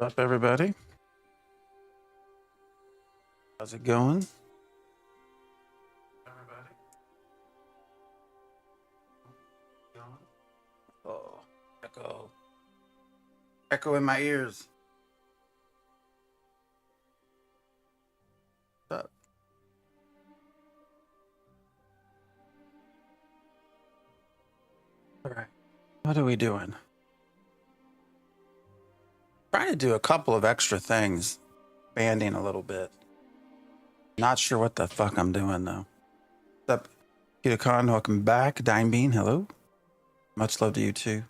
Up, everybody? How's it going? Everybody? Oh, echo. Echo in my ears. What's up? All right. What are we doing? Trying to do a couple of extra things, banding a little bit. Not sure what the fuck I'm doing though. What's up, Kudakon? Welcome back. Dime Bean, hello. Much love to you too.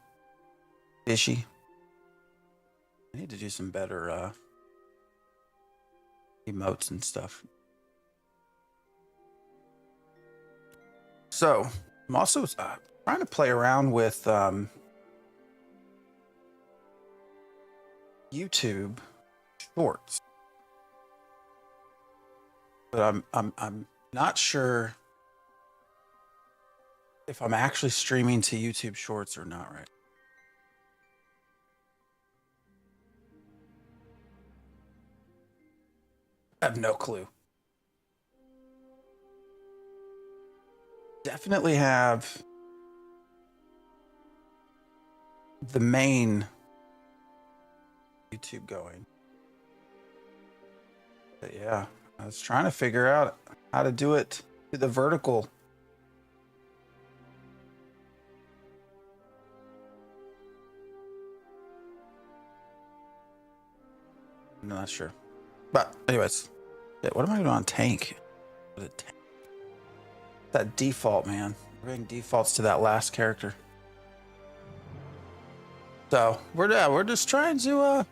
Fishy. I need to do some better emotes and stuff. So I'm also trying to play around with YouTube Shorts, but I'm not sure if I'm actually streaming to YouTube Shorts or not. Right? I have no clue. Definitely have the main YouTube going. But yeah, I was trying to figure out how to do it to the vertical. I'm not sure. But anyways, yeah, what am I doing on tank? That default, man. Everything defaults to that last character. So we're just trying to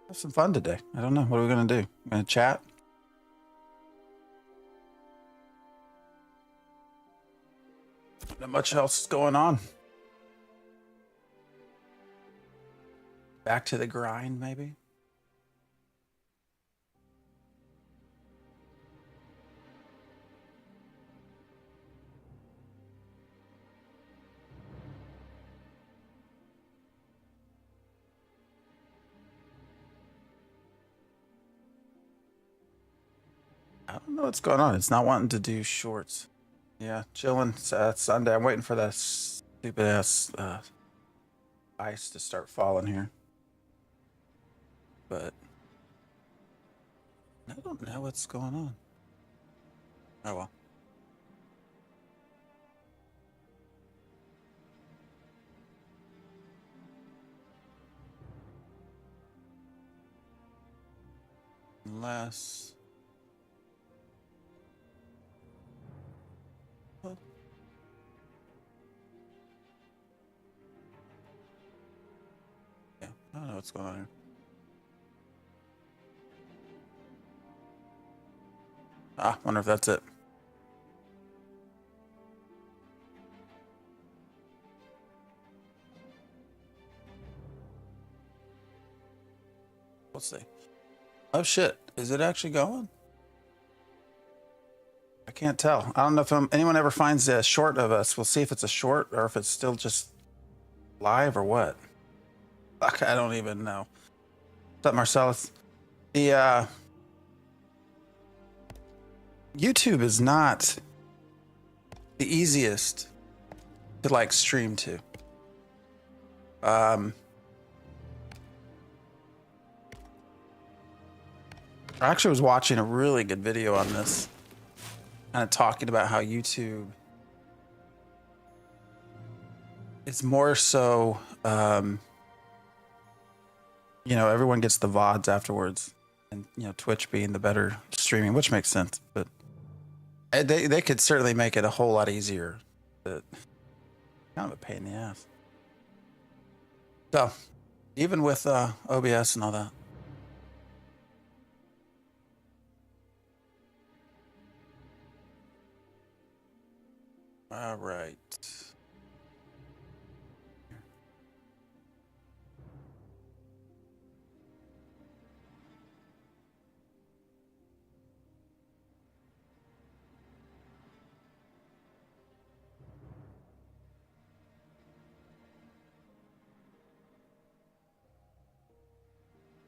have some fun today. I don't know. What are we gonna do? We're gonna chat? Not much else is going on. Back to the grind, maybe. I don't know what's going on. It's not wanting to do shorts. Yeah, chilling. It's Sunday. I'm waiting for that stupid ass ice to start falling here. But I don't know what's going on. Oh well. Unless. What? Yeah, I don't know what's going on here. Wonder if that's it. We'll see. Oh shit! Is it actually going? I can't tell. I don't know if anyone ever finds a short of us. We'll see if it's a short or if it's still just live or what. Fuck, I don't even know. What's up, Marcellus? The YouTube is not the easiest to like stream to. I actually was watching a really good video on this, kind of talking about how YouTube is more so, everyone gets the VODs afterwards, and Twitch being the better streaming, which makes sense, but they could certainly make it a whole lot easier. But kind of a pain in the ass. So, even with OBS and all that. All right.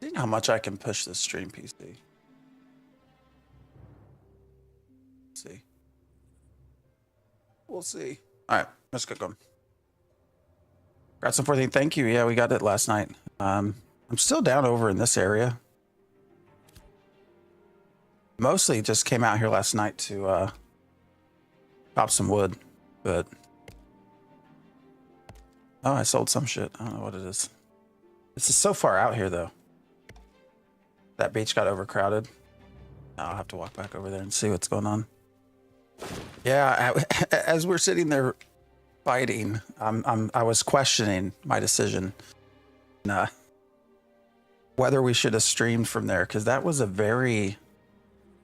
Seeing how much I can push this stream PC. See. We'll see. All right, let's get going. Got some 14. Thank you. Yeah, we got it last night. I'm still down over in this area. Mostly just came out here last night to chop some wood, but oh, I sold some shit. I don't know what it is. This is so far out here though. That beach got overcrowded. I'll have to walk back over there and see what's going on. Yeah, as we're sitting there fighting, I was questioning my decision, whether we should have streamed from there, because that was a very,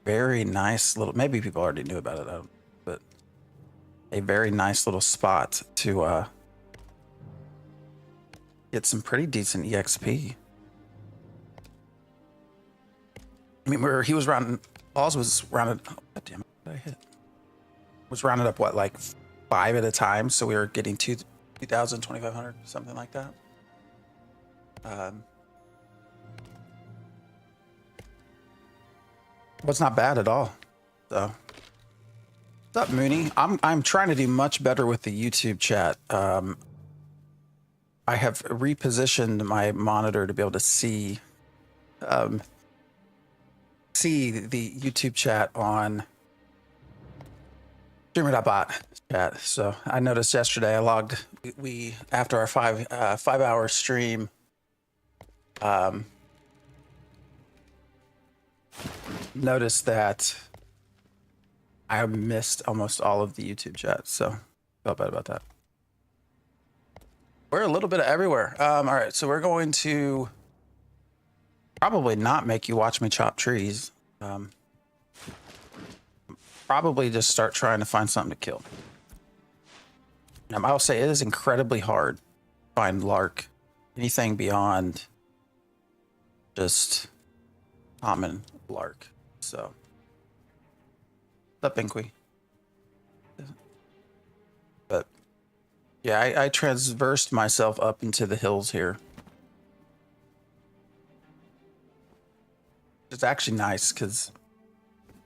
very nice little. Maybe people already knew about it, but a very nice little spot to get some pretty decent EXP. I mean, he was rounding. Balls was rounded. Oh, God damn it! What did I hit? Was rounded up what, like 5 at a time, so we were getting 2,000, 2,500, something like that. Was not bad at all. So, what's up, Mooney? I'm trying to do much better with the YouTube chat. I have repositioned my monitor to be able to see the YouTube chat on Streamer.bot chat. So I noticed yesterday I logged, we after our 5-hour stream, noticed that I missed almost all of the YouTube chat. So felt bad about that. We're a little bit of everywhere. All right, so we're going to probably not make you watch me chop trees. Probably just start trying to find something to kill. I'll say it is incredibly hard to find lark, anything beyond just common lark. So, what's up, Inqui? But yeah, I transversed myself up into the hills here. It's actually nice because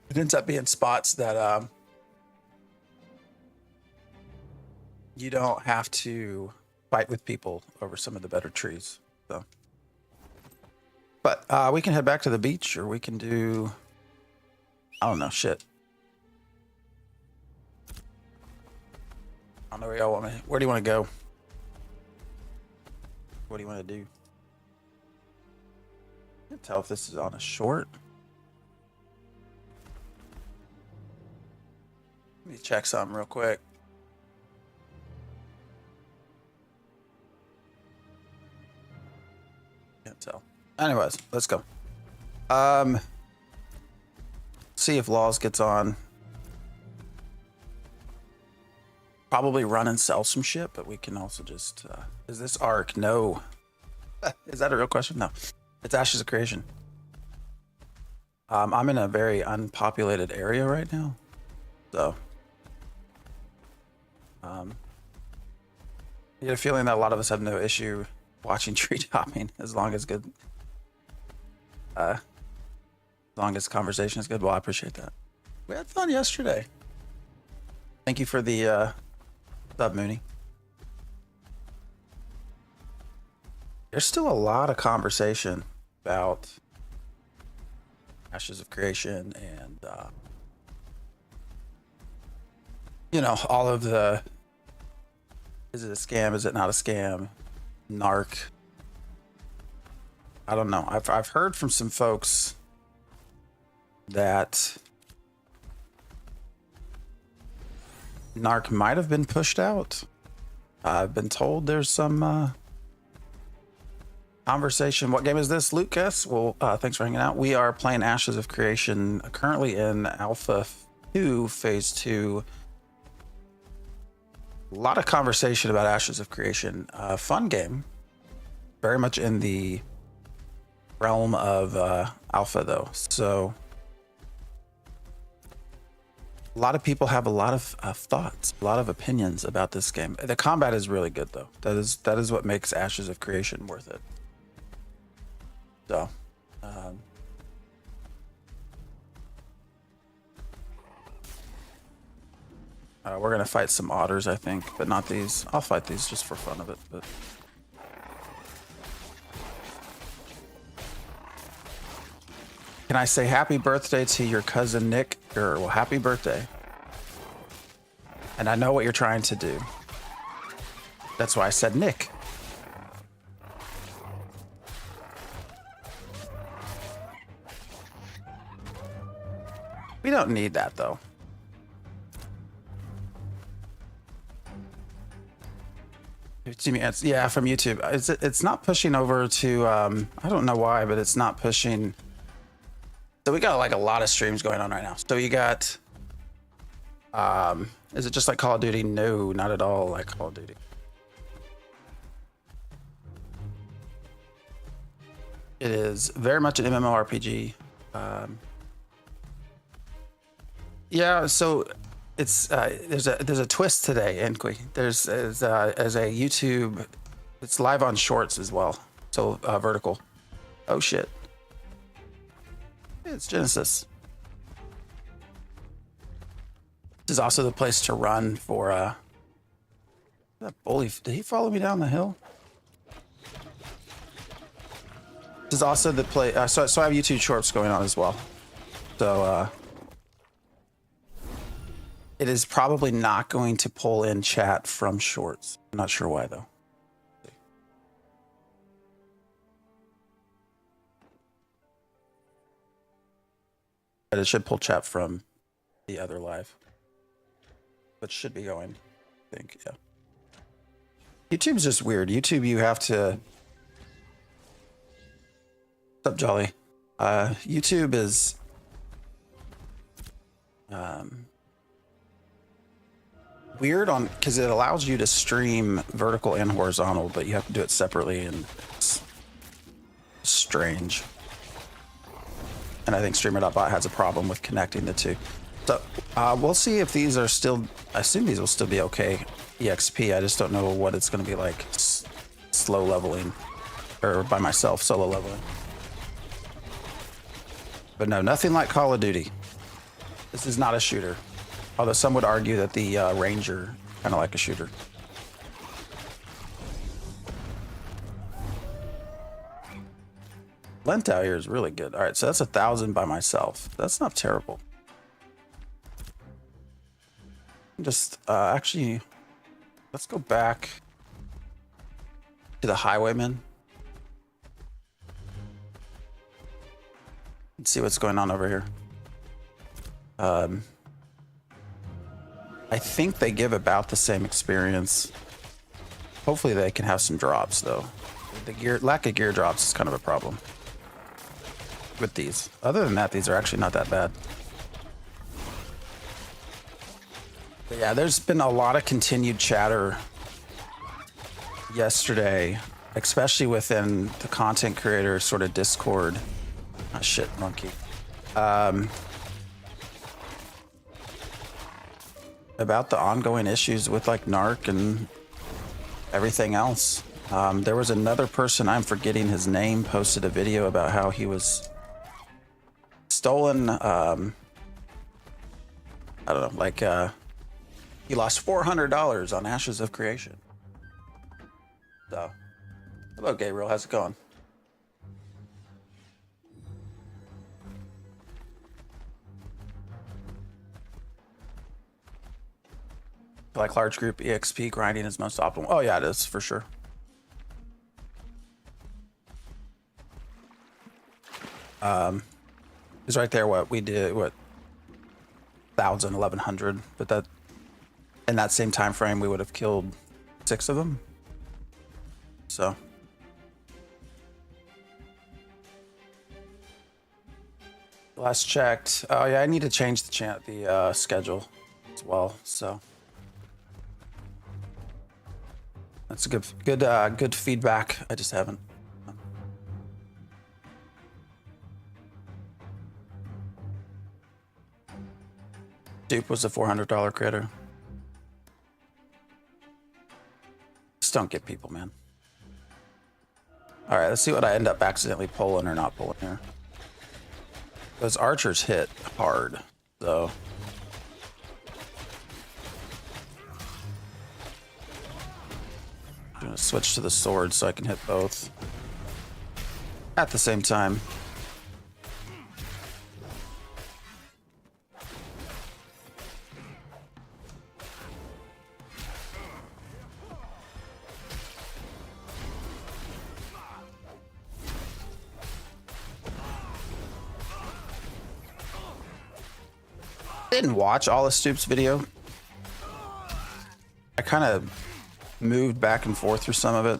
it ends up being spots that you don't have to fight with people over some of the better trees. So, but we can head back to the beach, or we can do, I don't know, shit. I don't know where y'all want me. Where do you want to go? What do you want to do? I can't tell if this is on a short. Let me check something real quick. Can't tell. Anyways, let's go. See if Laws gets on. Probably run and sell some shit, but we can also just is this Ark? No. Is that a real question? No. It's Ashes of Creation. I'm in a very unpopulated area right now. So I get a feeling that a lot of us have no issue watching tree chopping as long as good. As long as conversation is good. Well, I appreciate that. We had fun yesterday. Thank you for the sub, Mooney. There's still a lot of conversation about Ashes of Creation and you know, all of the, is it a scam? Is it not a scam? Narc. I don't know. I've heard from some folks that Narc might have been pushed out. I've been told there's some conversation. What game is this, Lucas? Well, thanks for hanging out. We are playing Ashes of Creation, currently in Alpha 2, Phase 2. A lot of conversation about Ashes of Creation. Fun game. Very much in the realm of Alpha, though. So a lot of people have a lot of thoughts, a lot of opinions about this game. The combat is really good, though. That is what makes Ashes of Creation worth it. So We're gonna fight some otters, I think, but not these. I'll fight these just for fun of it, but. Can I say happy birthday to your cousin Nick? Or, well, happy birthday. And I know what you're trying to do. That's why I said Nick. We don't need that, though. Yeah, from YouTube. It's not pushing over to, I don't know why, but it's not pushing. So we got like a lot of streams going on right now. So you got, is it just like Call of Duty? No, not at all like Call of Duty. It is very much an MMORPG. Yeah, so it's there's a twist today, Enqui. There's as a YouTube, it's live on Shorts as well. So vertical. Oh shit. It's Genesis. This is also the place to run for that bully. Did he follow me down the hill? This is also the place. So I have YouTube Shorts going on as well. So it is probably not going to pull in chat from Shorts. I'm not sure why though. But it should pull chat from the other live. But should be going, I think, yeah. YouTube's just weird. YouTube, you have to. What's up, Jolly? YouTube is weird on because it allows you to stream vertical and horizontal, but you have to do it separately, and it's strange. And I think Streamer.bot has a problem with connecting the two. So we'll see if these are still, I assume these will still be okay. EXP, I just don't know what it's going to be like slow leveling or by myself solo leveling. But no, nothing like Call of Duty. This is not a shooter. Although some would argue that the Ranger kind of like a shooter. Lent out here is really good. All right, so that's 1,000 by myself. That's not terrible. Just actually, let's go back to the Highwayman and see what's going on over here. I think they give about the same experience. Hopefully they can have some drops though. The lack of gear drops is kind of a problem with these. Other than that, these are actually not that bad. But yeah, there's been a lot of continued chatter yesterday, especially within the content creator sort of Discord. Oh shit, monkey. About the ongoing issues with like narc and everything else. There was another person, I'm forgetting his name, posted a video about how he was stolen, I don't know, like he lost $400 on Ashes of Creation. So, hello Gabriel, how's it going? Like large group EXP grinding is most optimal. Oh yeah, it is for sure. It's right there. What we did, what 1,000, 1,100, but that in that same time frame, we would have killed 6 of them. So. Last checked. Oh yeah, I need to change the schedule as well. So. That's a good feedback. I just haven't. Dupe was a $400 critter. Just don't get people, man. All right, let's see what I end up accidentally pulling or not pulling here. Those archers hit hard, so. gonna switch to the sword so I can hit both at the same time. Didn't watch all of Stoop's video. I kind of moved back and forth through some of it.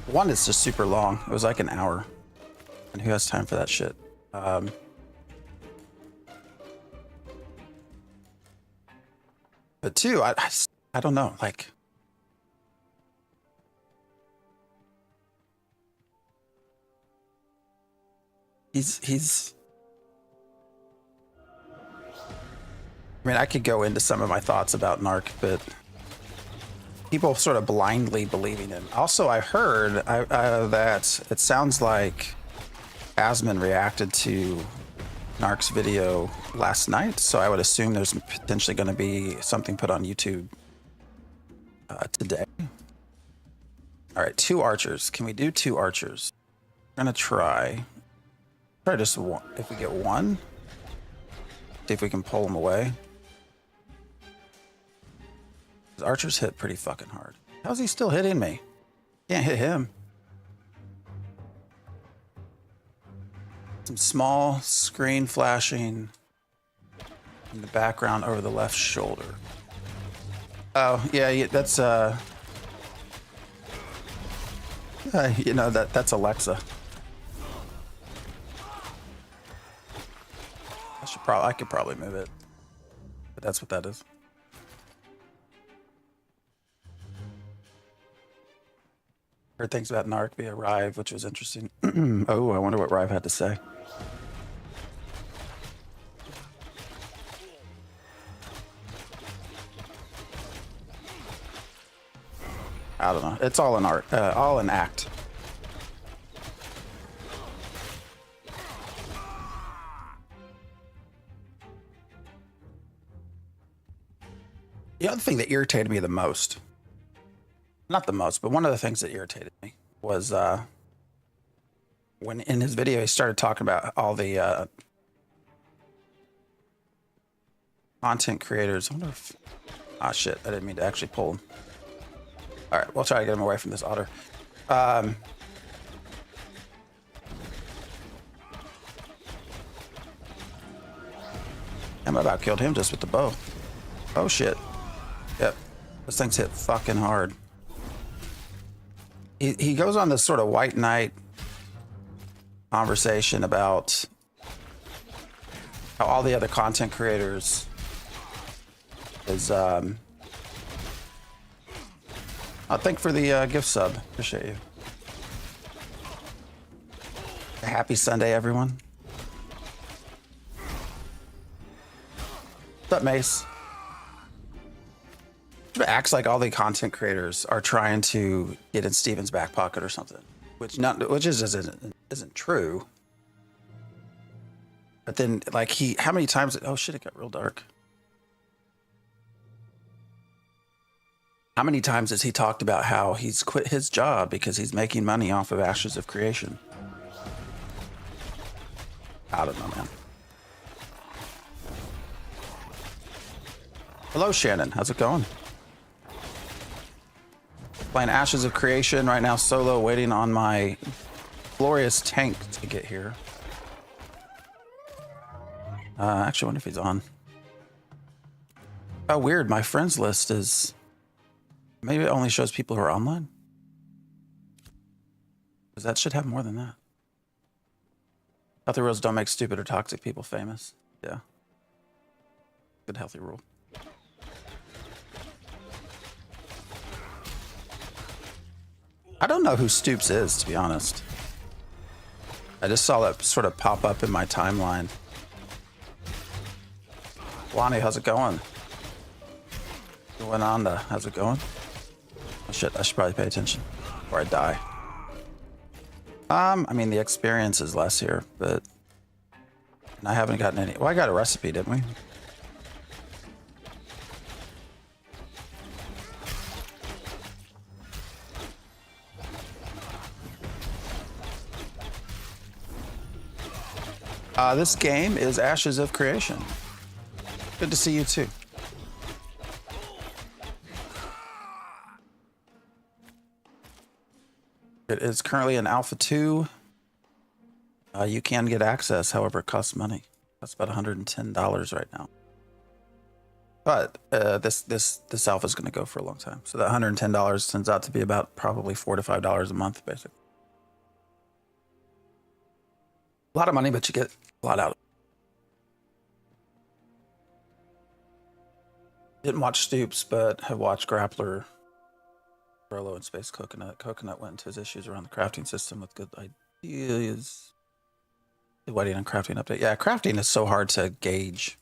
One is just super long. It was like an hour. And who has time for that shit? But two, I don't know. Like, he's I mean, I could go into some of my thoughts about Narc, but people sort of blindly believing him. Also, I heard that it sounds like Asmon reacted to Narc's video last night, so I would assume there's potentially going to be something put on YouTube today. All right, 2 archers. Can we do 2 archers? I'm going to try just one. If we get one, see if we can pull them away. Archers hit pretty fucking hard. How's he still hitting me? Can't hit him. Some small screen flashing in the background over the left shoulder. Oh, yeah, that's you know, that's Alexa. I could probably move it, but that's what that is. Heard things about Narc via Rive, which was interesting. Oh, I wonder what Rive had to say. I don't know. It's all an art, all an act. The other thing that irritated me the most, not the most, but one of the things that irritated me was when in his video he started talking about all the content creators. I wonder if... Ah, shit. I didn't mean to actually pull him. All right, we'll try to get him away from this otter. I about killed him just with the bow. Oh, shit. Yep. Those things hit fucking hard. He goes on this sort of white knight conversation about how all the other content creators is thank for the gift sub. Appreciate you. Happy Sunday, everyone. What's up, Mace? It acts like all the content creators are trying to get in Steven's back pocket or something, which isn't true. But then, like, how many times? Oh shit! It got real dark. How many times has he talked about how he's quit his job because he's making money off of Ashes of Creation? I don't know, man. Hello, Shannon. How's it going? Playing Ashes of Creation right now, solo, waiting on my glorious tank to get here. Actually, I wonder if he's on. Oh, weird. My friends list is... Maybe it only shows people who are online. Because that should have more than that. Healthy rules don't make stupid or toxic people famous. Yeah. Good healthy rule. I don't know who Stoops is, to be honest. I just saw that sort of pop up in my timeline. Lonnie, how's it going? Going on, how's it going? Oh shit, I should probably pay attention before I die. I mean, the experience is less here, but I haven't gotten any. Well, I got a recipe, didn't we? This game is Ashes of Creation. Good to see you too. It is currently in Alpha 2. You can get access, however, it costs money. That's about $110 right now. But this alpha is going to go for a long time. So that $110 turns out to be about probably $4 to $5 a month, basically. A lot of money, but you get a lot out of it. Didn't watch Stoops, but have watched Grappler, Rolo, and Space Coconut. Coconut went into his issues around the crafting system with good ideas. Waiting on crafting update. Yeah, crafting is so hard to gauge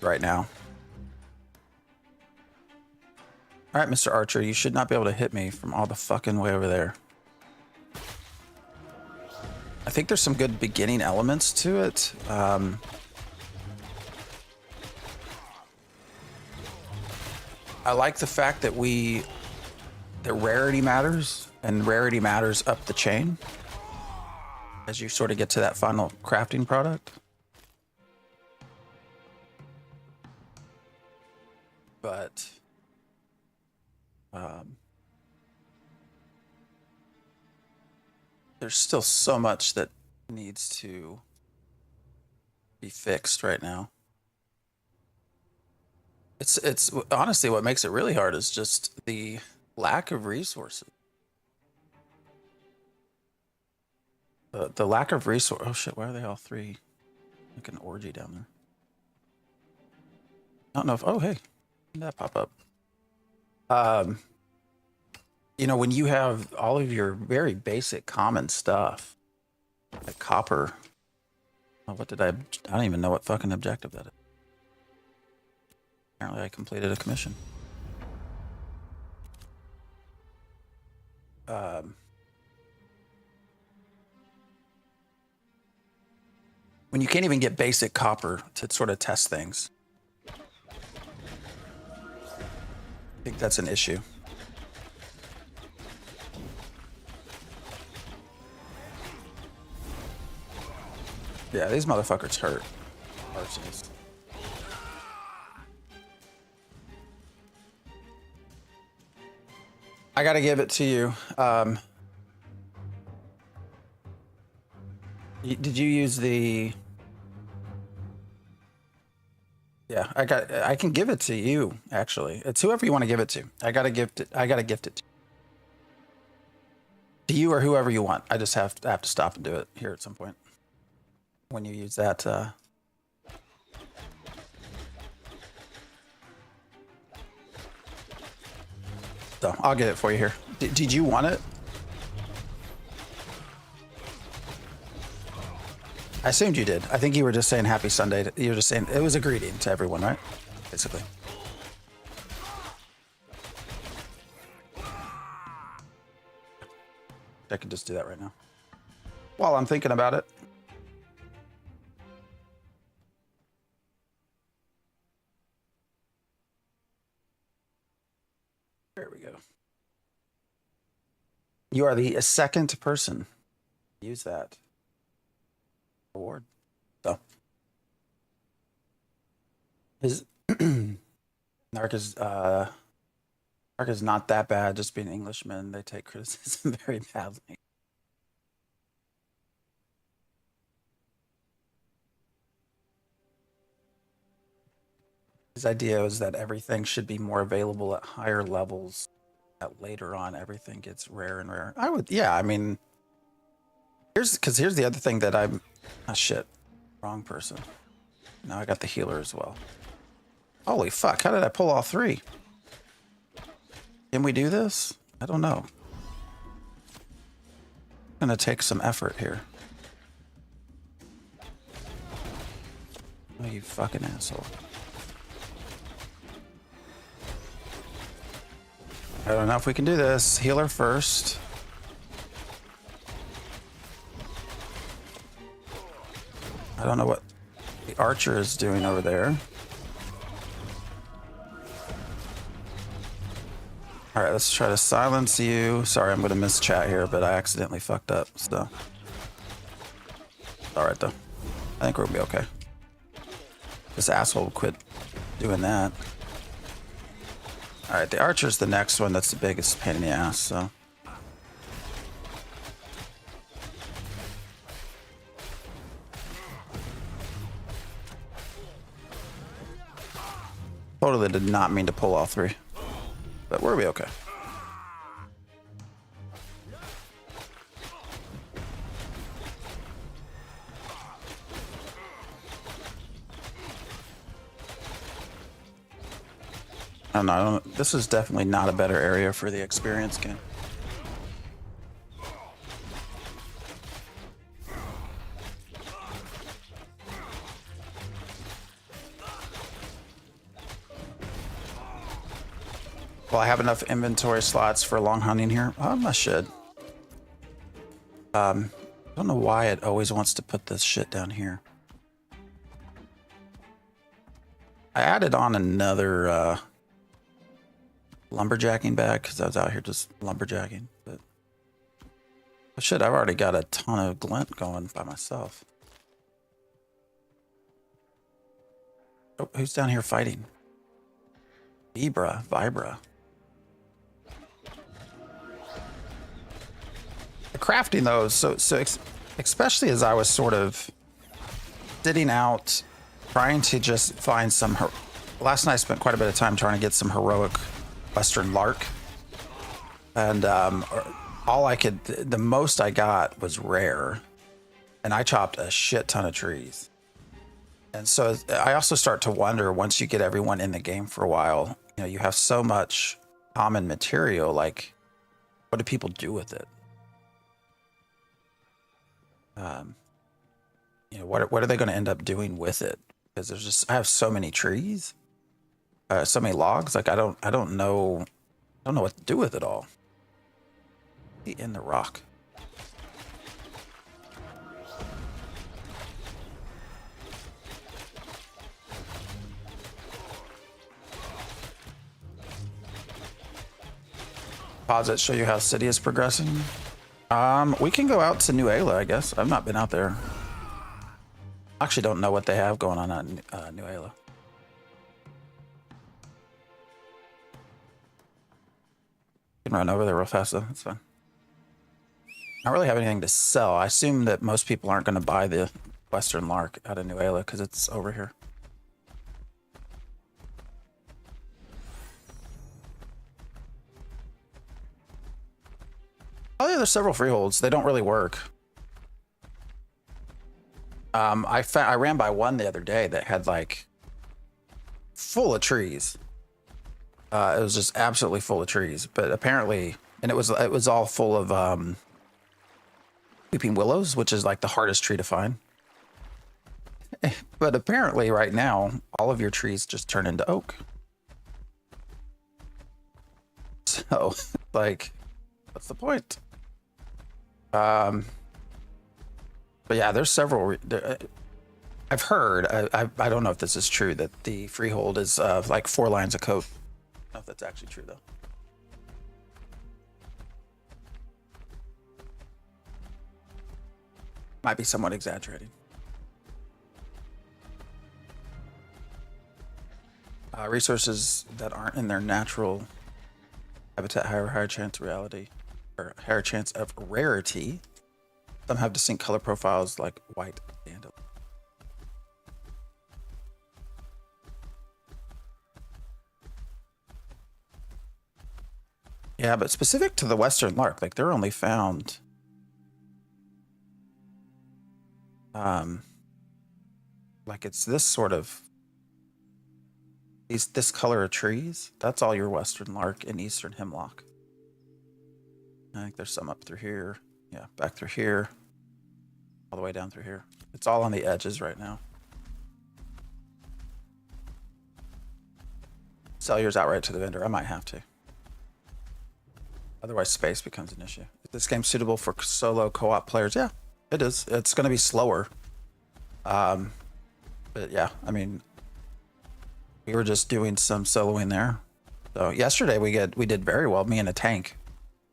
right now. All right, Mr. Archer, you should not be able to hit me from all the fucking way over there. I think there's some good beginning elements to it. I like the fact that the rarity matters, and rarity matters up the chain as you sort of get to that final crafting product. But there's still so much that needs to be fixed right now. It's honestly what makes it really hard is just the lack of resources. The lack of resource. Oh shit! Why are they all three? Like an orgy down there. I don't know if. Oh hey, did that pop up? You know, when you have all of your very basic common stuff, like copper. Oh, what did I don't even know what fucking objective that is. Apparently, I completed a commission. When you can't even get basic copper to sort of test things, I think that's an issue. Yeah, these motherfuckers hurt. Arsons. I gotta give it to you. Did you use the? Yeah, I can give it to you. Actually, it's whoever you want to give it to. I gotta gift it. I gotta gift it to you or whoever you want. I just have to stop and do it here at some point when you use that. So I'll get it for you here. Did you want it? I assumed you did. I think you were just saying happy Sunday. You were just saying it was a greeting to everyone, right? Basically. I could just do that right now. While I'm thinking about it. There we go. You are the second person to use that reward. So his Narc is not that bad. Just being Englishmen, they take criticism very badly. His idea is that everything should be more available at higher levels. That later on, everything gets rare and rare. Yeah. I mean, here's the other thing that I'm. Ah, shit. Wrong person. Now I got the healer as well. Holy fuck! How did I pull all three? Can we do this? I don't know. Gonna take some effort here. Oh, you fucking asshole. I don't know if we can do this. Healer first. I don't know what the archer is doing over there. All right, let's try to silence you. Sorry, I'm going to miss chat here, but I accidentally fucked up. So All right, though. I think we're gonna be okay. This asshole will quit doing that. All right, the archer's the next one. That's the biggest pain in the ass, so. Totally did not mean to pull all three, but we'll be okay. I don't know. This is definitely not a better area for the experience game. Well, I have enough inventory slots for long hunting here. I should. I don't know why it always wants to put this shit down here. I added on another lumberjacking bag because I was out here just lumberjacking. But shit, I've already got a ton of glint going by myself. Oh, who's down here fighting? Vibra. Crafting those, so especially as I was sort of sitting out trying to just find some last night I spent quite a bit of time trying to get some heroic Western lark, and all I could, the most I got was rare, and I chopped a shit ton of trees. And so I also start to wonder, once you get everyone in the game for a while, you know, you have so much common material, like what do people do with it? You know, what are they going to end up doing with it? Because there's just, I have so many trees, so many logs. Like I don't know what to do with it all. In the rock. Pause it, show you how city is progressing. We can go out to New Ayla, I guess. I've not been out there. I actually don't know what they have going on at New Ayla. You can run over there real fast though, it's fine. I don't really have anything to sell. I assume that most people aren't going to buy the Western Lark out of New Ayla because it's over here. Oh yeah, there's several freeholds. They don't really work. I ran by one the other day that had like full of trees. It was just absolutely full of trees, but apparently, and it was all full of weeping willows, which is like the hardest tree to find. But apparently right now, all of your trees just turn into oak. So like, what's the point? But yeah, there's several. I've heard. I don't know if this is true, that the freehold is like 4 lines of code. I don't know if that's actually true though. Might be somewhat exaggerating. Resources that aren't in their natural habitat have a higher chance of reality, or higher chance of rarity. Some have distinct color profiles like white dandelion. Yeah, but specific to the Western Lark, like they're only found like it's this sort of this color of trees. That's all your Western Lark and Eastern Hemlock. I think there's some up through here. Yeah, back through here. All the way down through here. It's all on the edges right now. Sell yours outright to the vendor. I might have to. Otherwise, space becomes an issue. Is this game suitable for solo co-op players? Yeah, it is. It's going to be slower. But yeah, I mean, we were just doing some soloing there. So yesterday we did very well. Me and a tank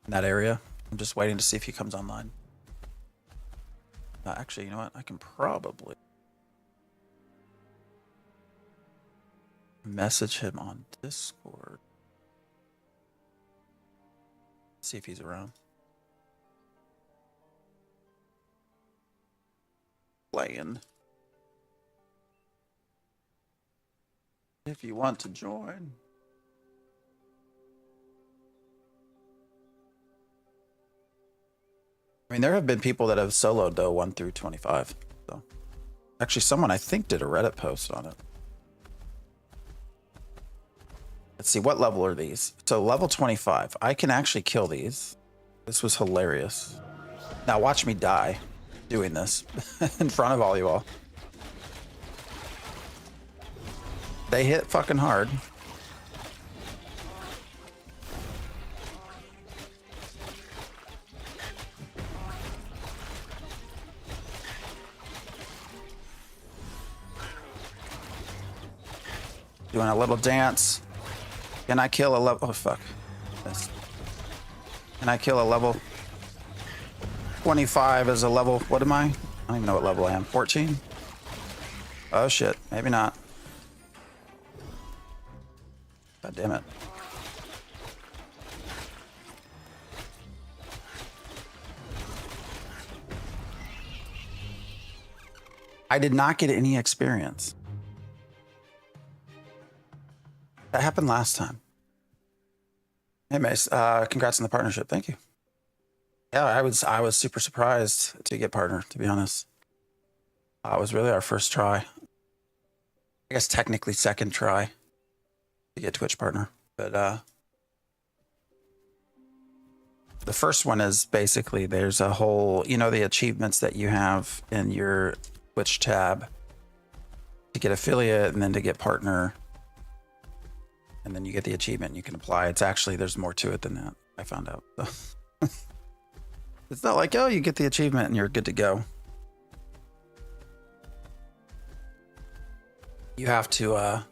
in that area. I'm just waiting to see if he comes online. Actually, you know what? I can probably message him on Discord. See if he's around. Playing. If you want to join. I mean, there have been people that have soloed though 1 through 25. So, actually, someone I think did a Reddit post on it. Let's see, what level are these? So level 25. I can actually kill these. This was hilarious. Now watch me die doing this in front of all you all. They hit fucking hard. Doing a little dance. Can I kill a level? Oh, fuck. This. Can I kill a level 25 as a level? What am I? I don't even know what level I am. 14? Oh, shit. Maybe not. God damn it. I did not get any experience. That happened last time. Hey, Mace, congrats on the partnership. Thank you. Yeah, I was super surprised to get partner, to be honest. It was really our first try. I guess technically second try to get Twitch partner. But the first one is basically there's a whole, you know, the achievements that you have in your Twitch tab to get affiliate and then to get partner. And then you get the achievement and you can apply. It's actually, there's more to it than that, I found out. So. It's not like, oh, you get the achievement and you're good to go. You have to,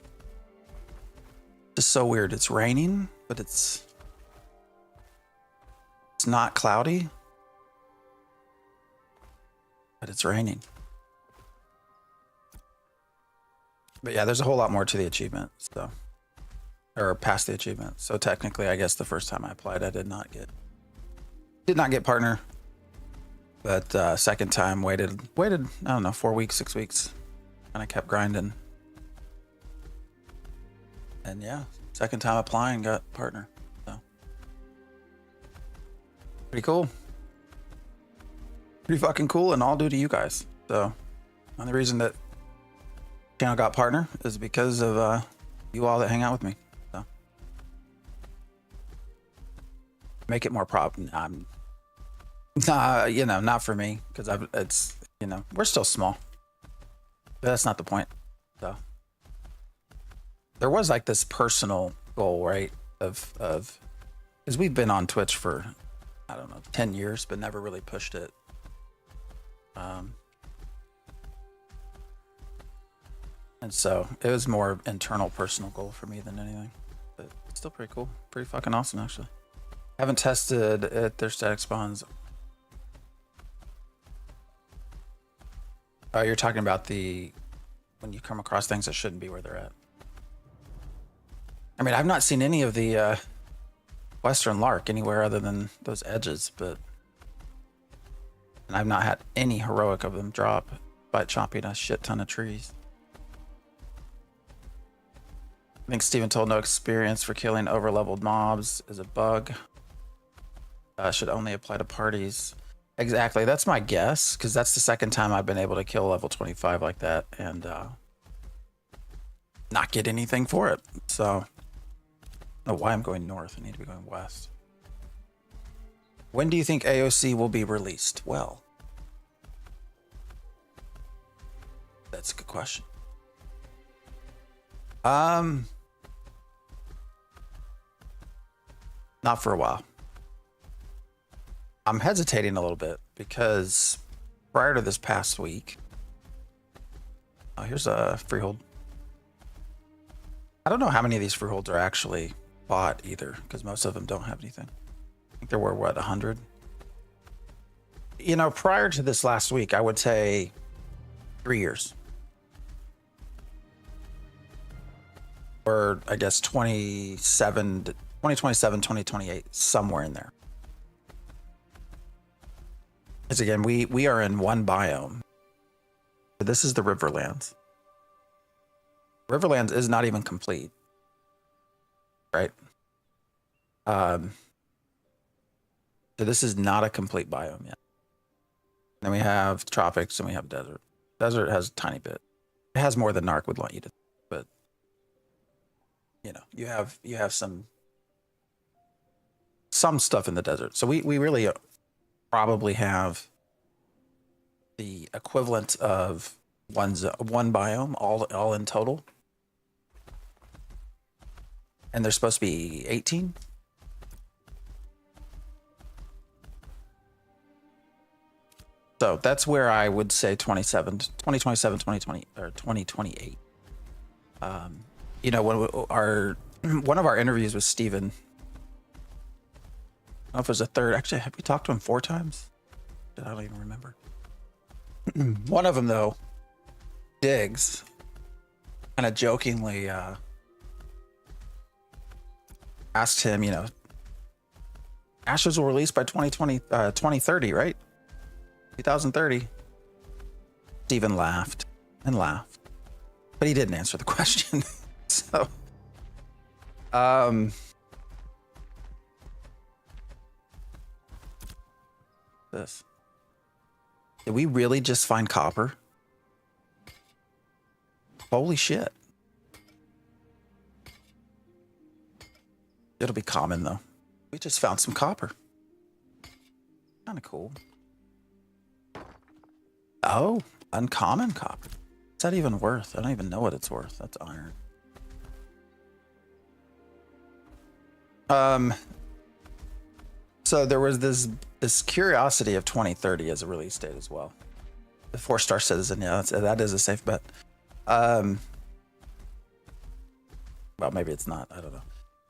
it's so weird. It's raining, but it's not cloudy, but it's raining. But yeah, there's a whole lot more to the achievement, so. Or past the achievement. So technically, I guess the first time I applied, I did not get partner. But second time waited, I don't know, 4 weeks, 6 weeks. And I kept grinding. And yeah, second time applying, got partner. So pretty cool. Pretty fucking cool, and all due to you guys. So the only reason that channel got partner is because of you all that hang out with me. Make it more you know, not for me, because it's, you know, we're still small. But that's not the point. So there was like this personal goal, right? Of because we've been on Twitch for, I don't know, 10 years, but never really pushed it. And so it was more internal personal goal for me than anything. But it's still pretty cool. Pretty fucking awesome, actually. Haven't tested it, their static spawns. Oh, you're talking about when you come across things that shouldn't be where they're at. I mean, I've not seen any of the Western Lark anywhere other than those edges, and I've not had any heroic of them drop by chopping a shit ton of trees. I think Steven told no experience for killing over-leveled mobs is a bug. Should only apply to parties. Exactly, that's my guess, because that's the second time I've been able to kill level 25 like that and not get anything for it. So, I don't know why I'm going north. I need to be going west. When do you think AOC will be released? Well, that's a good question. Not for a while. I'm hesitating a little bit because prior to this past week, here's a freehold. I don't know how many of these freeholds are actually bought either, because most of them don't have anything. I think there were, what, 100? you know, prior to this last week, I would say 3 years. Or I guess 2027, 2028, somewhere in there. Because again, we are in one biome. This is the Riverlands. Riverlands is not even complete, right? So this is not a complete biome yet. Then we have tropics and we have desert. Desert has a tiny bit. It has more than Narc would want you to, but you know, you have some stuff in the desert. So we really probably have the equivalent of one biome all in total. And there's supposed to be 18. So that's where I would say 2027, 2020, or 2028. You know, when one of our interviews with Steven, I don't know if it was a third. Actually, have we talked to him 4 times? I don't even remember. One of them, though, Diggs, kind of jokingly asked him, you know, Ashes will release by 2030, right? 2030. Steven laughed and laughed, but he didn't answer the question. So, this. Did we really just find copper? Holy shit. It'll be common though. We just found some copper. Kind of cool. Oh, uncommon copper. What's that even worth? I don't even know what it's worth. That's iron. So there was this curiosity of 2030 as a release date as well. The 4-star citizen, yeah, that is a safe bet. Well, maybe it's not. I don't know.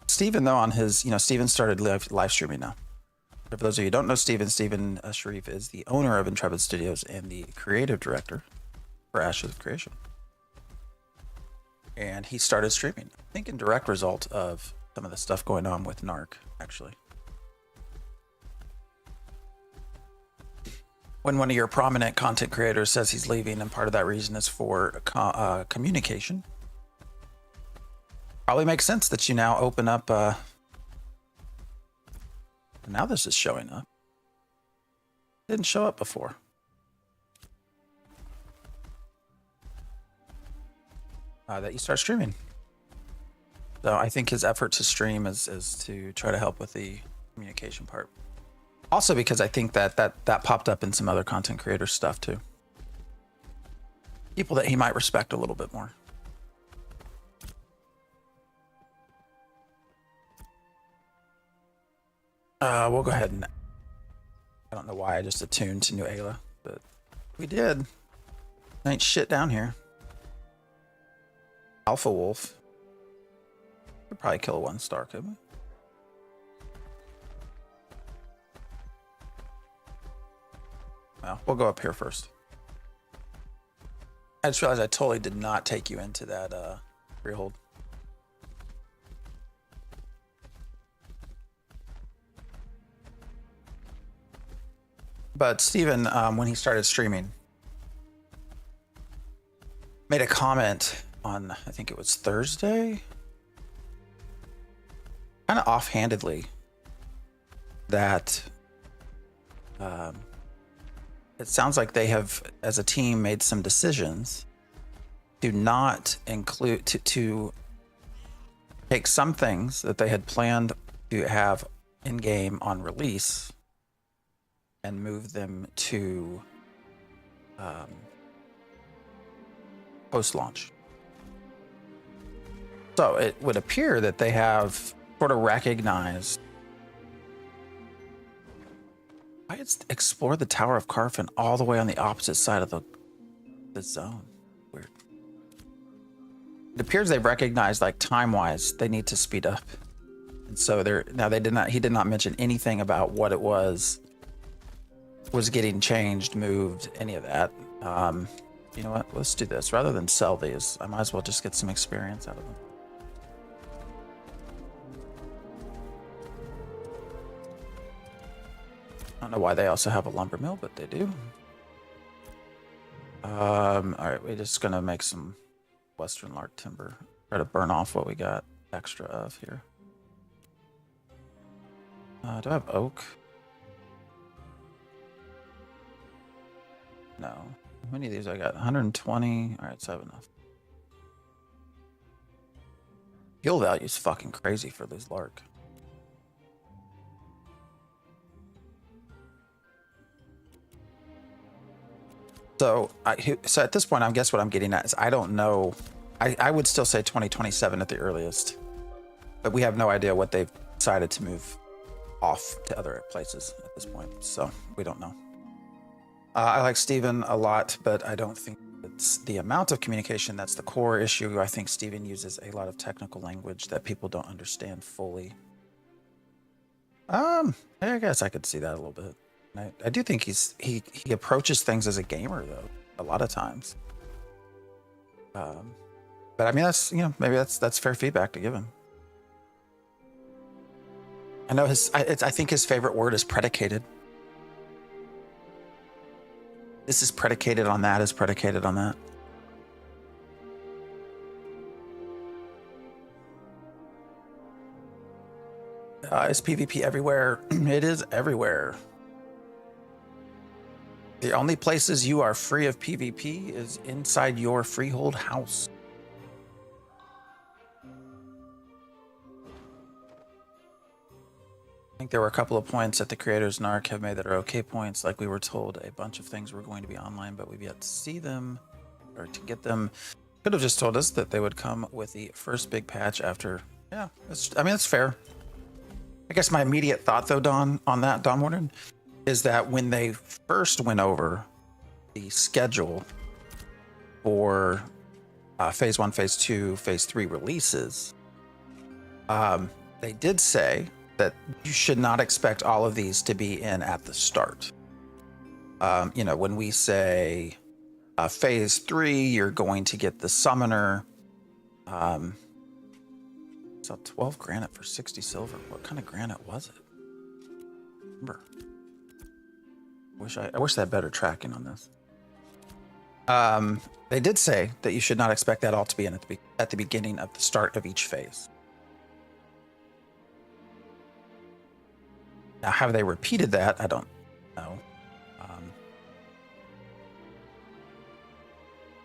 Steven, though, on his, you know, Steven started live streaming now. For those of you who don't know Steven Sharif is the owner of Intrepid Studios and the creative director for Ashes of Creation. And he started streaming, I think in direct result of some of the stuff going on with Narc, actually. When one of your prominent content creators says he's leaving and part of that reason is for communication, probably makes sense that you now open up. Now this is showing up. Didn't show up before. That you start streaming. So I think his effort to stream is to try to help with the communication part. Also because I think that popped up in some other content creator stuff too. People that he might respect a little bit more. We'll go ahead and... I don't know why I just attuned to New Ayla, but we did. Ain't shit down here. Alpha Wolf. Could probably kill a 1-star, couldn't we? Well, we'll go up here first. I just realized I totally did not take you into that freehold. But Steven, when he started streaming, made a comment on, I think it was Thursday, kind of offhandedly, that it sounds like they have, as a team, made some decisions to not include, to take some things that they had planned to have in-game on release and move them to post-launch. So it would appear that they have sort of recognized. Why is explore the Tower of Carfin all the way on the opposite side of the zone? Weird. It appears they've recognized, like, time-wise, they need to speed up. And so he did not mention anything about what it was was getting changed, moved, any of that. You know what? Let's do this. Rather than sell these, I might as well just get some experience out of them. I don't know why they also have a lumber mill, but they do. All right, we're just gonna make some Western lark timber. Try to burn off what we got extra of here. Do I have oak? No. How many of these I got? 120. All right, so I have enough. Fuel value is fucking crazy for these lark. So at this point, I guess what I'm getting at is I don't know. I would still say 2027 at the earliest, but we have no idea what they've decided to move off to other places at this point. So we don't know. I like Steven a lot, but I don't think it's the amount of communication that's the core issue. I think Steven uses a lot of technical language that people don't understand fully. I guess I could see that a little bit. I do think he approaches things as a gamer though, a lot of times. But I mean, that's, you know, maybe that's fair feedback to give him. I know I think his favorite word is predicated. This is predicated on that, is predicated on that. Is PvP everywhere? It is everywhere. The only places you are free of PvP is inside your freehold house. I think there were a couple of points that the creators NARC have made that are okay points. Like we were told a bunch of things were going to be online, but we've yet to see them or to get them. Could have just told us that they would come with the first big patch after. Yeah, I mean, it's fair. I guess my immediate thought though, Don Warden, is that when they first went over the schedule for phase 1, phase 2, phase 3 releases, they did say that you should not expect all of these to be in at the start. You know, when we say phase 3, you're going to get the summoner. So 12 granite for 60 silver. What kind of granite was it? Remember. I wish they had better tracking on this. They did say that you should not expect that all to be in at the beginning of the start of each phase. Now, have they repeated that? I don't know.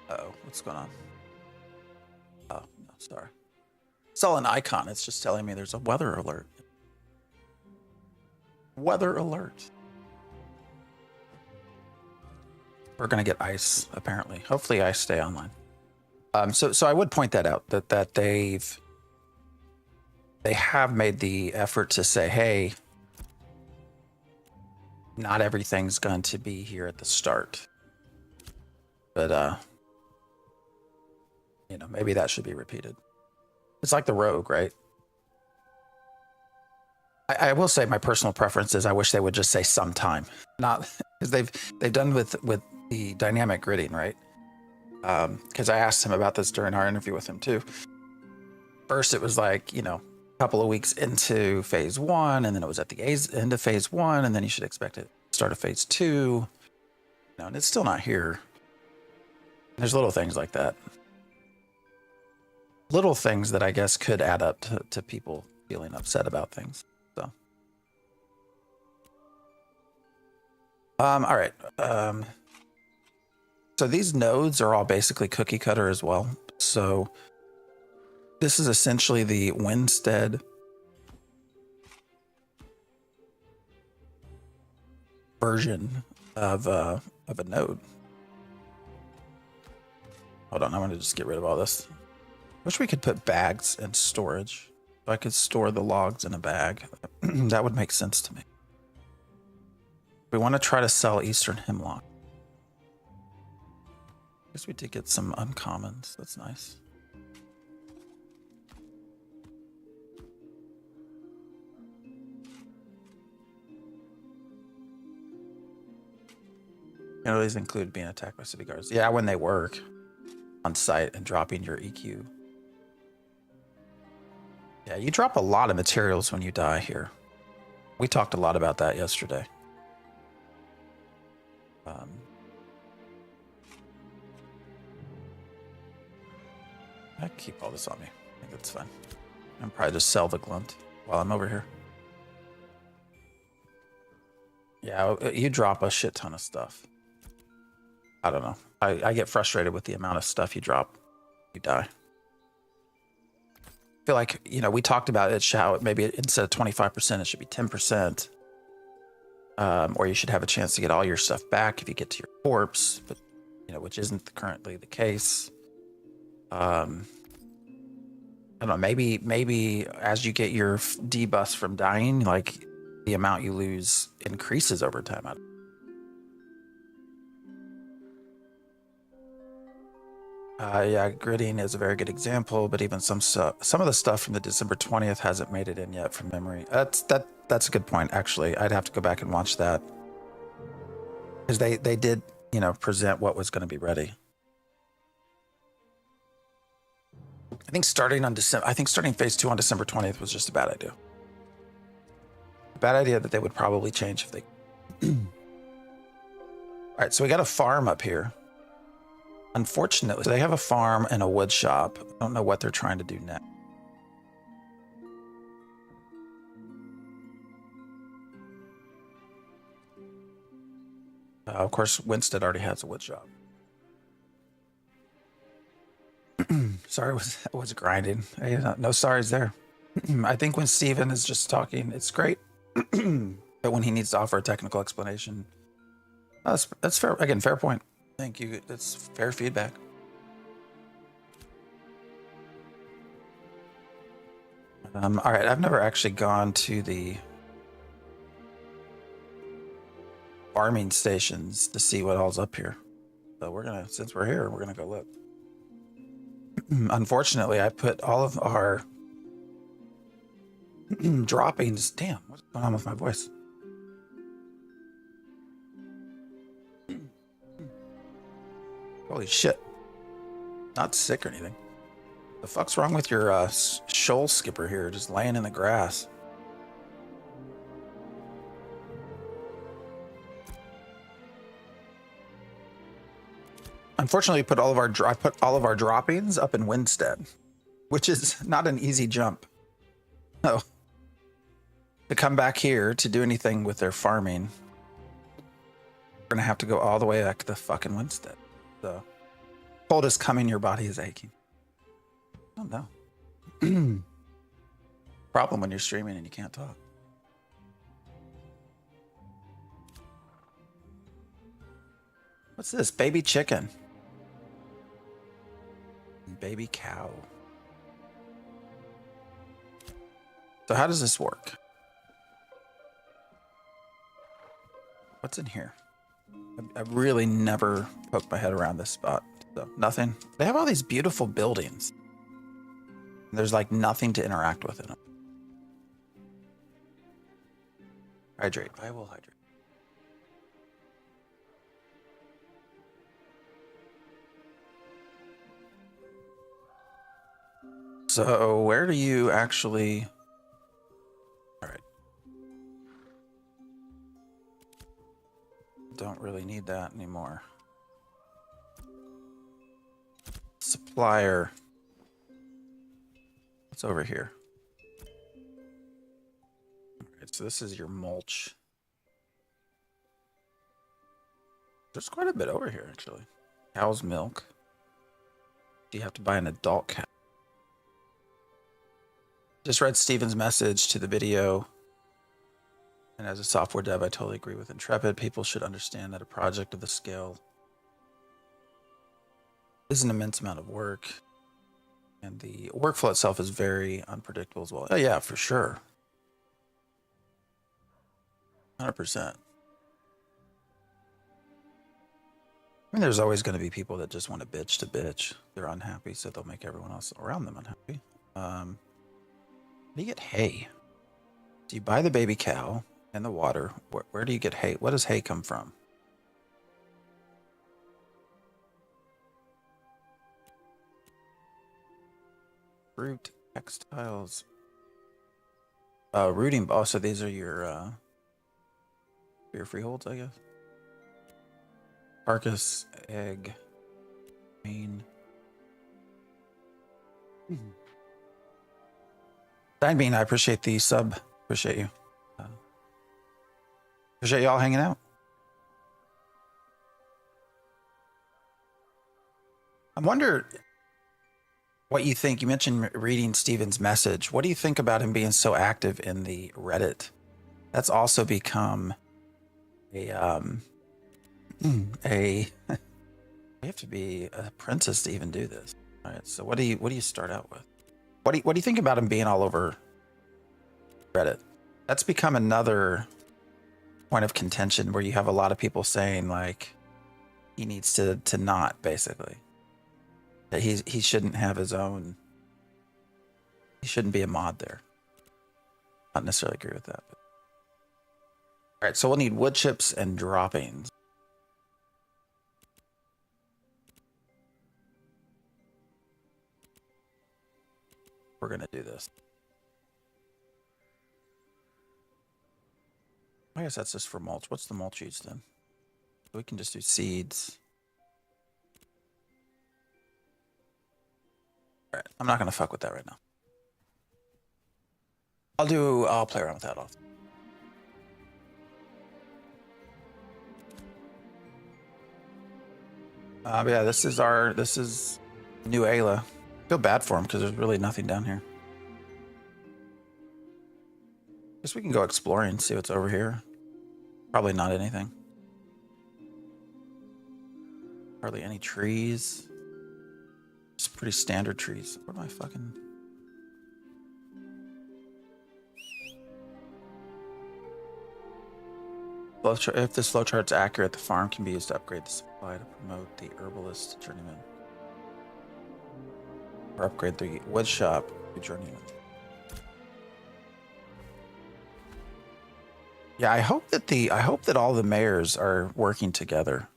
Uh-oh, what's going on? Oh, no, sorry. Saw an icon. It's just telling me there's a weather alert. Weather alert. We're gonna get ice, apparently. Hopefully ice stay online. So I would point that out, that they have made the effort to say, hey, not everything's going to be here at the start. But you know, maybe that should be repeated. It's like the rogue, right? I will say my personal preference is I wish they would just say sometime, not because they've done with the dynamic gridding, right? Because I asked him about this during our interview with him too. First, it was like, you know, a couple of weeks into phase 1, and then it was at the end of phase 1, and then you should expect it to start of phase 2. You know, and it's still not here. There's little things like that. Little things that I guess could add up to people feeling upset about things. So, all right. So these nodes are all basically cookie cutter as well. So this is essentially the Winstead version of a node. Hold on, I want to just get rid of all this. Wish we could put bags in storage. If I could store the logs in a bag, that would make sense to me. We want to try to sell Eastern Hemlock. I guess we did get some uncommons. That's nice. Penalties include being attacked by city guards. Yeah, when they work on site and dropping your EQ. Yeah, you drop a lot of materials when you die here. We talked a lot about that yesterday. I keep all this on me. I think that's fine. I'm probably just sell the glunt while I'm over here. Yeah, you drop a shit ton of stuff. I don't know. I get frustrated with the amount of stuff you drop. You die. I feel like, you know, we talked about it, how maybe instead of 25%, it should be 10%. Or you should have a chance to get all your stuff back if you get to your corpse, but, you know, which isn't currently the case. I don't know, maybe as you get your debuffs from dying, like the amount you lose increases over time. Yeah, gridding is a very good example, but even some of the stuff from the December 20th hasn't made it in yet from memory. That's a good point, actually. I'd have to go back and watch that. Because they did, you know, present what was going to be ready. I think starting phase 2 on December 20th was just a bad idea. A bad idea that they would probably change if they... All right, so we got a farm up here. Unfortunately, they have a farm and a wood shop. I don't know what they're trying to do next. Of course, Winston already has a wood shop. Sorry, I was grinding. Hey, no sorries there. I think when Steven is just talking, it's great. But when he needs to offer a technical explanation, that's fair. Again, fair point. Thank you. That's fair feedback. All right, I've never actually gone to the farming stations to see what all's up here. So since we're here, we're gonna go look. Unfortunately, I put all of our droppings. Damn, what's going on with my voice? Holy shit. Not sick or anything. The fuck's wrong with your shoal skipper here, just laying in the grass? Unfortunately, I put all of our droppings up in Winstead, which is not an easy jump. No. To come back here to do anything with their farming, we're gonna have to go all the way back to the fucking Winstead. So, cold is coming, your body is aching. I don't know. Problem when you're streaming and you can't talk. What's this? Baby chicken. Baby cow. So how does this work? What's in here? I've really never poked my head around this spot. So nothing. They have all these beautiful buildings. There's like nothing to interact with in them. Hydrate. I will hydrate. So where do you actually... All right. Don't really need that anymore. Supplier. What's over here? All right, so this is your mulch. There's quite a bit over here, actually. Cow's milk. Do you have to buy an adult cow? Just read Steven's message to the video. And as a software dev, I totally agree with Intrepid. People should understand that a project of the scale is an immense amount of work. And the workflow itself is very unpredictable as well. Oh, yeah, for sure. 100%. I mean, there's always going to be people that just want to bitch. They're unhappy, so they'll make everyone else around them unhappy. How do you get hay? Do you buy the baby cow and the water? Where do you get hay? What does hay come from? Fruit, textiles. Rooting. Oh, so these are your freeholds, I guess. Carcass, egg, main. Dine Bean, I appreciate the sub. Appreciate you. Appreciate y'all hanging out. I wonder what you think. You mentioned reading Steven's message. What do you think about him being so active in the Reddit? That's also become a you have to be a princess to even do this. All right. So what do you start out with? What do you think about him being all over Reddit? That's become another point of contention where you have a lot of people saying like he needs to not, basically. That he shouldn't have his own. He shouldn't be a mod there. Not necessarily agree with that. But. All right, so we'll need wood chips and droppings. We're gonna do this. I guess that's just for mulch. What's the mulch use then? We can just do seeds. All right, I'm not gonna fuck with that right now. I'll play around with that off. But yeah, this is New Ayla. I feel bad for him because there's really nothing down here. Guess we can go exploring, see what's over here. Probably not anything. Hardly any trees. Just pretty standard trees. What am I fucking... If this flowchart's accurate, the farm can be used to upgrade the supply to promote the herbalist journeyman. Or upgrade the wood shop to journeyman. Yeah, I hope that all the mayors are working together.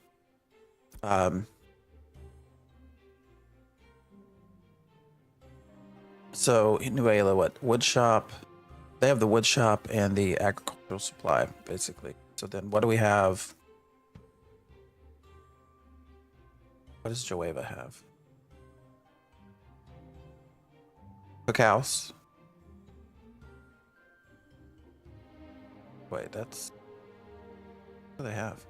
So in New Ayla, what wood shop? They have the wood shop and the agricultural supply, basically. So then, what do we have? What does Joeva have? Cookhouse. Wait, that's... What do they have?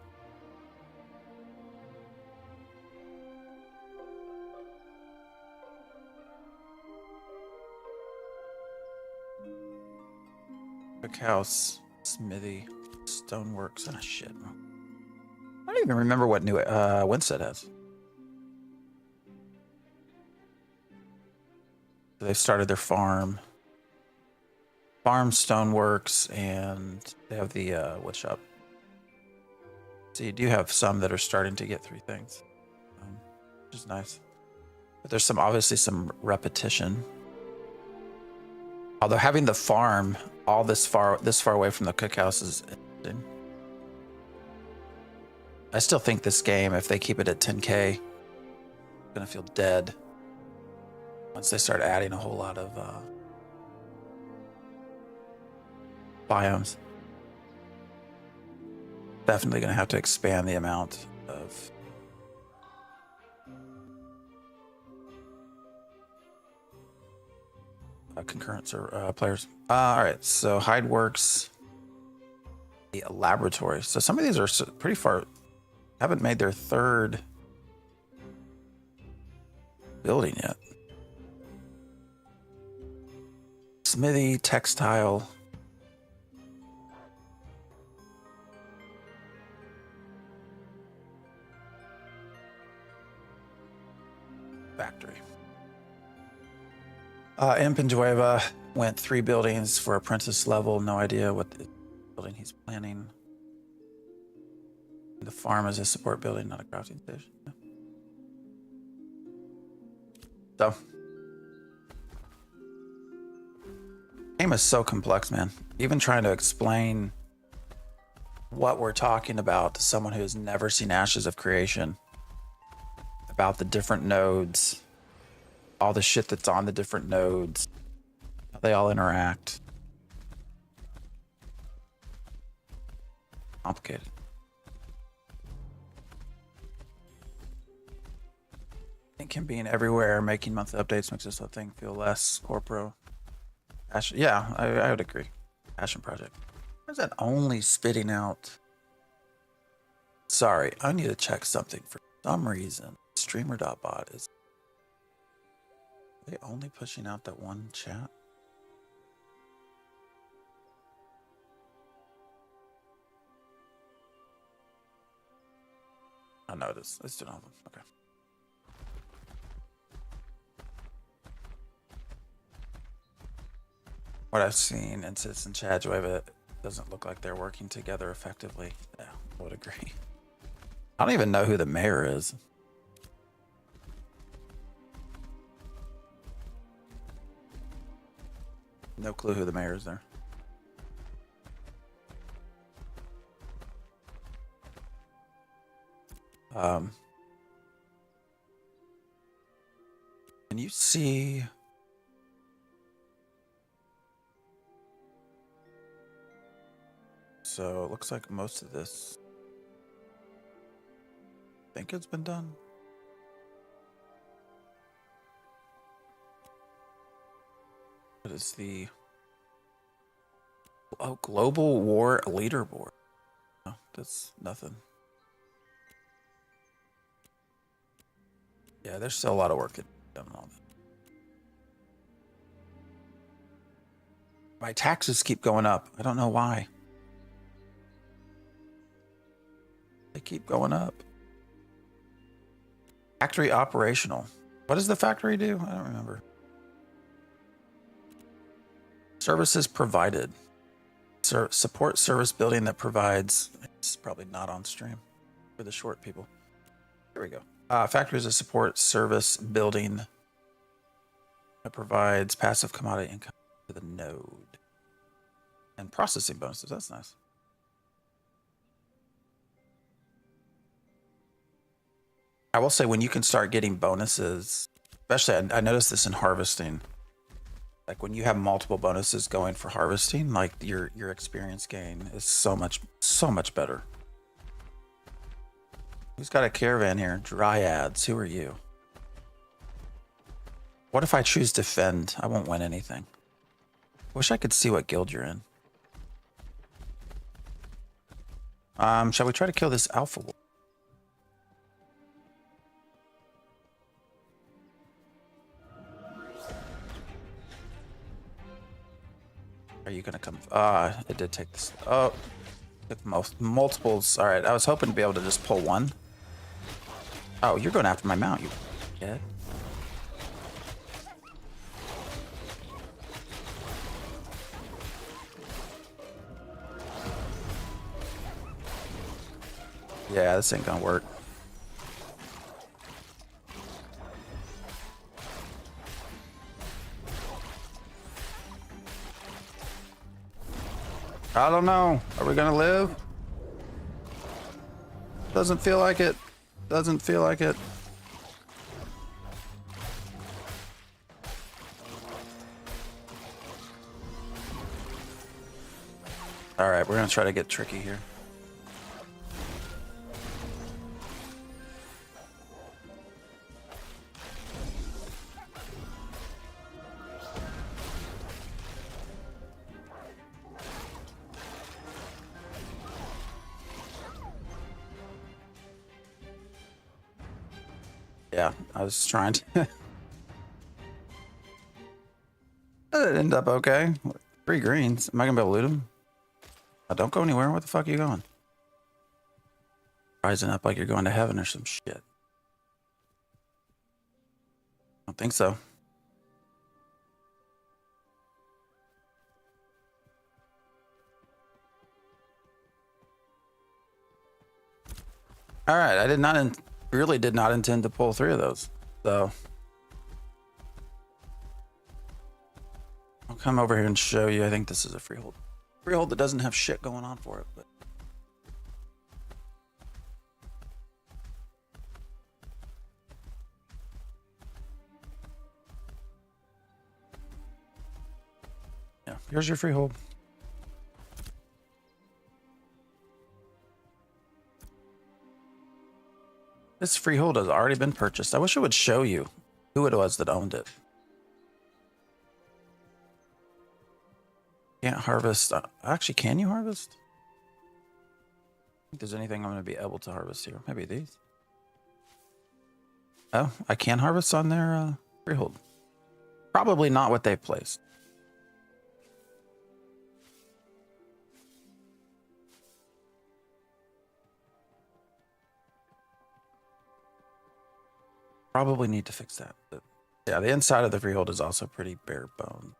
Cookhouse, smithy, stoneworks. Ah, shit. I don't even remember what new Winstead has. So they've started their farm. Farm, stoneworks, and they have the wood shop. So you do have some that are starting to get through things, which is nice. But there's obviously some repetition. Although having the farm all this far away from the cookhouse is interesting. I still think this game, if they keep it at 10K, it's gonna feel dead once they start adding a whole lot of biomes. Definitely gonna have to expand the amount of concurrent players. All right, so Hideworks, the laboratory. So some of these are pretty far, haven't made their third building yet. Smithy, textile. Factory. Imp and Jueva went 3 buildings for apprentice level. No idea what building he's planning. The farm is a support building, not a crafting station. So, game is so complex, man. Even trying to explain what we're talking about to someone who has never seen Ashes of Creation, about the different nodes, all the shit that's on the different nodes, how they all interact. Complicated. I think him being everywhere, making monthly updates makes this whole thing feel less corporo. Passion. Yeah, I would agree. Passion project. Why is that only spitting out? Sorry, I need to check something for some reason. Streamer.bot is they only pushing out that one chat? Oh no, it is. It's doing all of them. Okay. What I've seen in Citizen Chat, it doesn't look like they're working together effectively. Yeah, I would agree. I don't even know who the mayor is. No clue who the mayor is there. Can you see? So it looks like most of this, I think it's been done. What is the global war leaderboard? No, that's nothing. Yeah, there's still a lot of work to be done on all that. My taxes keep going up. I don't know why. They keep going up. Factory operational. What does the factory do? I don't remember. Services provided. Support service building that provides. It's probably not on stream for the short people. Here we go. Factory is a support service building that provides passive commodity income to the node and processing bonuses. That's nice. I will say when you can start getting bonuses, especially I noticed this in harvesting. Like when you have multiple bonuses going for harvesting, like your experience gain is so much better. Who's got a caravan here? Dryads. Who are you? What if I choose defend? I won't win anything. Wish I could see what guild you're in. Shall we try to kill this alpha wolf? Are you gonna come? It did take this. Oh, multiples. All right, I was hoping to be able to just pull one. Oh, you're going after my mount, you kid. Yeah, this ain't gonna work. I don't know. Are we gonna live? Doesn't feel like it. Doesn't feel like it. All right, we're gonna try to get tricky here. Yeah, I was trying to. That did end up okay. 3 greens. Am I gonna be able to loot them? Don't go anywhere. Where the fuck are you going? Rising up like you're going to heaven or some shit. I don't think so. All right, I really did not intend to pull 3 of those. So I'll come over here and show you. I think this is a freehold. Freehold that doesn't have shit going on for it, but Yeah, here's your freehold. This freehold has already been purchased. I wish it would show you who it was that owned it. Can't harvest. Actually, can you harvest? I think there's anything I'm going to be able to harvest here. Maybe these. Oh, I can harvest on their freehold. Probably not what they've placed. Probably need to fix that. But yeah, the inside of the freehold is also pretty bare bone.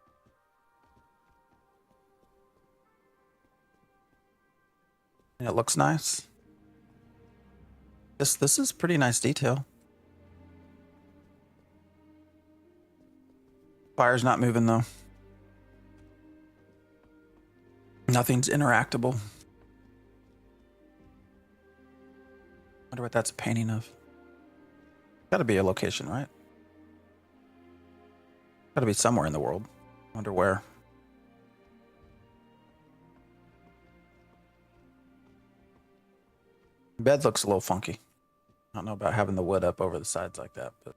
And it looks nice. This is pretty nice detail. Fire's not moving though. Nothing's interactable. Wonder what that's a painting of. Gotta be a location, right? Gotta be somewhere in the world. Wonder where. Bed looks a little funky. I don't know about having the wood up over the sides like that, but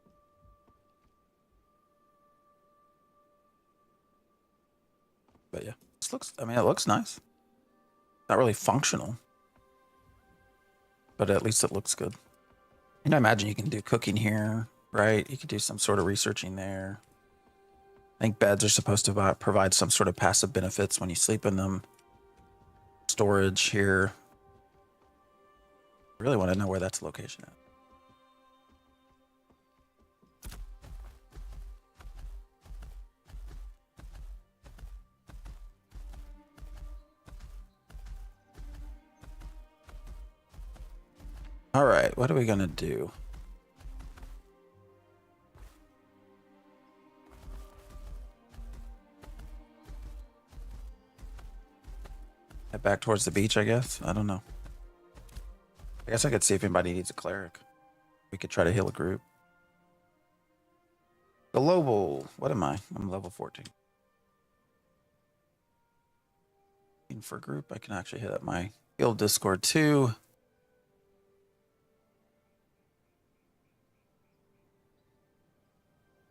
yeah, this looks, I mean, it looks nice. Not really functional, but at least it looks good. And I imagine you can do cooking here, right? You could do some sort of researching there. I think beds are supposed to provide some sort of passive benefits when you sleep in them. Storage here. I really want to know where that's location at. All right, what are we gonna do? Head back towards the beach, I guess. I don't know. I guess I could see if anybody needs a cleric. We could try to heal a group. Global. What am I? I'm level 14. For group, I can actually hit up my guild Discord too.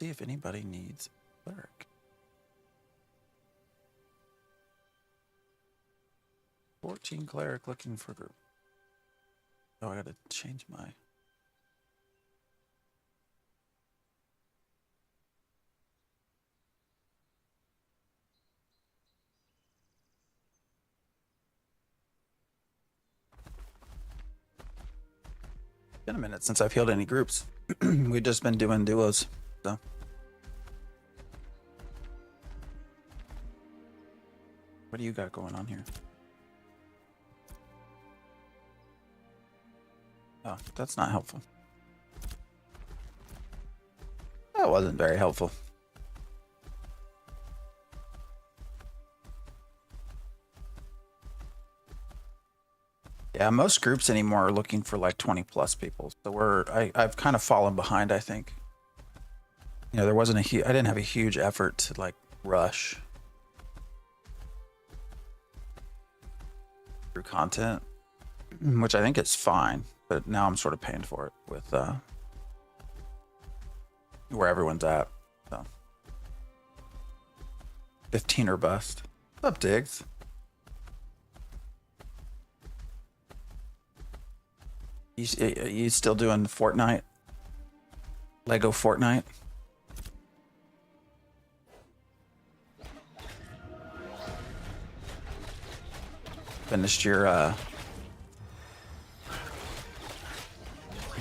See if anybody needs a cleric. 14 cleric looking for group. Oh, I gotta change my. It's been a minute since I've healed any groups. We've just been doing duos, so. What do you got going on here? Oh, that's not helpful. That wasn't very helpful. Yeah, most groups anymore are looking for like 20 plus people. So I've kind of fallen behind, I think. You know, there wasn't I didn't have a huge effort to like rush through content, which I think is fine, but now I'm sort of paying for it with where everyone's at. So 15 or bust. What's up, Diggs? You still doing Fortnite? Lego Fortnite? Finished your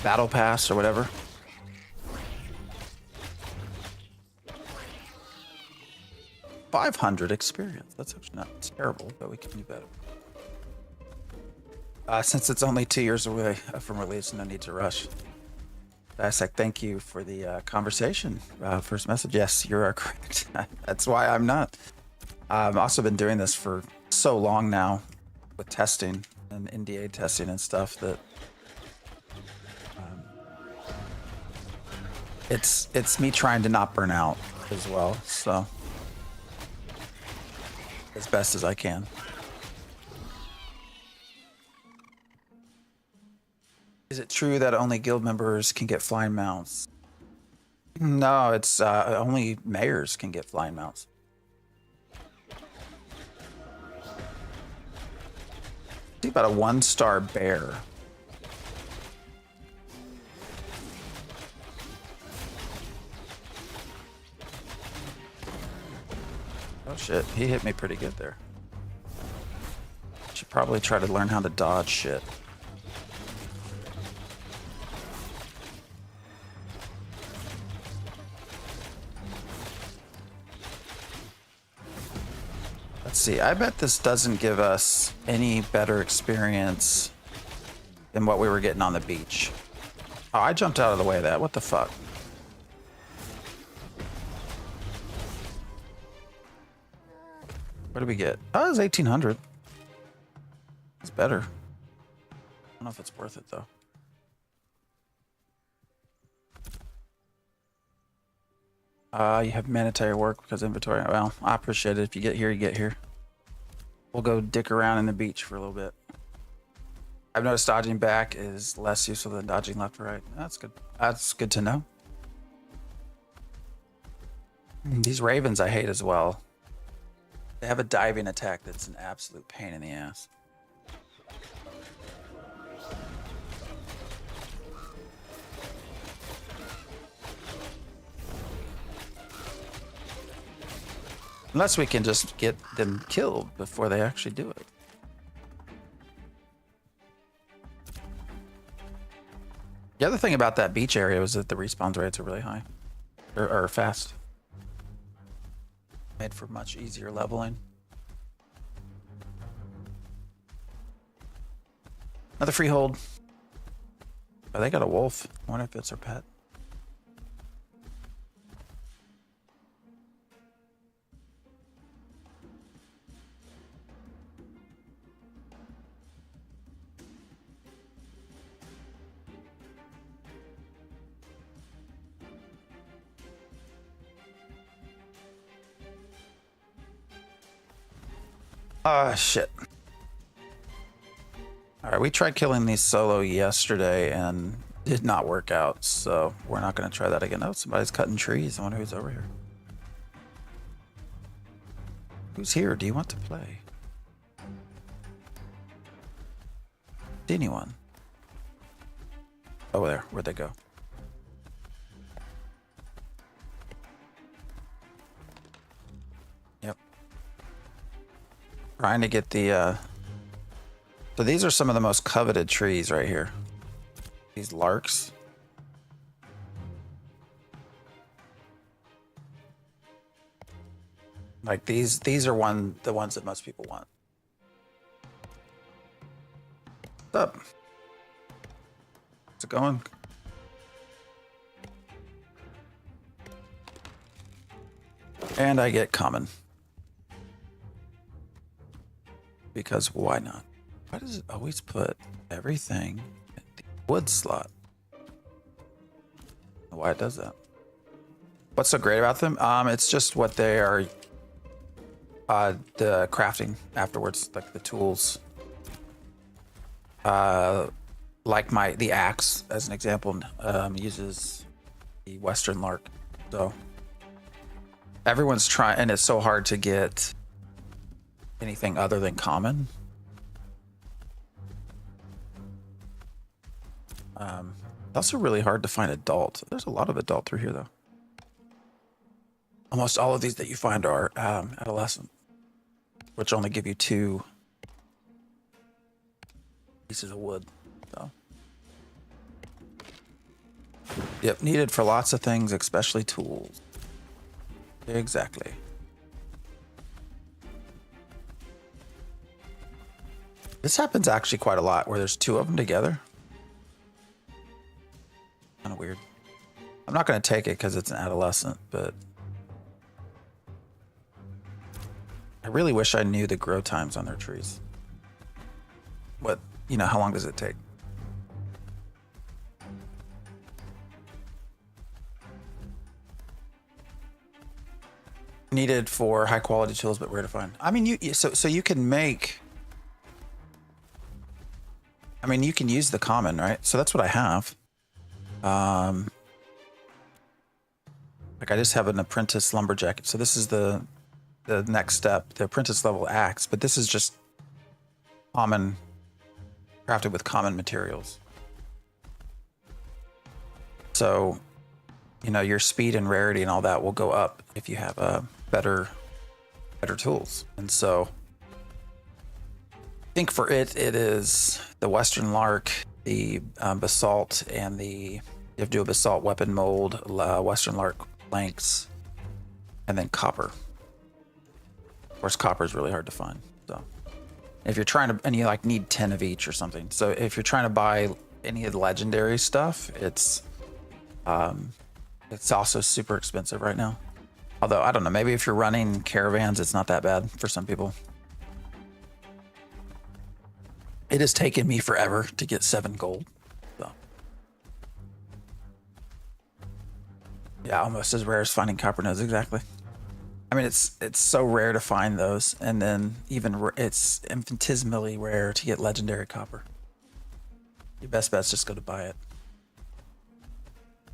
battle pass or whatever? $500 experience. That's actually not terrible, but we can do better. Since it's only 2 years away from release, no need to rush. Isaac, thank you for the conversation. First message, yes, you are correct. That's why I'm not. I've also been doing this for so long now with testing and NDA testing and stuff that it's me trying to not burn out as well. So as best as I can. Is it true that only guild members can get flying mounts? No, it's only mayors can get flying mounts. See about a 1-star bear. Oh shit, he hit me pretty good there. Should probably try to learn how to dodge shit. Let's see, I bet this doesn't give us any better experience than what we were getting on the beach. Oh, I jumped out of the way of that. What the fuck? What did we get? Oh, it was 1800. It's better. I don't know if it's worth it though. You have mandatory work because inventory. Well, I appreciate it. If you get here, you get here. We'll go dick around in the beach for a little bit. I've noticed dodging back is less useful than dodging left or right. That's good. That's good to know. These ravens I hate as well. They have a diving attack that's an absolute pain in the ass. Unless we can just get them killed before they actually do it. The other thing about that beach area was that the respawn rates are really high. Or fast. Made for much easier leveling. Another freehold. Oh, they got a wolf. I wonder if it's their pet. Ah, shit. All right, we tried killing these solo yesterday and did not work out, so we're not going to try that again. Oh, somebody's cutting trees. I wonder who's over here. Who's here? Do you want to play? Anyone? Oh, there. Where'd they go? Yep. Trying to get the, So these are some of the most coveted trees right here. These larks. Like these are the ones that most people want. What's up? How's it going? And I get common. Because why not? Why does it always put everything in the wood slot? Why it does that? What's so great about them? It's just what they are. The crafting afterwards, like the tools. Like the axe, as an example, uses the Western Lark. So everyone's trying, and it's so hard to get anything other than common. It's also really hard to find adult. There's a lot of adult through here, though. Almost all of these that you find are adolescent, which only give you 2 pieces of wood. So, yep, needed for lots of things, especially tools. Exactly. This happens actually quite a lot, where there's 2 of them together. Kind of weird. I'm not going to take it because it's an adolescent, but I really wish I knew the grow times on their trees. What, how long does it take? Needed for high quality tools, but rare to find. I mean, so you can make. I mean, you can use the common, right? So that's what I have. Like I just have an apprentice lumberjack. So this is the next step, the apprentice level axe, but this is just common, crafted with common materials. So, you know, your speed and rarity and all that will go up if you have better tools. And so I think for it is the Western Lark, the basalt, and you have to do a basalt weapon mold, Western Lark planks, and then copper. Of course, copper is really hard to find. So if you're trying to, and you like need 10 of each or something. So if you're trying to buy any of the legendary stuff, it's also super expensive right now. Although I don't know, maybe if you're running caravans, it's not that bad for some people. It has taken me forever to get 7 gold. So yeah, almost as rare as finding copper nodes. Exactly. I mean, it's so rare to find those, and then even it's infinitesimally rare to get legendary copper. Your best bet's just go to buy it.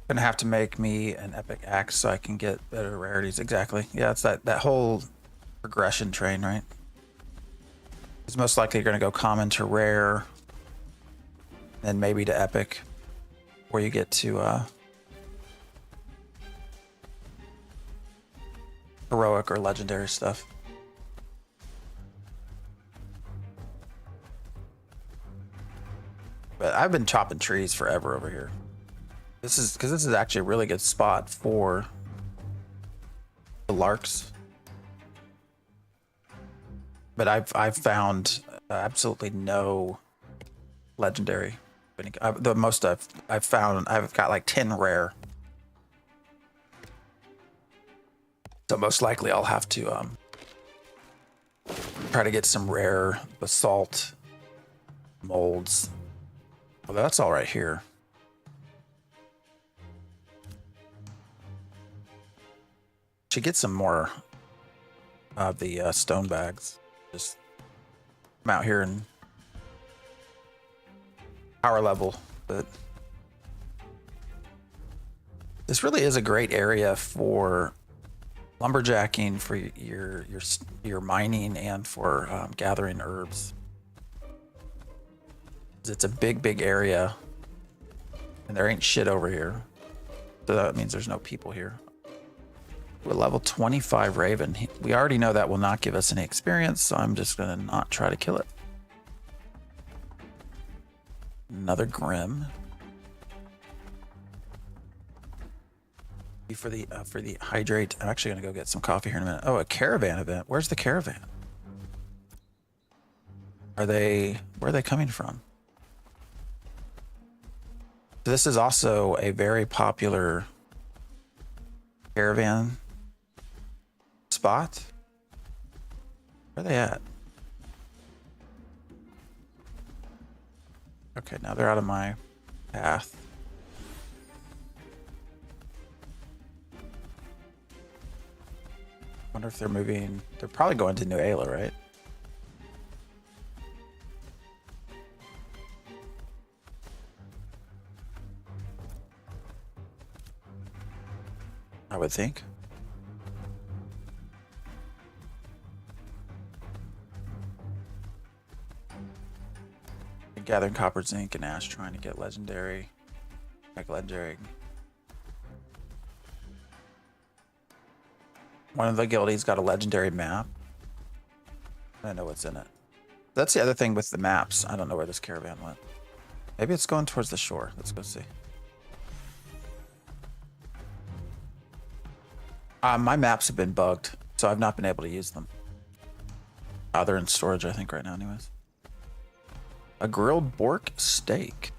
Gonna have to make me an epic axe so I can get better rarities. Exactly. Yeah, it's that whole progression train, right? It's most likely you're gonna go common to rare, then maybe to epic, where you get to heroic or legendary stuff. But I've been chopping trees forever over here. This is actually a really good spot for the larks. But I've found absolutely no legendary. The most I've found, I've got like 10 rare. So most likely I'll have to try to get some rare basalt molds. Well, that's all right here. Should get some more of the stone bags. Just come out here and power level, but this really is a great area for lumberjacking, for your mining, and for gathering herbs. It's a big area, and there ain't shit over here, so that means there's no people here. We're level 25 Raven. We already know that will not give us any experience, so I'm just gonna not try to kill it. Another Grim. For the hydrate, I'm actually gonna go get some coffee here in a minute. Oh, a caravan event. Where's the caravan? Where are they coming from? So this is also a very popular caravan spot. Where are they at? Okay, now they're out of my path. Wonder if they're moving. They're probably going to New Ayla, right? I would think. Gathering copper, zinc, and ash, trying to get legendary. Like legendary. One of the guildies got a legendary map. I don't know what's in it. That's the other thing with the maps. I don't know where this caravan went. Maybe it's going towards the shore. Let's go see. My maps have been bugged, so I've not been able to use them. They're in storage, I think, right now anyways. A grilled pork steak.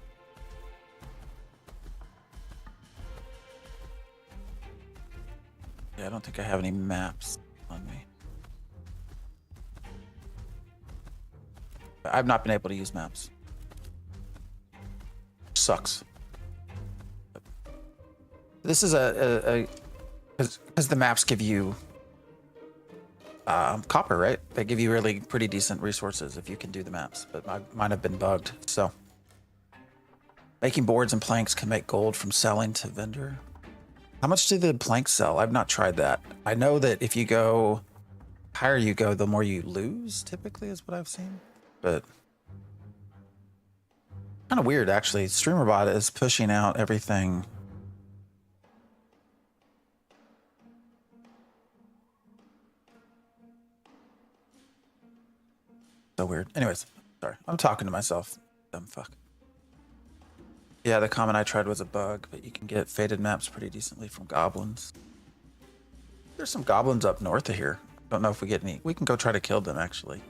Yeah, I don't think I have any maps on me. I've not been able to use maps. Sucks. This is because the maps give you copper, right? They give you really pretty decent resources if you can do the maps, but mine have been bugged. So making boards and planks can make gold from selling to vendor. How much do the planks sell? I've not tried that. I know that if you go higher you go, the more you lose, typically, is what I've seen. But kind of weird, actually. StreamerBot is pushing out everything. So weird. Anyways, sorry. I'm talking to myself. Dumb fuck. Yeah, the comment I tried was a bug, but you can get faded maps pretty decently from goblins. There's some goblins up north of here. Don't know if we get any. We can go try to kill them, actually.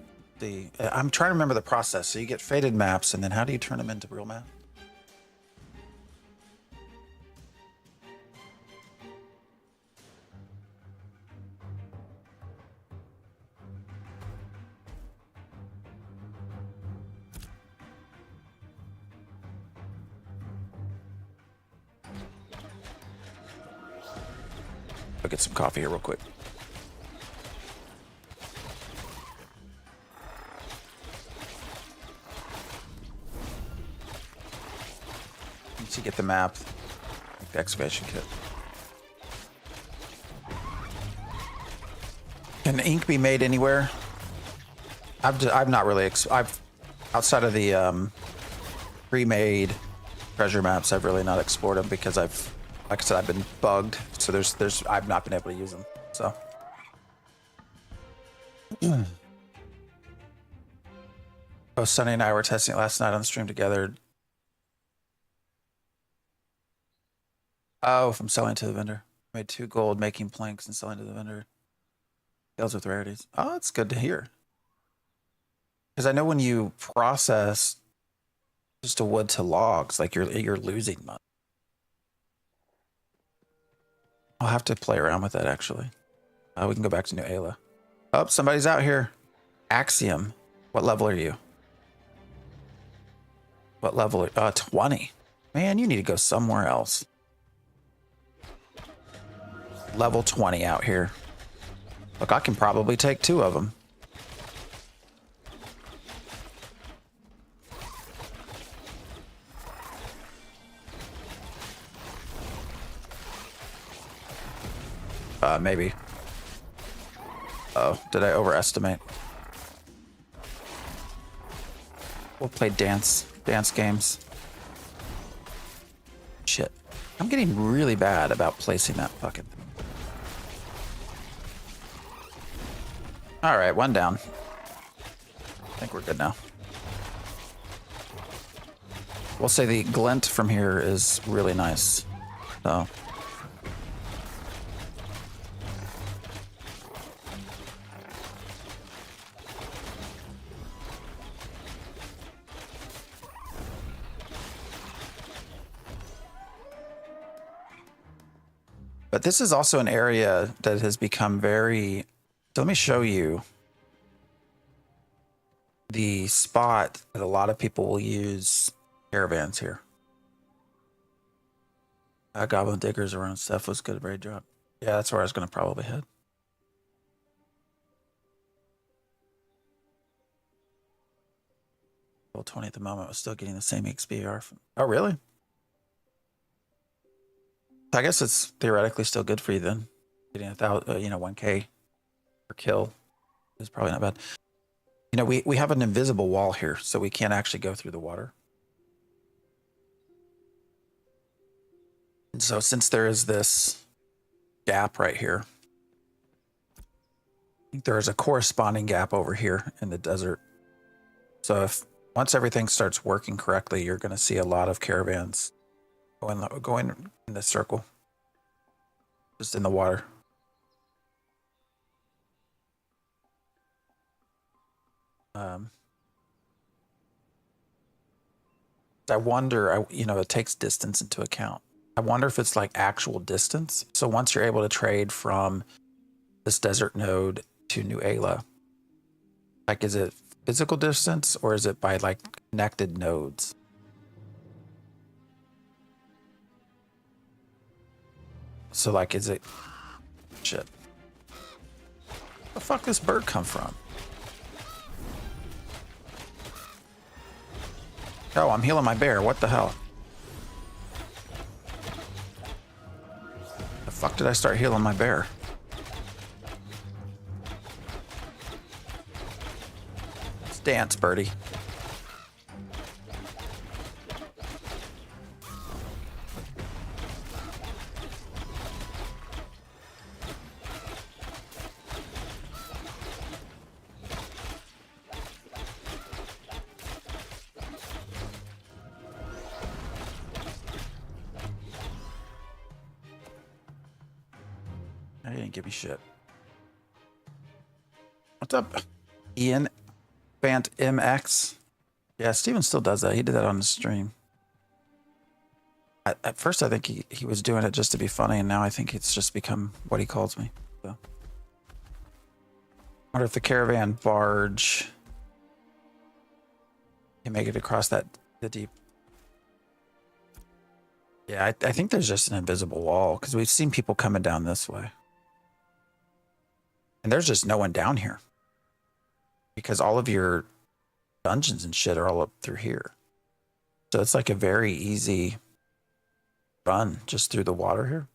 I'm trying to remember the process. So you get faded maps, and then how do you turn them into real maps? I'll get some coffee here real quick. Once you get the map, like the excavation kit. Can ink be made anywhere? I've not really. I've outside of the pre-made treasure maps, I've really not explored them because like I said, I've been bugged. So I've not been able to use them. So. Oh, Sunny and I were testing it last night on the stream together. Oh, from selling to the vendor. Made 2 gold making planks and selling to the vendor. Deals with rarities. Oh, that's good to hear. Because I know when you process just a wood to logs, like you're losing money. I'll have to play around with that, actually. We can go back to New Ayla. Oh, somebody's out here. Axiom. What level are you? What level? 20. Man, you need to go somewhere else. Level 20 out here. Look, I can probably take 2 of them. Maybe. Oh, did I overestimate? We'll play dance games. Shit. I'm getting really bad about placing that fucking thing. All right, 1 down. I think we're good now. We'll say the glint from here is really nice. So. But this is also an area that has become very... So let me show you the spot that a lot of people will use caravans here. Goblin diggers around Steph was good raid drop. Yeah, that's where I was going to probably head. Level 20 at the moment. I was still getting the same XPR. Oh, really? I guess it's theoretically still good for you then. Getting 1K per kill is probably not bad. You know, we have an invisible wall here, so we can't actually go through the water. And so since there is this gap right here, I think there is a corresponding gap over here in the desert. So once everything starts working correctly, you're going to see a lot of caravans going in this circle, just in the water. I wonder, it takes distance into account. I wonder if it's like actual distance. So once you're able to trade from this desert node to New Ayla, like, is it physical distance or is it by like connected nodes? So like, is it shit? The fuck this bird come from? Oh, I'm healing my bear. What the hell? The fuck did I start healing my bear? Let's dance, birdie. He didn't give me shit. What's up, Ian? Bant MX. Yeah, Steven still does that. He did that on the stream. At first, I think he was doing it just to be funny, and now I think it's just become what he calls me. So. Wonder if the caravan barge can make it across the deep. Yeah, I think there's just an invisible wall because we've seen people coming down this way. And there's just no one down here. Because all of your dungeons and shit are all up through here. So it's like a very easy run just through the water here.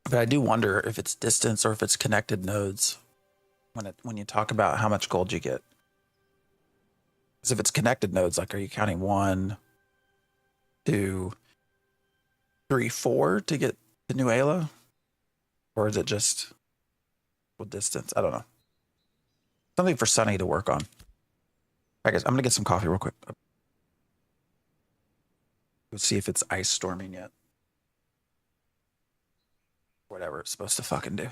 But I do wonder if it's distance or if it's connected nodes when you talk about how much gold you get. Because if it's connected nodes, like are you counting 1, 2, 3, 4 to get the new Halo? Or is it just with distance? I don't know. Something for Sunny to work on. All right, guys, I'm going to get some coffee real quick. Let's see if it's ice storming yet. Whatever it's supposed to fucking do.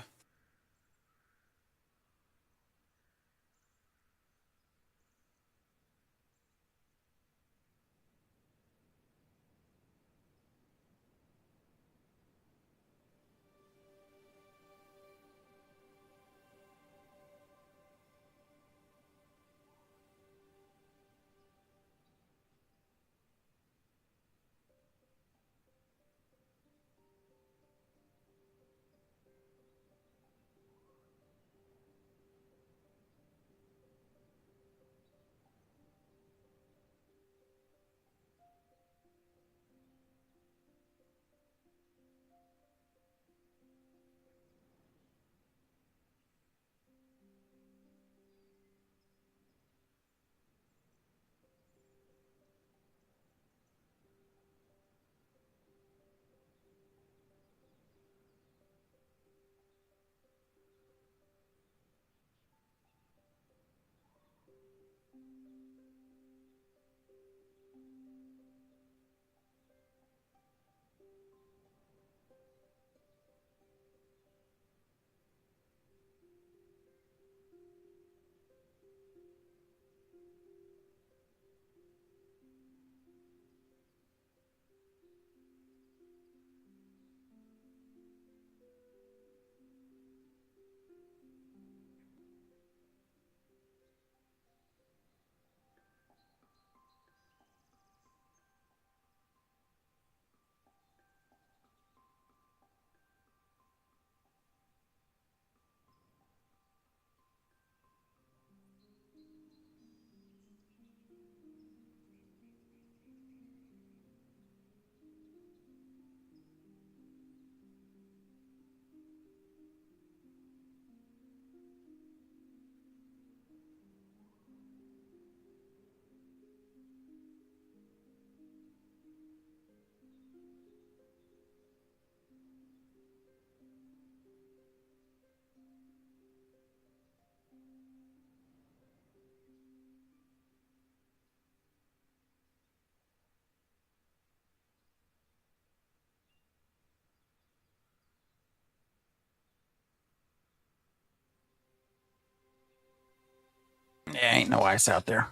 Yeah, ain't no ice out there.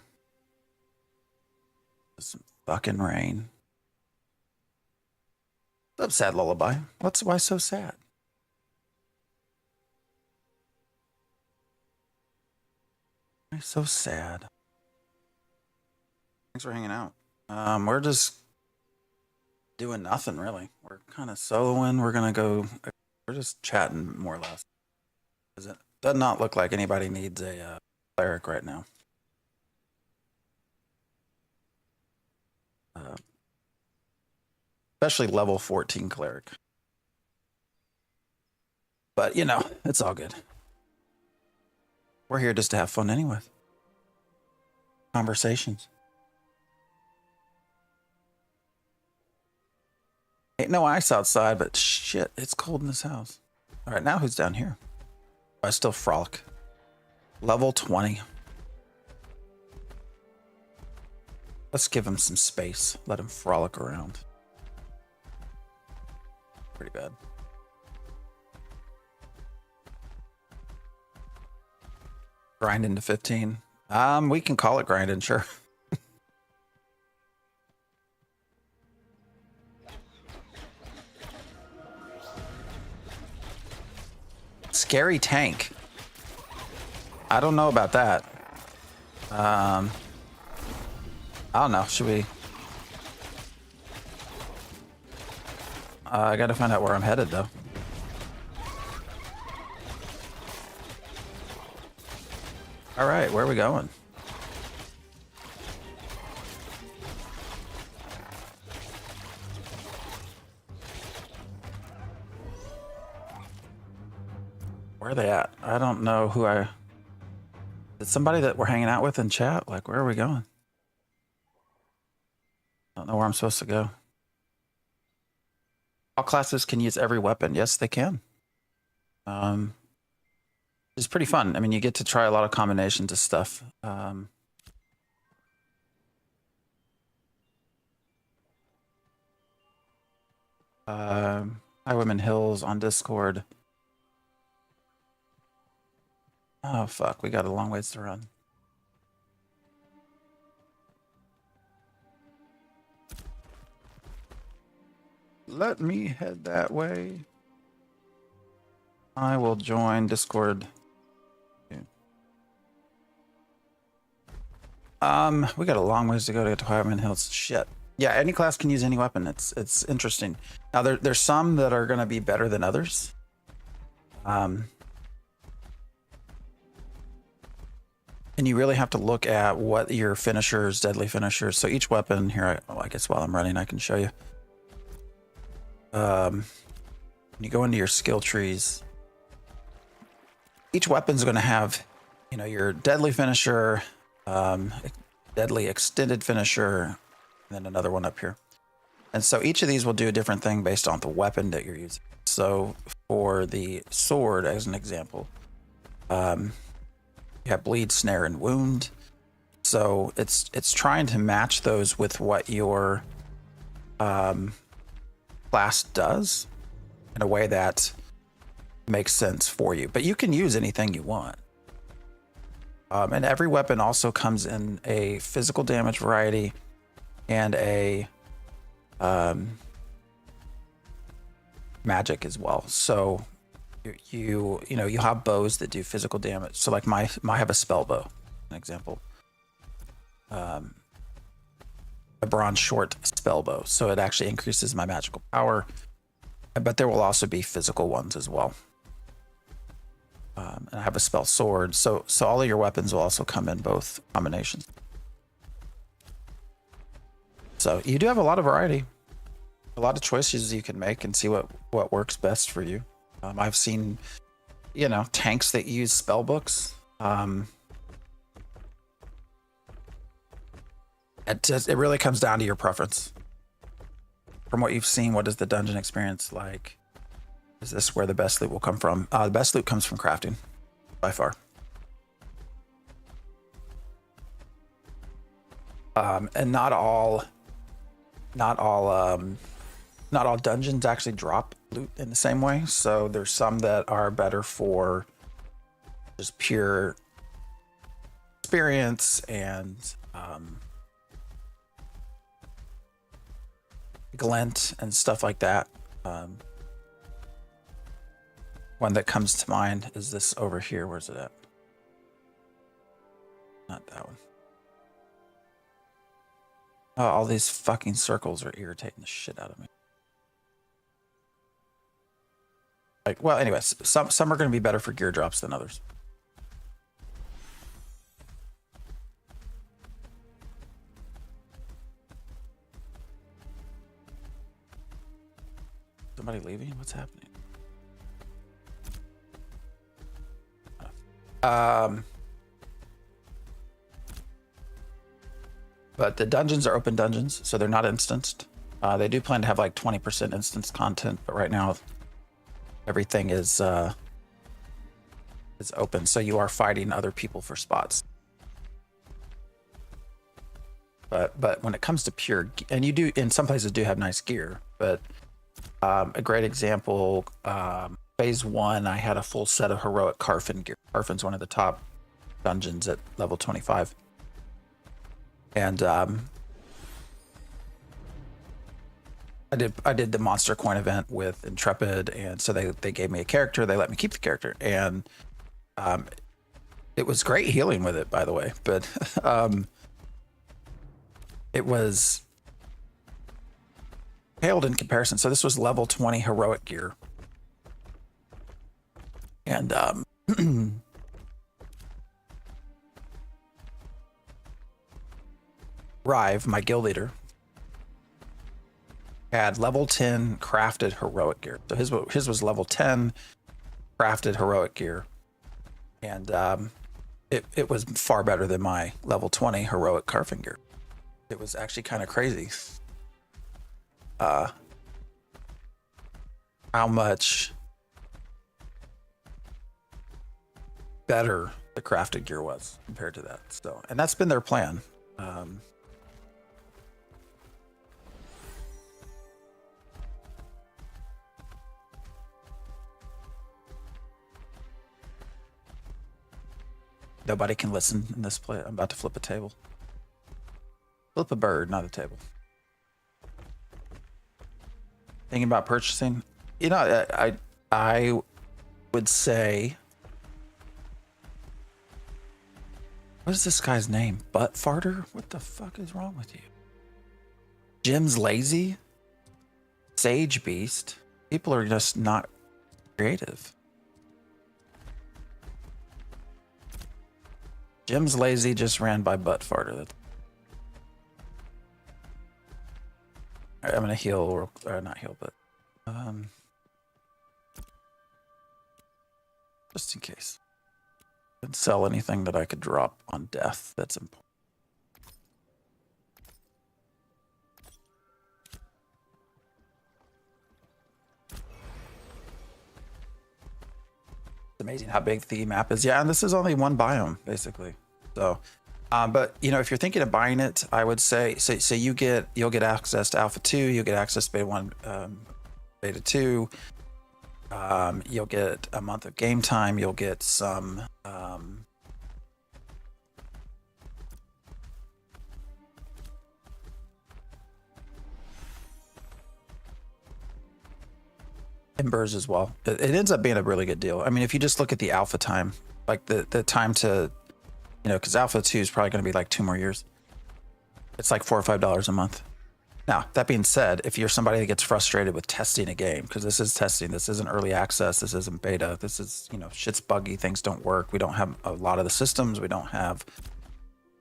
Some fucking rain. What's up, sad lullaby? Why so sad? Why so sad? Thanks for hanging out. We're just doing nothing really. We're kind of soloing. We're gonna go We're just chatting more or less. It does not look like anybody needs a cleric right now. Especially level 14 cleric. But, you know, it's all good. We're here just to have fun anyway. Conversations. Ain't no ice outside, but shit, it's cold in this house. All right, now who's down here? I still frolic. Level 20. Let's give him some space. Let him frolic around. Pretty bad. Grinding to 15. We can call it grinding, sure. Scary tank. I don't know about that. I don't know. Should we? I gotta find out where I'm headed, though. All right, where are we going? Where are they at? I don't know who I... Is somebody that we're hanging out with in chat? Like, where are we going? I don't know where I'm supposed to go. All classes can use every weapon. Yes, they can. It's pretty fun. I mean, you get to try a lot of combinations of stuff. Highwayman Hills on Discord. Oh, fuck. We got a long ways to run. Let me head that way. I will join Discord. We got a long ways to go to get to Highwayman Hills. Shit. Yeah, any class can use any weapon. It's interesting. Now there's some that are gonna be better than others. And you really have to look at what your finishers, deadly finishers. So each weapon here, I guess while I'm running, I can show you. When you go into your skill trees, each weapon's going to have, you know, your deadly finisher, deadly extended finisher, and then another one up here. And so each of these will do a different thing based on the weapon that you're using. So for the sword, as an example, you have bleed, snare, and wound. So it's trying to match those with what your class does in a way that makes sense for you. But you can use anything you want. And every weapon also comes in a physical damage variety and a magic as well. So you have bows that do physical damage. So like my have a spell bow, an example. A bronze short spell bow, so it actually increases my magical power. But there will also be physical ones as well. And I have a spell sword, so all of your weapons will also come in both combinations. So you do have a lot of variety, a lot of choices you can make and see what works best for you. I've seen, you know, tanks that use spell books. It really comes down to your preference. From what you've seen, what is the dungeon experience like? Is this where the best loot will come from? The best loot comes from crafting, by far. And not all dungeons actually drop loot in the same way. So there's some that are better for just pure experience and glint and stuff like that. One that comes to mind is this over here. Where's it at? Not that one. Oh, all these fucking circles are irritating the shit out of me. Like, well, anyways, some are going to be better for gear drops than others. Somebody leaving? What's happening? But the dungeons are open dungeons, so they're not instanced. They do plan to have like 20% instance content, but right now everything is open, so you are fighting other people for spots. But when it comes to pure, and you do in some places do have nice gear, but a great example, phase 1, I had a full set of heroic Carfin gear. Carfin's one of the top dungeons at level 25. And I did the monster coin event with Intrepid, and so they gave me a character. They let me keep the character, and it was great healing with it, by the way. But it was paled in comparison. So this was level 20 heroic gear, and Rive, my guild leader, had level 10 crafted heroic gear. So his was level 10 crafted heroic gear, and it was far better than my level 20 heroic Carfin gear. It was actually kind of crazy how much better the crafted gear was compared to that. So, and that's been their plan. Nobody can listen in this play. I'm about to flip a table. Flip a bird, not a table. Thinking about purchasing, you know, I would say, what is this guy's name? Butt farter? What the fuck is wrong with you? Jim's lazy. Sage beast. People are just not creative. Jim's lazy just ran by butt farter. Right, I'm gonna heal, or not heal, but just in case. Could sell anything that I could drop on death. That's important. It's amazing how big the map is. Yeah, and this is only one biome basically. So, but you know, if you're thinking of buying it, I would say, so you'll get access to Alpha 2, you'll get access to Beta 1, Beta 2. You'll get a month of game time. You'll get some embers as well. It ends up being a really good deal. I mean, if you just look at the alpha time, like the time to, you know, because Alpha 2 is probably going to be like 2 more years. It's like $4 or $5 a month. Now, that being said, if you're somebody that gets frustrated with testing a game, because this is testing, this isn't early access, this isn't beta, this is, you know, shit's buggy, things don't work, we don't have a lot of the systems, we have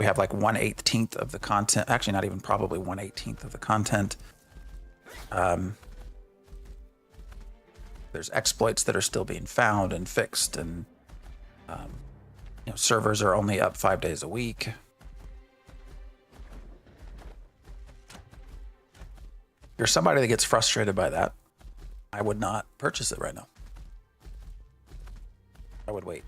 like 1/18 of the content, actually not even, probably 1/18 of the content. There's exploits that are still being found and fixed, and you know, servers are only up 5 days a week. If you're somebody that gets frustrated by that, I would not purchase it right now. I would wait.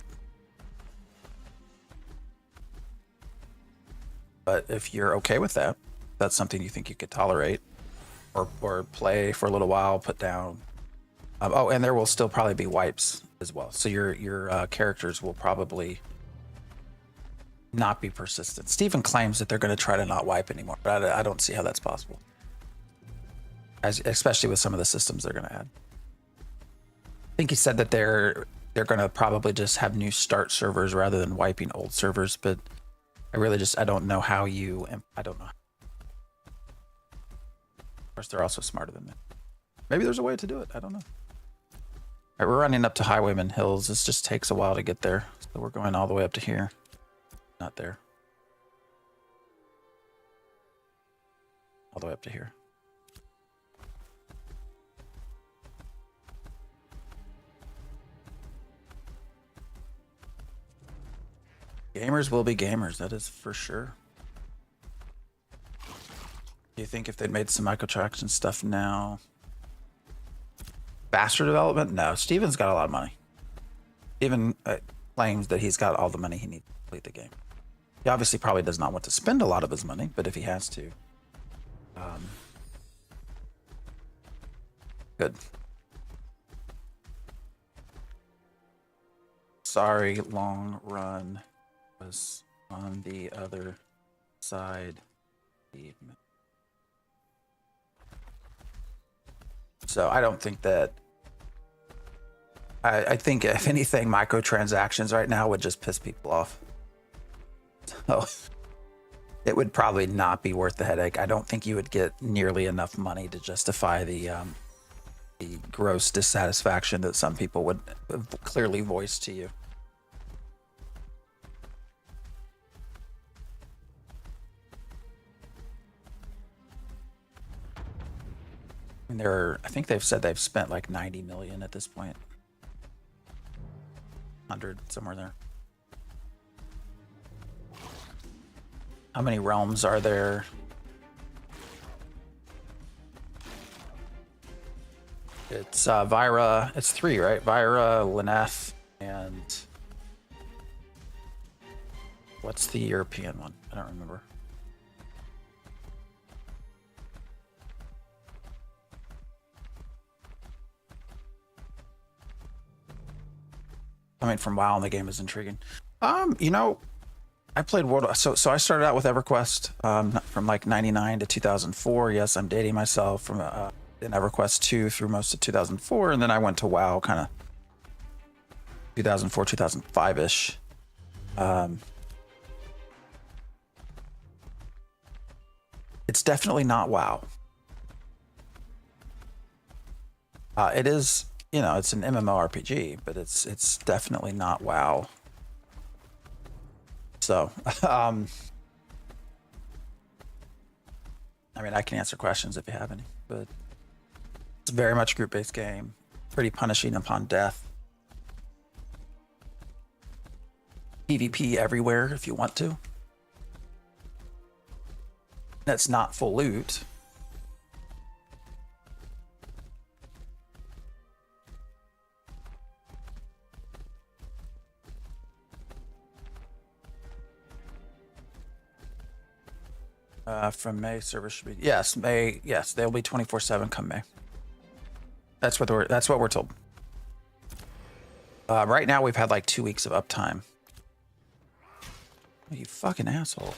But if you're okay with that, that's something you think you could tolerate, or play for a little while, put down. Oh, and there will still probably be wipes as well. So your characters will probably not be persistent. Steven claims that they're going to try to not wipe anymore, but I don't see how that's possible. Especially with some of the systems they're going to add. I think he said that they're going to probably just have new start servers rather than wiping old servers, but I don't know how I don't know. Of course, they're also smarter than me. Maybe there's a way to do it. I don't know. All right, we're running up to Highwayman Hills. This just takes a while to get there. So we're going all the way up to here. Not there. All the way up to here. Gamers will be gamers, that is for sure. Do you think if they'd made some microtransaction stuff now? Faster development? No, Steven's got a lot of money. Steven claims that he's got all the money he needs to complete the game. He obviously probably does not want to spend a lot of his money, but if he has to. Good. Sorry, long run was on the other side. So I don't think that. I think if anything, microtransactions right now would just piss people off. So it would probably not be worth the headache. I don't think you would get nearly enough money to justify the gross dissatisfaction that some people would clearly voice to you. I mean, I think they've said they've spent like 90 million at this point. 100, somewhere there. How many realms are there? It's Vira, it's 3, right? Vira, Lineth, and what's the European one? I don't remember. Coming from WoW in the game is intriguing. You know, I played World. So I started out with EverQuest from like 99 to 2004. Yes, I'm dating myself from in EverQuest 2 through most of 2004, and then I went to WoW kind of 2004, 2005 ish. It's definitely not WoW. It is. You know, it's an MMORPG, but it's definitely not WoW. So, I mean, I can answer questions if you have any, but it's very much group-based game. Pretty punishing upon death. PvP everywhere if you want to. That's not full loot. From May, service should be May. Yes, they'll be 24/7 come May. That's what we're told. Right now we've had like 2 weeks of uptime. Oh, you fucking asshole!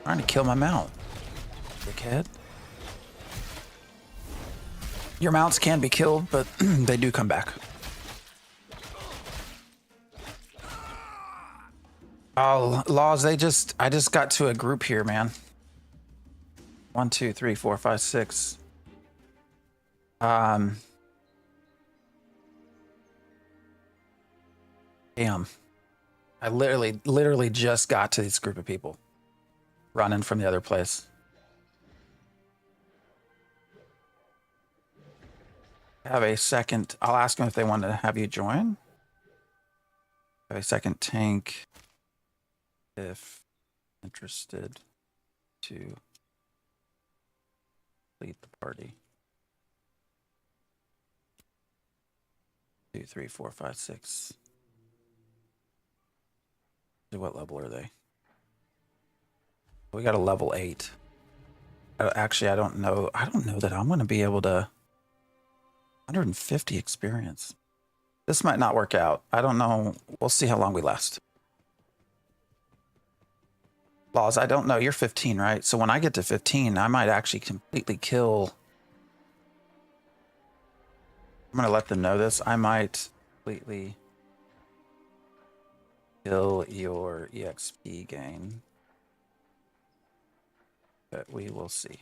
Trying to kill my mount, dickhead. Your mounts can be killed, but they do come back. Oh, laws, I just got to a group here, man. 1, 2, 3, 4, 5, 6. Damn. I literally just got to this group of people running from the other place. Have a second. I'll ask them if they want to have you join. Have a second tank. If interested to lead the party. 2, 3, 4, 5, 6. What level are they? We got a level 8. Actually, I don't know. I don't know that I'm going to be able to. 150 experience. This might not work out. I don't know. We'll see how long we last. Laws, I don't know. You're 15, right? So when I get to 15, I might actually completely kill. I'm going to let them know this. I might completely kill your EXP gain. But we will see.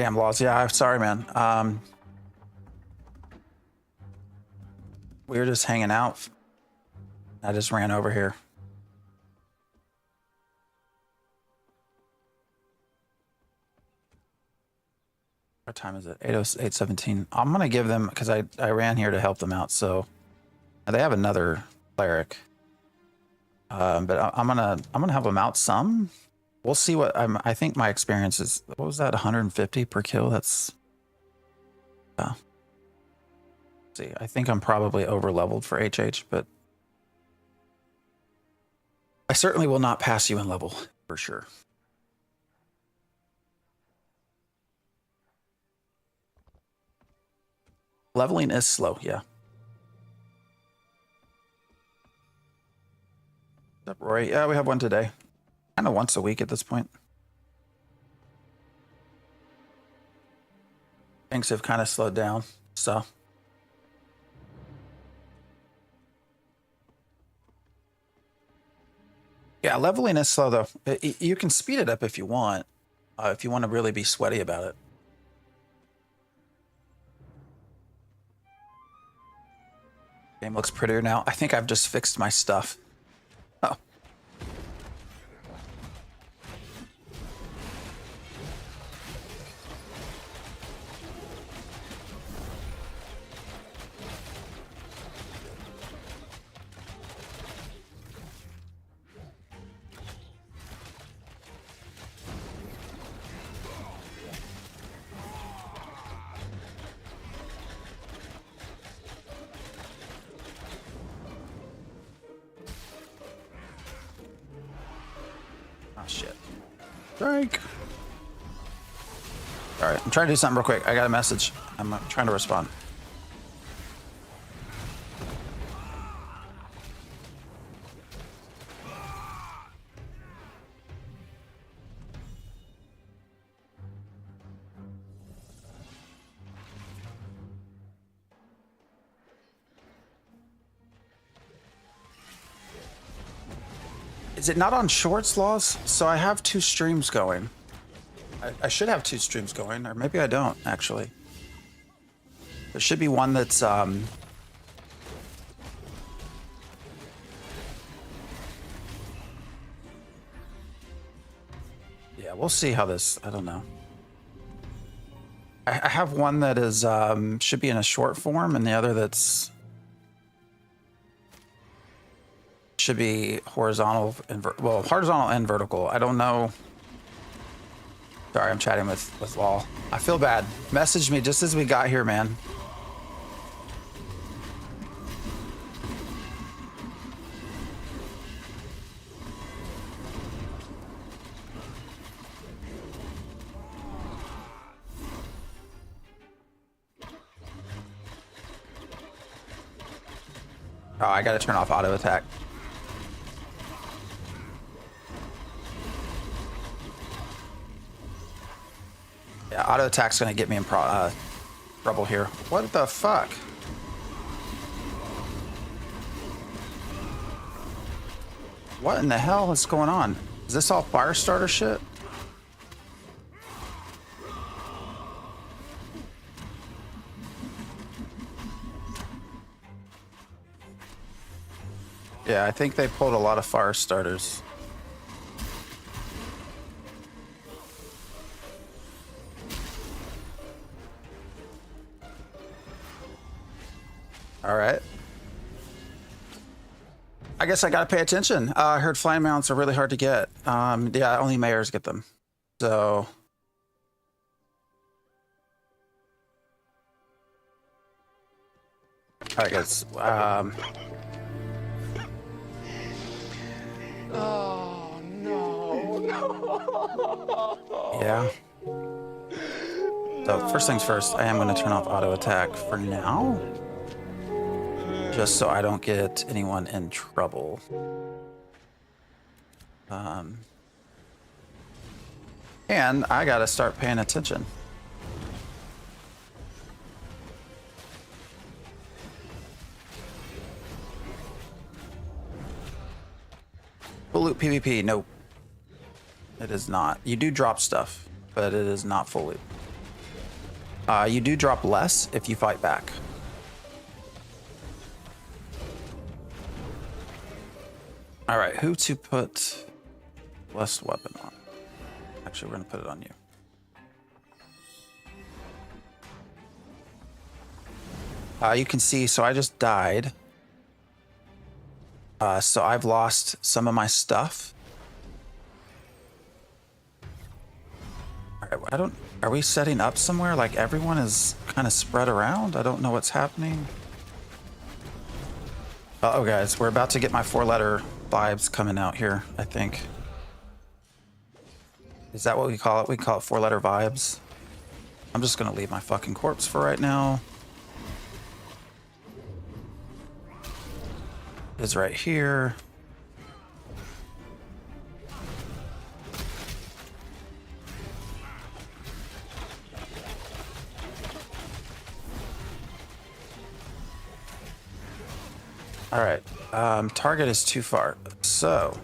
Damn laws. Yeah, I'm sorry, man. We were just hanging out. I just ran over here. What time is it? 8:17. I'm going to give them, because I ran here to help them out. So they have another cleric. But I'm gonna help them out some. We'll see what I think my experience is. What was that? 150 per kill. That's see. I think I'm probably over leveled for HH, but I certainly will not pass you in level for sure. Leveling is slow, yeah. What's up, Roy? Yeah, we have one today. Kind of once a week at this point. Things have kind of slowed down, so. Yeah, leveling is slow though. You can speed it up if you want to really be sweaty about it. Game looks prettier now. I think I've just fixed my stuff. Oh. Oh, shit. Strike. All right, I'm trying to do something real quick. I got a message. I'm trying to respond. Is it not on shorts, laws? So I have 2 streams going. I should have 2 streams going, or maybe I don't, actually. There should be one that's, yeah, we'll see how this, I don't know. I have one that is, should be in a short form, and the other that's, should be horizontal and, well, horizontal and vertical. I don't know. Sorry, I'm chatting with Law. I feel bad. Message me just as we got here, man. Oh, I gotta turn off auto attack. Yeah, auto attack's gonna get me in trouble here. What the fuck? What in the hell is going on? Is this all fire starter shit? Yeah, I think they pulled a lot of fire starters. All right. I guess I gotta pay attention. I heard flying mounts are really hard to get. Yeah, only mayors get them. So. All right, guys. Oh, no. Yeah. So first things first, I am going to turn off auto attack for now. Just so I don't get anyone in trouble. And I gotta start paying attention. Full loot PvP, nope. It is not. You do drop stuff, but it is not full loot. You do drop less if you fight back. All right, who to put blessed weapon on? Actually, we're gonna put it on you. You can see, so I just died. So I've lost some of my stuff. All right, are we setting up somewhere? Like everyone is kind of spread around? I don't know what's happening. Uh-oh, guys, we're about to get my 4-letter vibes coming out here, I think. Is that what we call it? We call it 4-letter vibes. I'm just gonna leave my fucking corpse for right now. Is right here. All right, target is too far. So,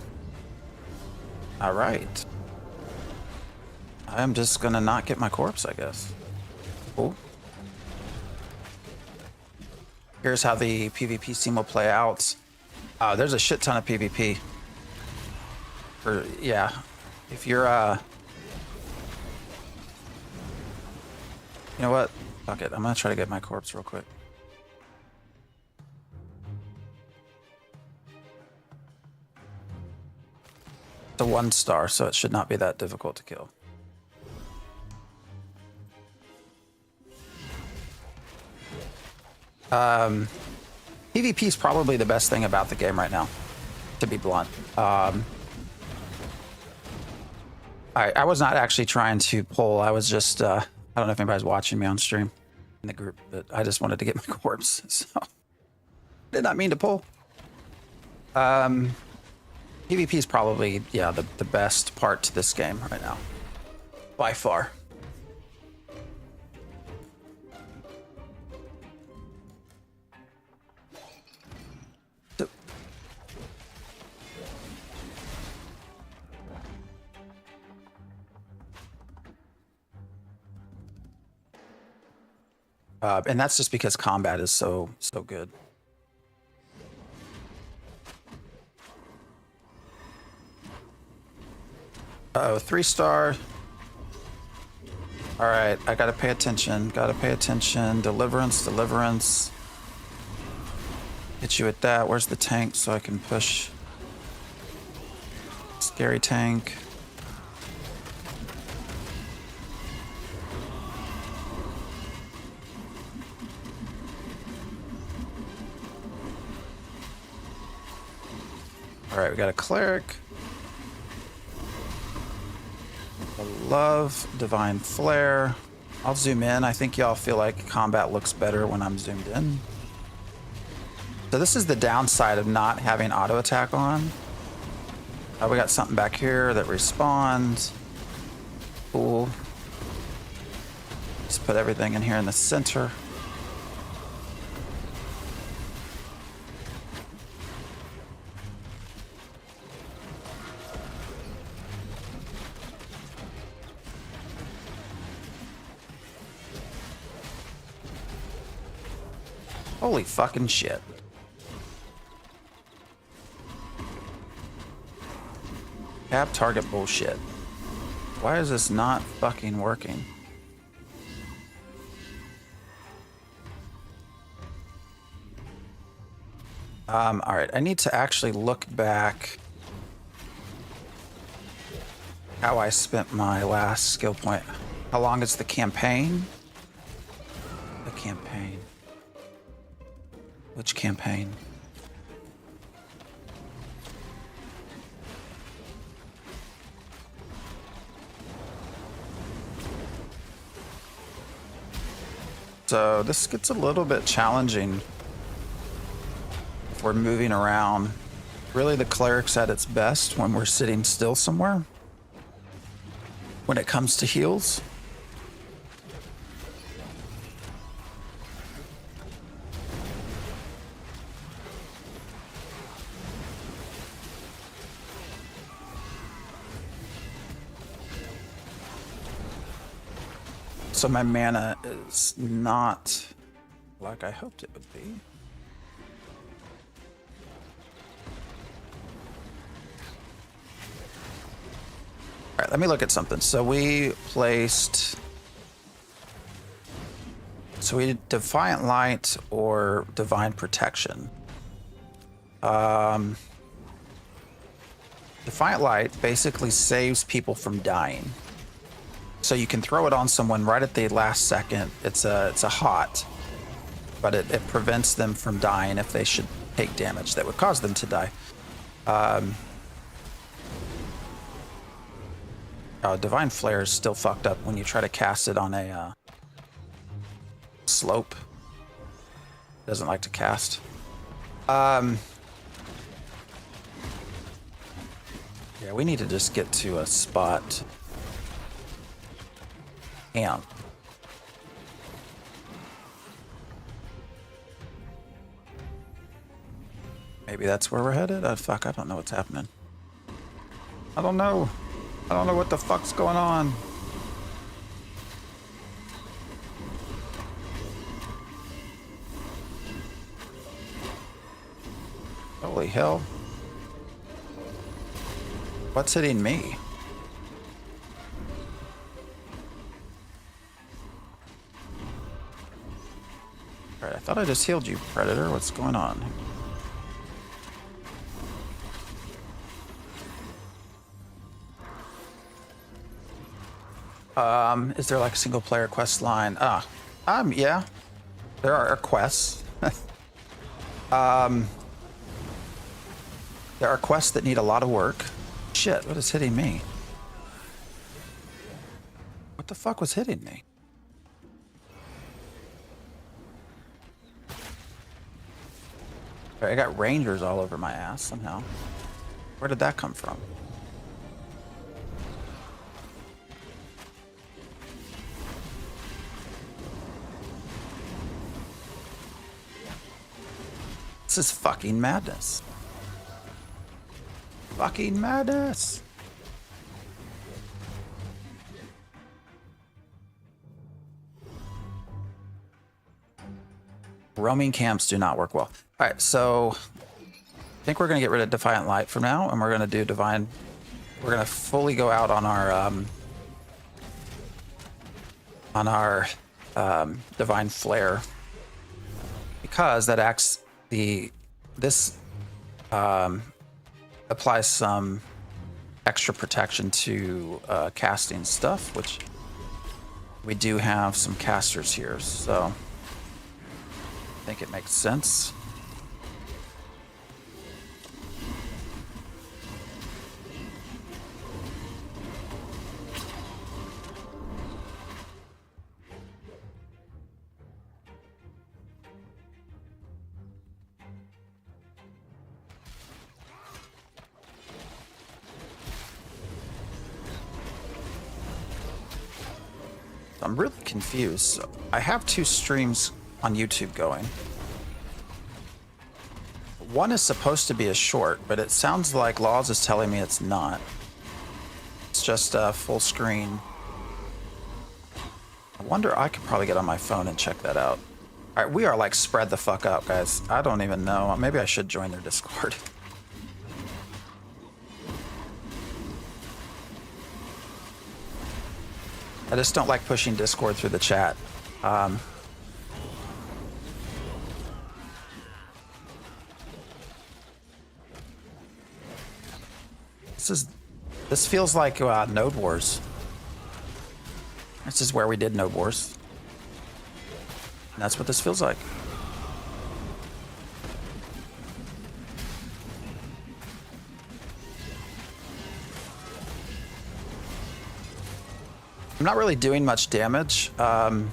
all right. I'm just gonna not get my corpse, I guess. Cool. Here's how the PvP scene will play out. There's a shit ton of PvP. Yeah, if you're you know what? Fuck it. I'm gonna try to get my corpse real quick. It's a 1-star, so it should not be that difficult to kill. PvP is probably the best thing about the game right now, to be blunt. I was not actually trying to pull. I was just, I don't know if anybody's watching me on stream in the group, but I just wanted to get my corpse, so did not mean to pull. PvP is probably, yeah, the best part to this game right now, by far. And that's just because combat is so good. Uh-oh, 3-star. All right, I gotta pay attention. Gotta pay attention. Deliverance, deliverance. Hit you with that. Where's the tank so I can push? Scary tank. All right, we got a cleric. I love divine flare. I'll zoom in. I think y'all feel like combat looks better when I'm zoomed in. So this is the downside of not having auto attack on. We got something back here that respawns. Cool. Just put everything in here in the center. Holy fucking shit. Cap target bullshit. Why is this not fucking working? All right, I need to actually look back how I spent my last skill point. How long is the campaign? The campaign. Which campaign? So this gets a little bit challenging if we're moving around. Really, the cleric's at its best when we're sitting still somewhere. When it comes to heals. So my mana is not like I hoped it would be. All right, let me look at something. So we placed... So we did Defiant Light or Divine Protection. Defiant Light basically saves people from dying. So you can throw it on someone right at the last second. It's a hot, but it prevents them from dying if they should take damage that would cause them to die. Divine Flare is still fucked up when you try to cast it on a slope. Doesn't like to cast. Yeah, we need to just get to a spot. Camp. Maybe that's where we're headed? Oh, fuck, I don't know what's happening. I don't know. I don't know what the fuck's going on. Holy hell. What's hitting me? Alright, I thought I just healed you, Predator. What's going on? Is there like a single player quest line? Yeah. There are quests. There are quests that need a lot of work. Shit, what is hitting me? What the fuck was hitting me? I got rangers all over my ass somehow. Where did that come from? This is fucking madness. Fucking madness. Roaming camps do not work well. All right, so I think we're gonna get rid of Defiant Light for now, and we're gonna do Divine. We're gonna fully go out on our Divine Flare, because that acts this applies some extra protection to casting stuff, which we do have some casters here, so I think it makes sense. I'm really confused. I have 2 streams on YouTube going. One is supposed to be a short, but it sounds like Laws is telling me it's not. It's just a full screen. I wonder, I could probably get on my phone and check that out. All right, we are like spread the fuck out, guys. I don't even know. Maybe I should join their Discord. I just don't like pushing Discord through the chat. This feels like Node Wars. This is where we did Node Wars. And that's what this feels like. I'm not really doing much damage. What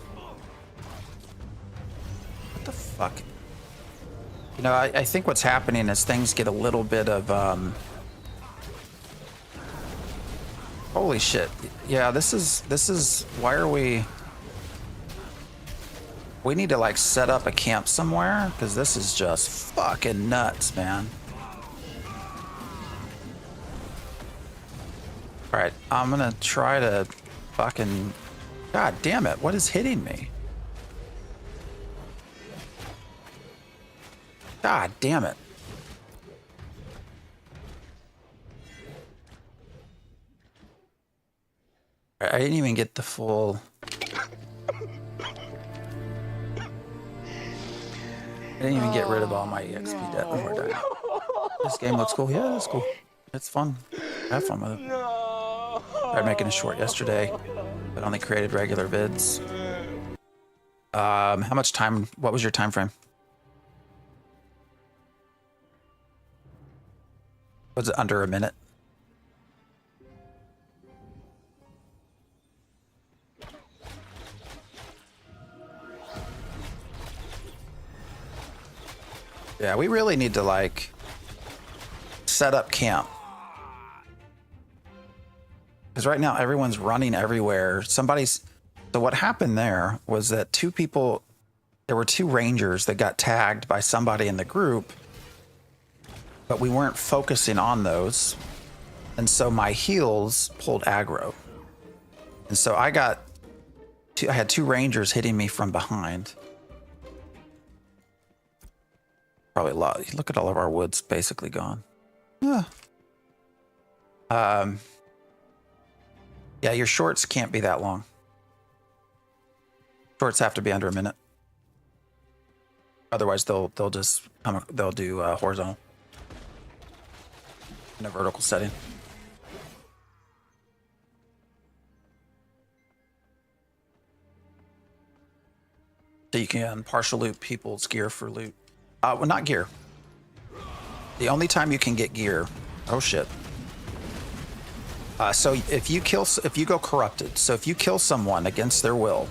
the fuck? You know, I think what's happening is things get a little bit of... Holy shit. Yeah, this is... Why are we... We need to, like, set up a camp somewhere, because this is just fucking nuts, man. Alright, I'm gonna try to fucking God damn it, what is hitting me? God damn it. I didn't even get the full... I didn't even get rid of all my EXP debt before dying. This game looks cool. Yeah, it's cool. It's fun. Have fun with it. Tried making it short yesterday, but only created regular vids. How much time? What was your time frame? Was it under a minute? Yeah, we really need to like set up camp. Because right now everyone's running everywhere. So what happened there was that there were two rangers that got tagged by somebody in the group, but we weren't focusing on those. And so my heals pulled aggro. And so I had two rangers hitting me from behind. Probably a lot. Look at all of our woods basically gone. Yeah. Yeah, your shorts can't be that long. Shorts have to be under a minute. Otherwise, they'll do horizontal in a vertical setting. So you can partial loot people's gear for loot. Well, not gear. The only time you can get gear. Oh shit. So if you go corrupted, so if you kill someone against their will,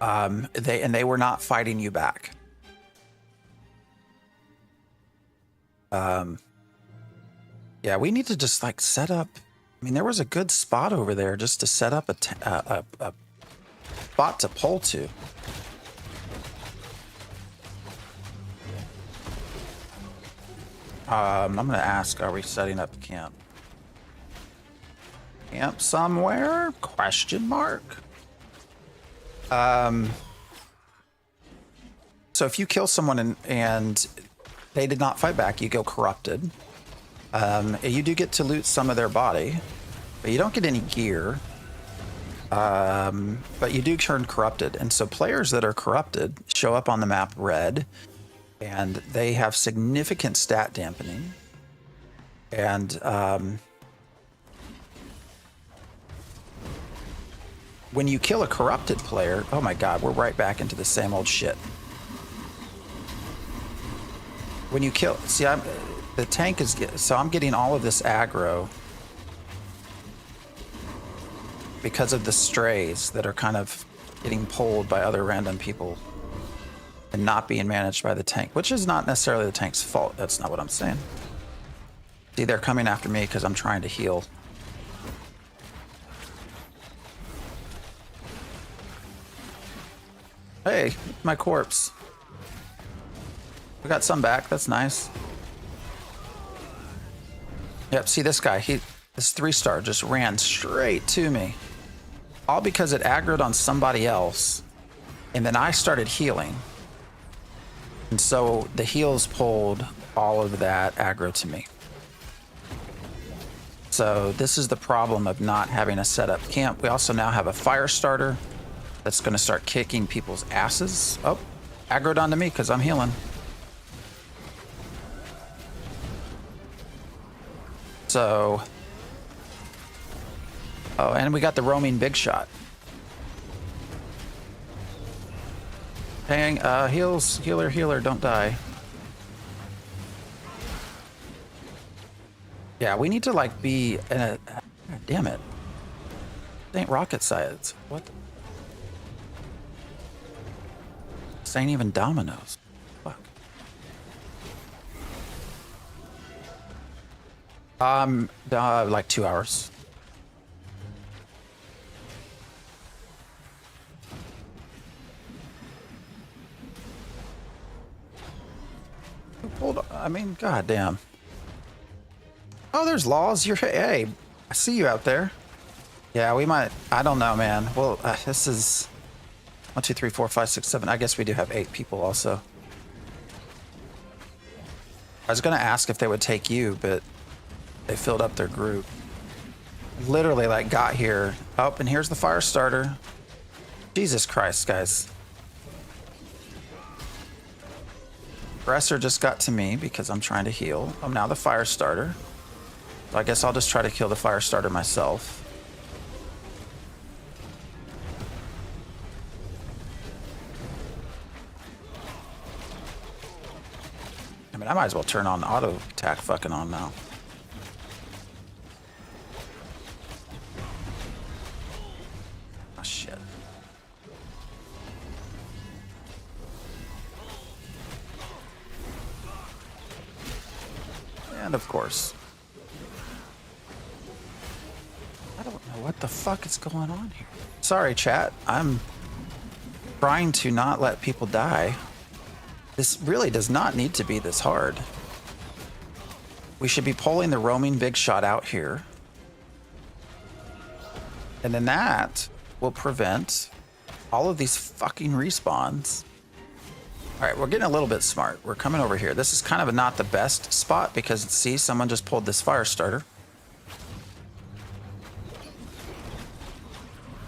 they were not fighting you back. Yeah, we need to just like set up. I mean, there was a good spot over there just to set up a spot to pull to. I'm gonna ask, are we setting up camp? Camp somewhere? Question mark. So if you kill someone and they did not fight back, you go corrupted. You do get to loot some of their body, but you don't get any gear. But you do turn corrupted. And so players that are corrupted show up on the map red, and they have significant stat dampening. And when you kill a corrupted player, oh my god, we're right back into the same old shit. When you kill, see, the tank is, so I'm getting all of this aggro because of the strays that are kind of getting pulled by other random people and not being managed by the tank, which is not necessarily the tank's fault. That's not what I'm saying. See, they're coming after me because I'm trying to heal. Hey, my corpse. We got some back. That's nice. Yep, see this guy. This 3-star just ran straight to me. All because it aggroed on somebody else. And then I started healing. And so the heals pulled all of that aggro to me. So this is the problem of not having a set up camp. We also now have a fire starter that's going to start kicking people's asses. Oh, aggroed onto me because I'm healing. So, oh, and we got the roaming big shot. Paying, healer, don't die. Yeah, we need to like be in a, God damn it. This ain't rocket science. What? This ain't even dominoes. Fuck. Like 2 hours. Hold on. I mean, goddamn. Oh, there's laws. Hey, I see you out there. Yeah, we might. I don't know, man. Well, this is 1, 2, 3, 4, 5, 6, 7. I guess we do have 8 people also. I was gonna ask if they would take you, but they filled up their group. Literally, like, got here. Oh, and here's the fire starter. Jesus Christ, guys. Aggressor just got to me because I'm trying to heal. I'm now the fire starter. So I guess I'll just try to kill the fire starter myself. I mean, I might as well turn on auto attack fucking on now. Oh, shit. And of course. I don't know what the fuck is going on here. Sorry, chat. I'm trying to not let people die. This really does not need to be this hard. We should be pulling the roaming big shot out here. And then that will prevent all of these fucking respawns. All right, we're getting a little bit smart. We're coming over here. This is kind of not the best spot because, see, someone just pulled this fire starter.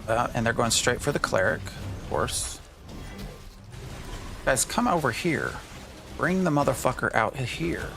And they're going straight for the cleric, of course. Guys, come over here. Bring the motherfucker out here.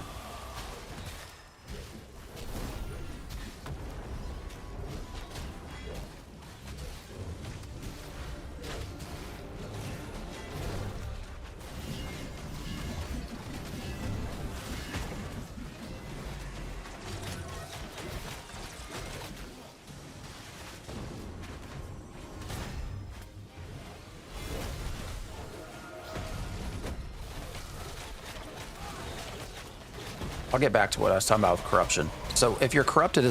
I'll get back to what I was talking about with corruption. So if you're corrupted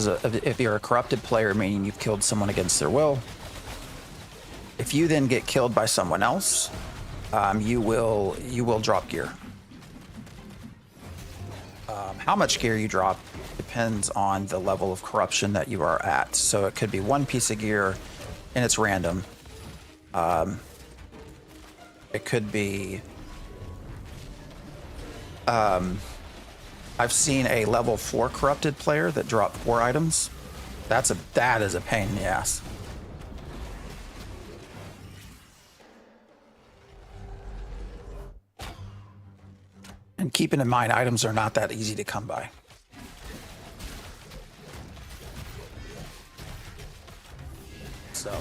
if you're a corrupted player, meaning you've killed someone against their will, if you then get killed by someone else, you will drop gear. How much gear you drop depends on the level of corruption that you are at. So it could be one piece of gear, and it's random. It could be. I've seen a level 4 corrupted player that dropped 4 items. That is a pain in the ass. And keeping in mind, items are not that easy to come by. So.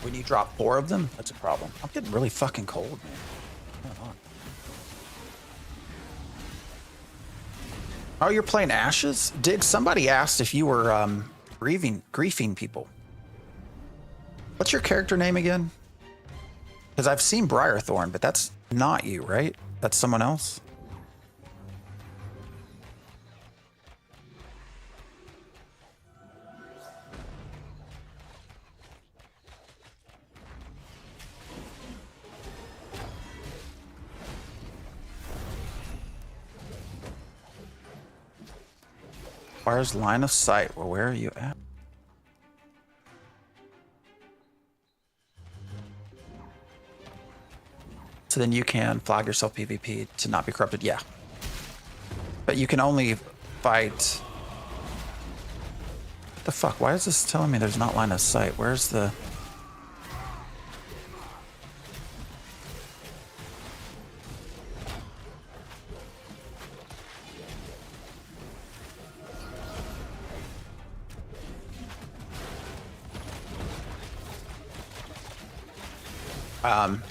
When you drop 4 of them, that's a problem. I'm getting really fucking cold, man. What's going on? Oh, you're playing Ashes? Dig, somebody asked if you were griefing people. What's your character name again? Because I've seen Briarthorn, but that's not you, right? That's someone else? Requires line of sight. Well, where are you at? So then you can flag yourself PvP to not be corrupted. Yeah. But you can only fight. What the fuck? Why is this telling me there's not line of sight? Where's the.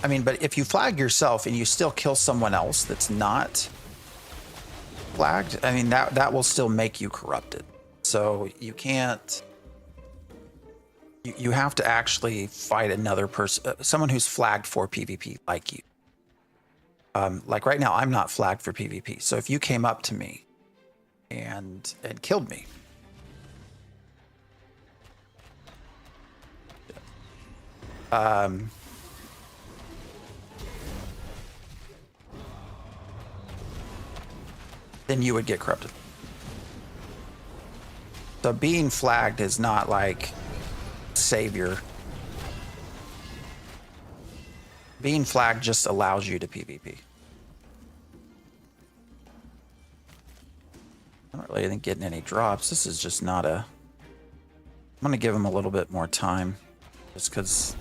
I mean, but if you flag yourself and you still kill someone else that's not flagged, I mean, that will still make you corrupted. So you can't. You have to actually fight another person, someone who's flagged for PvP like you. Like right now, I'm not flagged for PvP. So if you came up to me and killed me, then you would get corrupted. So being flagged is not like savior. Being flagged just allows you to PvP. I'm not really getting any drops. This is just not a... I'm going to give him a little bit more time just because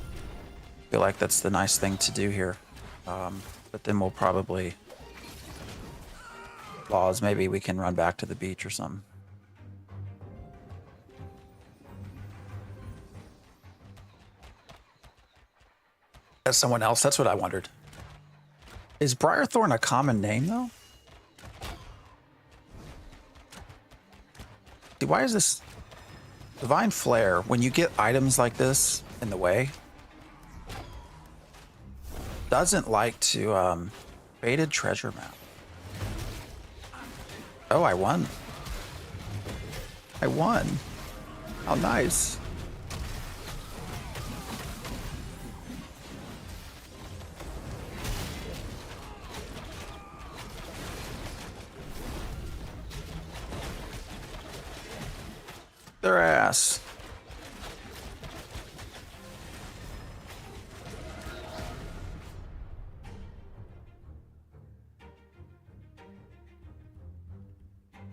I feel like that's the nice thing to do here. But then we'll probably... Laws, maybe we can run back to the beach or something. That's someone else. That's what I wondered. Is Briarthorn a common name, though? See, why is this... Divine Flare, when you get items like this in the way, doesn't like to, Faded treasure map. Oh, I won. I won. How nice. Their ass.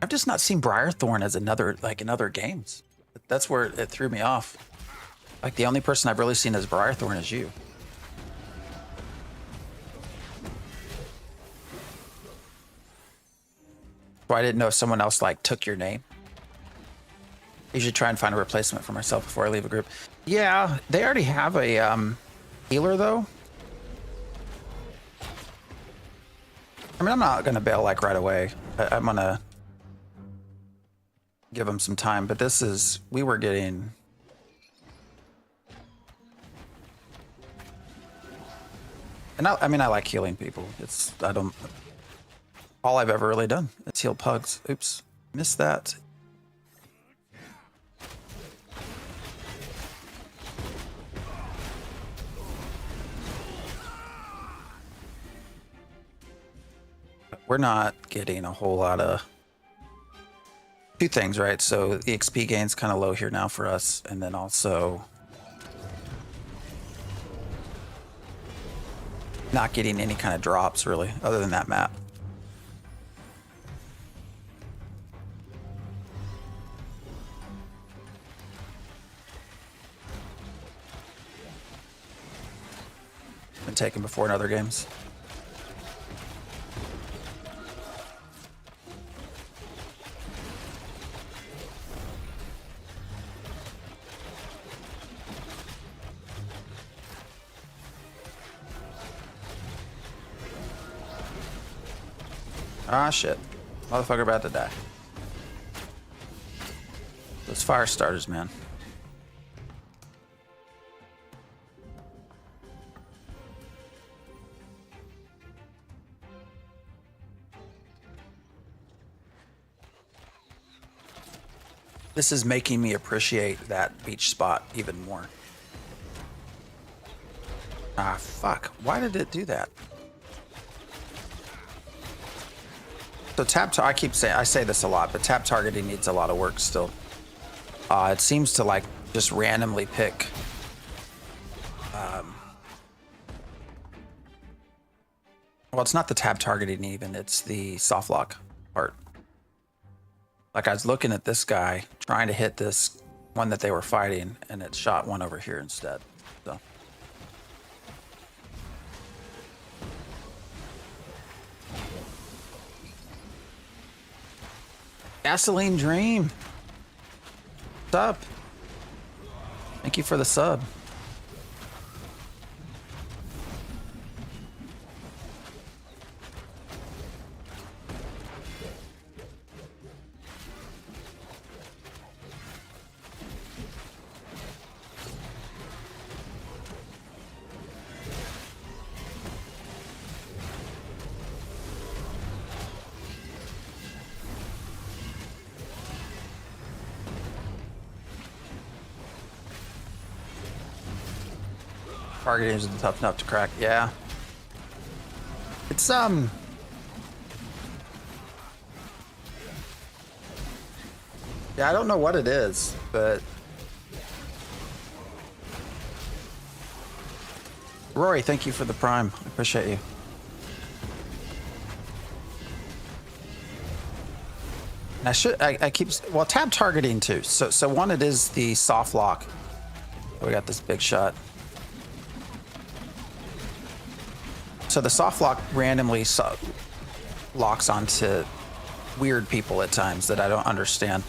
I've just not seen Briarthorn as another, like in other games. That's where it threw me off. Like the only person I've really seen as Briarthorn is you. So I didn't know if someone else like took your name. I usually try and find a replacement for myself before I leave a group. Yeah, they already have a healer though. I mean, I'm not gonna bail like right away. I'm gonna give them some time, but this is, we were getting... And I mean, I like healing people. It's, I don't, all I've ever really done is heal pugs. Oops, missed that. We're not getting a whole lot of... Two things, right? So the XP gain's kind of low here now for us, and then also not getting any kind of drops really, other than that map. Been taken before in other games. Ah, shit. Motherfucker about to die. Those fire starters, man. This is making me appreciate that beach spot even more. Ah, fuck. Why did it do that? So I keep saying, I say this a lot, but tap targeting needs a lot of work still. It seems to like just randomly pick. Well, it's not the tap targeting even, it's the soft lock part. Like I was looking at this guy trying to hit this one that they were fighting, and it shot one over here instead. So. Gasoline Dream. What's up? Thank you for the sub. Targeting isn't tough enough to crack. Yeah. It's Yeah, I don't know what it is, but Rory, thank you for the prime. I appreciate you. And I keep, well, tab targeting too. So one, it is the soft lock. We got this big shot. So the soft lock randomly locks onto weird people at times that I don't understand.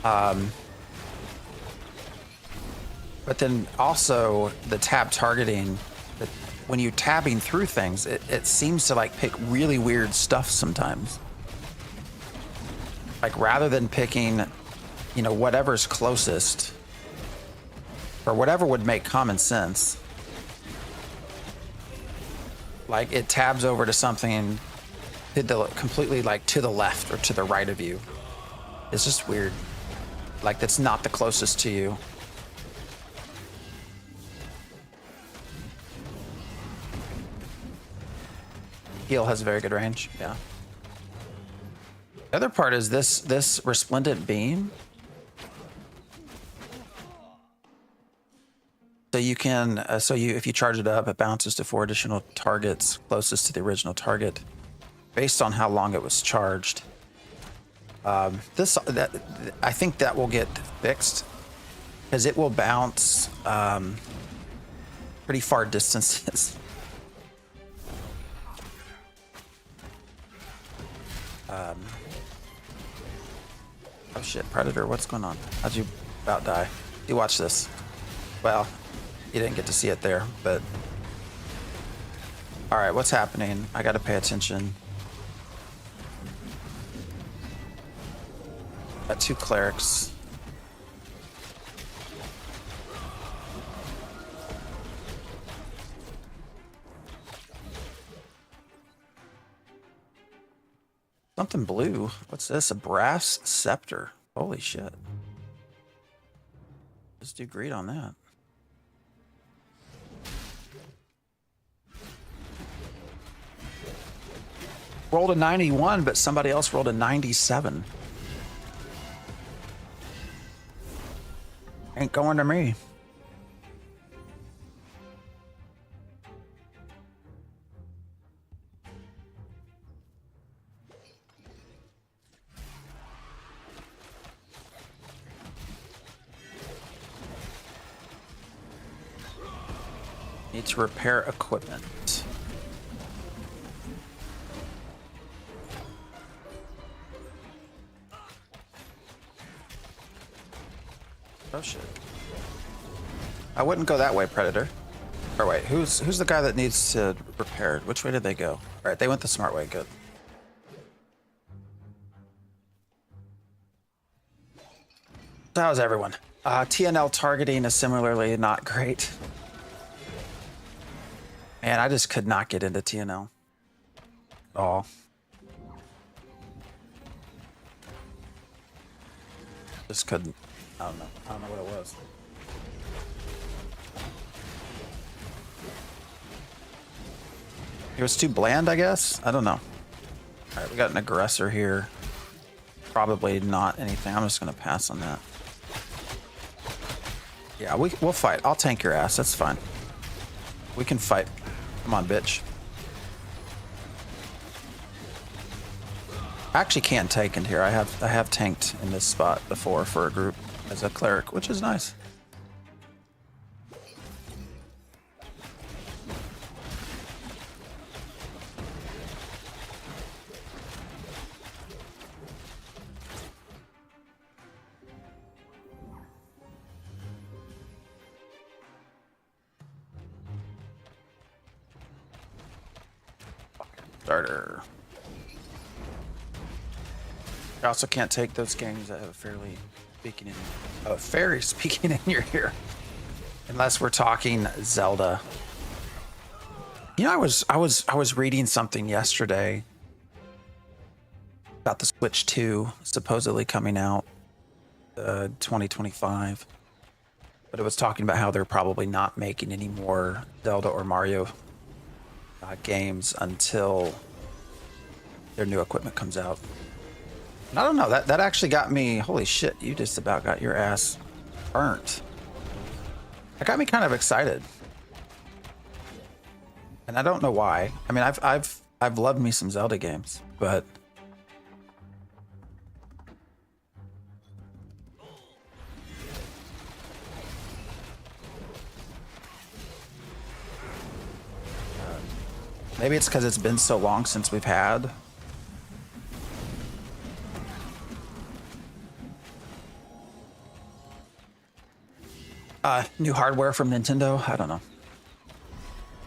But then also the tab targeting, that when you're tabbing through things, it seems to like pick really weird stuff sometimes. Like rather than picking, you know, whatever's closest or whatever would make common sense, like it tabs over to something completely like to the left or to the right of you. It's just weird. Like that's not the closest to you. Heal has very good range, yeah. The other part is this resplendent beam. So you can, if you charge it up, it bounces to 4 additional targets closest to the original target, based on how long it was charged. I think that will get fixed because it will bounce pretty far distances. Oh shit, Predator, what's going on? How'd you about die? You watch this. Well, you didn't get to see it there, but... Alright, what's happening? I gotta pay attention. Got 2 clerics. Something blue. What's this? A brass scepter. Holy shit. Let's do great on that. Rolled a 91, but somebody else rolled a 97. Ain't going to me. Need to repair equipment. Oh shit. I wouldn't go that way, Predator. Or wait, who's the guy that needs to repair? Which way did they go? Alright, they went the smart way, good. So how's everyone? TNL targeting is similarly not great. Man, I just could not get into TNL at all. Just couldn't. I don't know. I don't know what it was. It was too bland, I guess? I don't know. Alright, we got an aggressor here. Probably not anything. I'm just going to pass on that. Yeah, we'll fight. I'll tank your ass. That's fine. We can fight. Come on, bitch. I actually can't tank in here. I have tanked in this spot before for a group as a cleric, which is nice. Starter. I also can't take those games that have a fairy speaking in your ear, unless we're talking Zelda. You know, I was reading something yesterday about the Switch 2 supposedly coming out 2025, but it was talking about how they're probably not making any more Zelda or Mario games until their new equipment comes out. I don't know. That actually got me. Holy shit! You just about got your ass burnt. That got me kind of excited, and I don't know why. I mean, I've loved me some Zelda games, but maybe it's because it's been so long since we've had. New hardware from Nintendo. I don't know.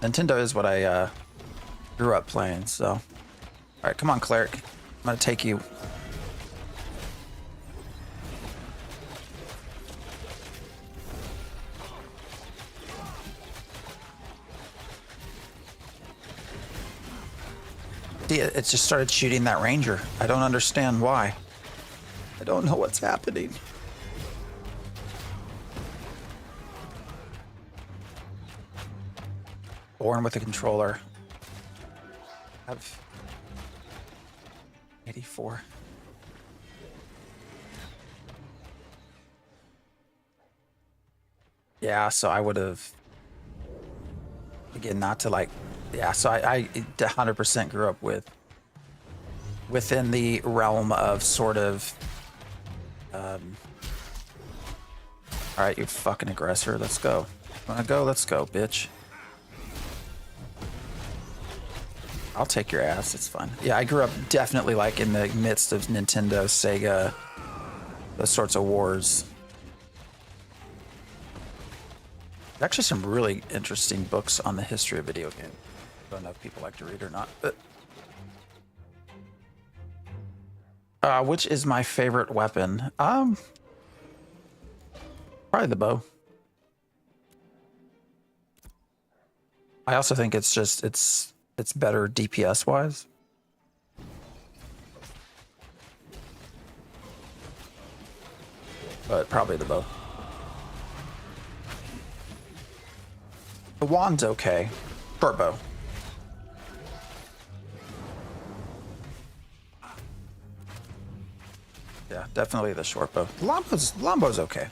Nintendo is what I grew up playing, so. All right, come on, Cleric. I'm gonna take you. See, it just started shooting that ranger. I don't understand why. I don't know what's happening. Born with a controller. I've 84. Yeah, so I would have, again, not to like, yeah, so I 100% grew up within the realm of sort of, all right, you fucking aggressor, let's go. Wanna go? Let's go, bitch. I'll take your ass, it's fine. Yeah, I grew up definitely like in the midst of Nintendo, Sega, those sorts of wars. There's actually some really interesting books on the history of video games. I don't know if people like to read or not, but which is my favorite weapon? Probably the bow. I also think it's just it's better DPS wise. But probably the bow. The wand's okay. Short bow. Yeah, definitely the short bow. Lombo's okay.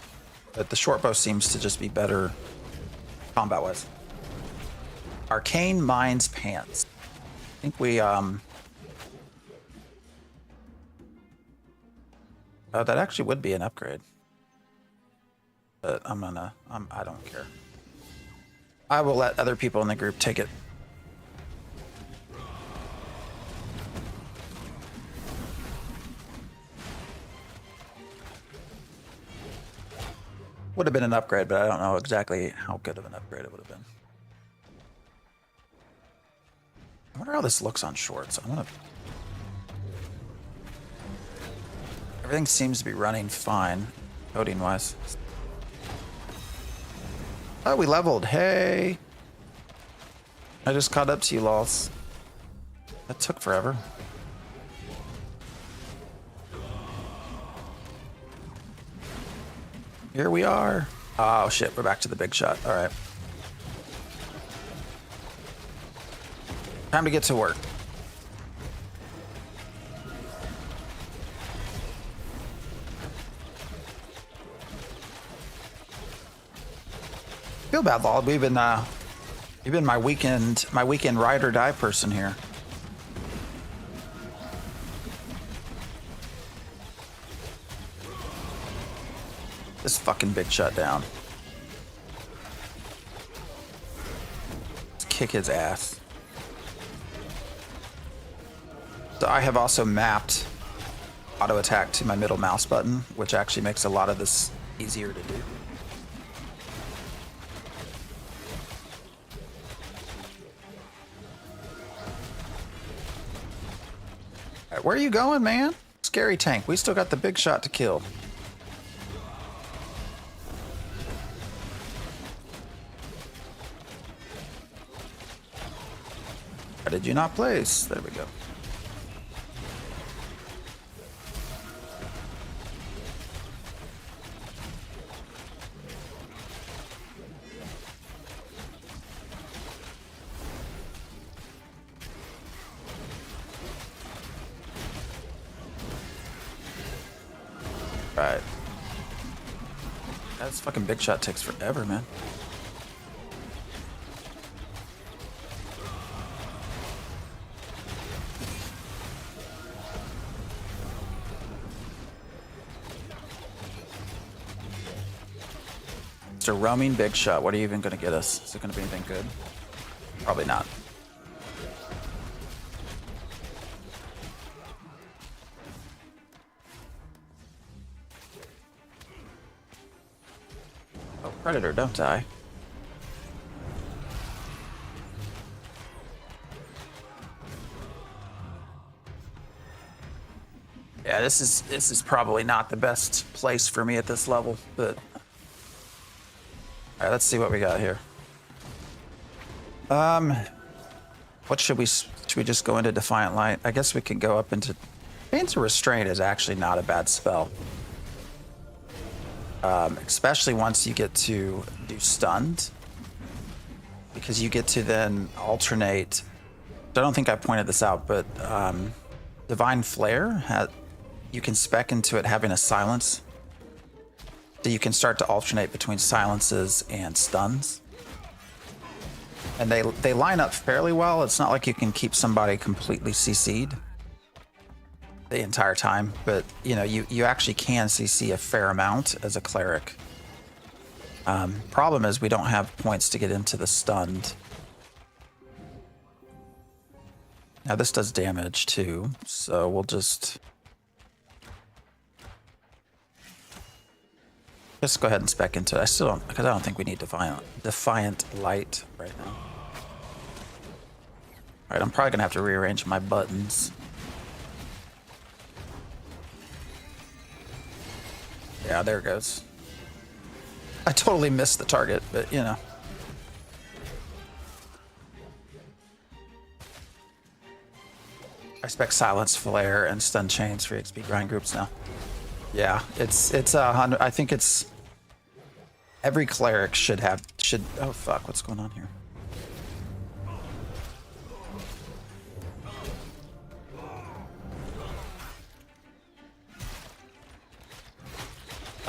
But the short bow seems to just be better combat wise. Arcane Minds Pants. I think we oh, that actually would be an upgrade. But I don't care. I will let other people in the group take it. Would have been an upgrade, but I don't know exactly how good of an upgrade it would have been. I wonder how this looks on shorts. Everything seems to be running fine, coding wise. Oh, we leveled. Hey. I just caught up to you, lols. That took forever. Here we are. Oh shit, we're back to the big shot. All right. Time to get to work. Feel bad, Lol. You've been my weekend ride or die person here. This fucking big shut down. Let's kick his ass. So I have also mapped auto attack to my middle mouse button, which actually makes a lot of this easier to do. All right, where are you going, man? Scary tank. We still got the big shot to kill. Why did you not place? There we go. Right. That fucking big shot takes forever, man. It's a roaming big shot. What are you even going to get us? Is it going to be anything good? Probably not. Oh, Predator, don't die. Yeah, this is probably not the best place for me at this level, but all right, let's see what we got here. What should we just go into Defiant Light? I guess we can go up into Chains of Restraint is actually not a bad spell. Especially once you get to do stunned, because you get to then alternate. I don't think I pointed this out, but Divine Flare you can spec into it having a silence, so you can start to alternate between silences and stuns, and they line up fairly well. It's not like you can keep somebody completely CC'd the entire time, but you know, you actually can CC a fair amount as a cleric. Problem is we don't have points to get into the stunned. Now this does damage too, so we'll just go ahead and spec into it. I still don't, because I don't think we need Defiant Light right now. All right, I'm probably gonna have to rearrange my buttons. Yeah, there it goes. I totally missed the target, but you know. I expect Silence Flare and Stun Chains for XP grind groups now. Yeah, it's 100. I think it's every cleric should. Oh fuck, what's going on here?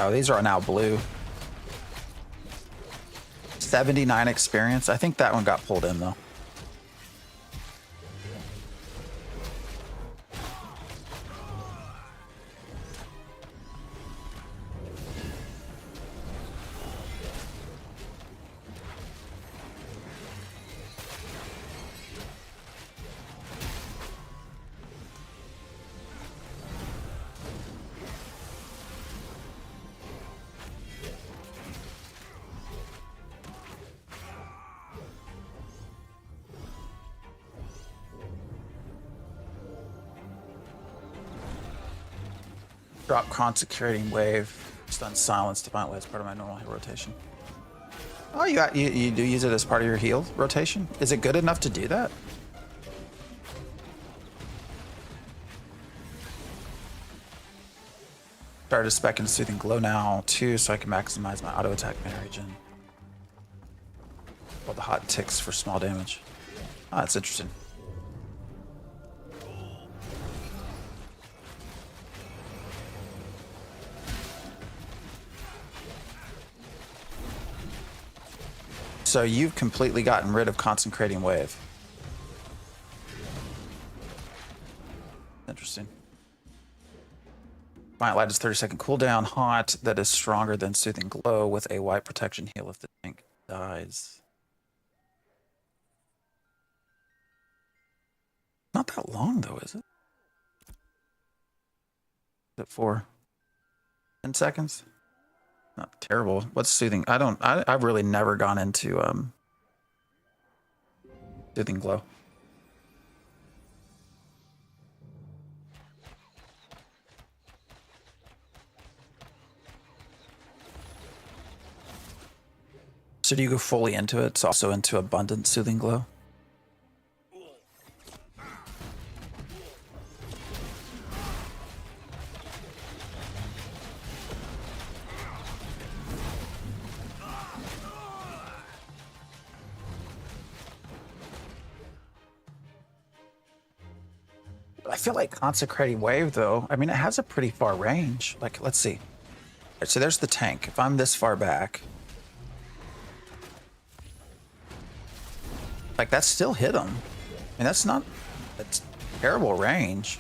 Oh, these are now blue. 79 experience. I think that one got pulled in though. Drop Consecrating Wave, Stun Silence, Defiant Light as part of my normal heal rotation. Oh, you do use it as part of your heal rotation? Is it good enough to do that? Started specking Soothing Glow now too, so I can maximize my auto attack mana regen. Well, the hot ticks for small damage. Ah, that's interesting. So you've completely gotten rid of Consecrating Wave. Interesting. Defiant Light is 30-second cooldown, hot, that is stronger than Soothing Glow with a white protection heal if the tank dies. Not that long though, is it? Is it for 10 seconds? Not terrible. What's Soothing? I've really never gone into Soothing Glow. So do you go fully into it? It's also into Abundant Soothing Glow? I feel like Consecrating Wave, though, I mean, it has a pretty far range. Like, let's see. Right, so there's the tank. If I'm this far back, like that still hit him. I mean, that's terrible range.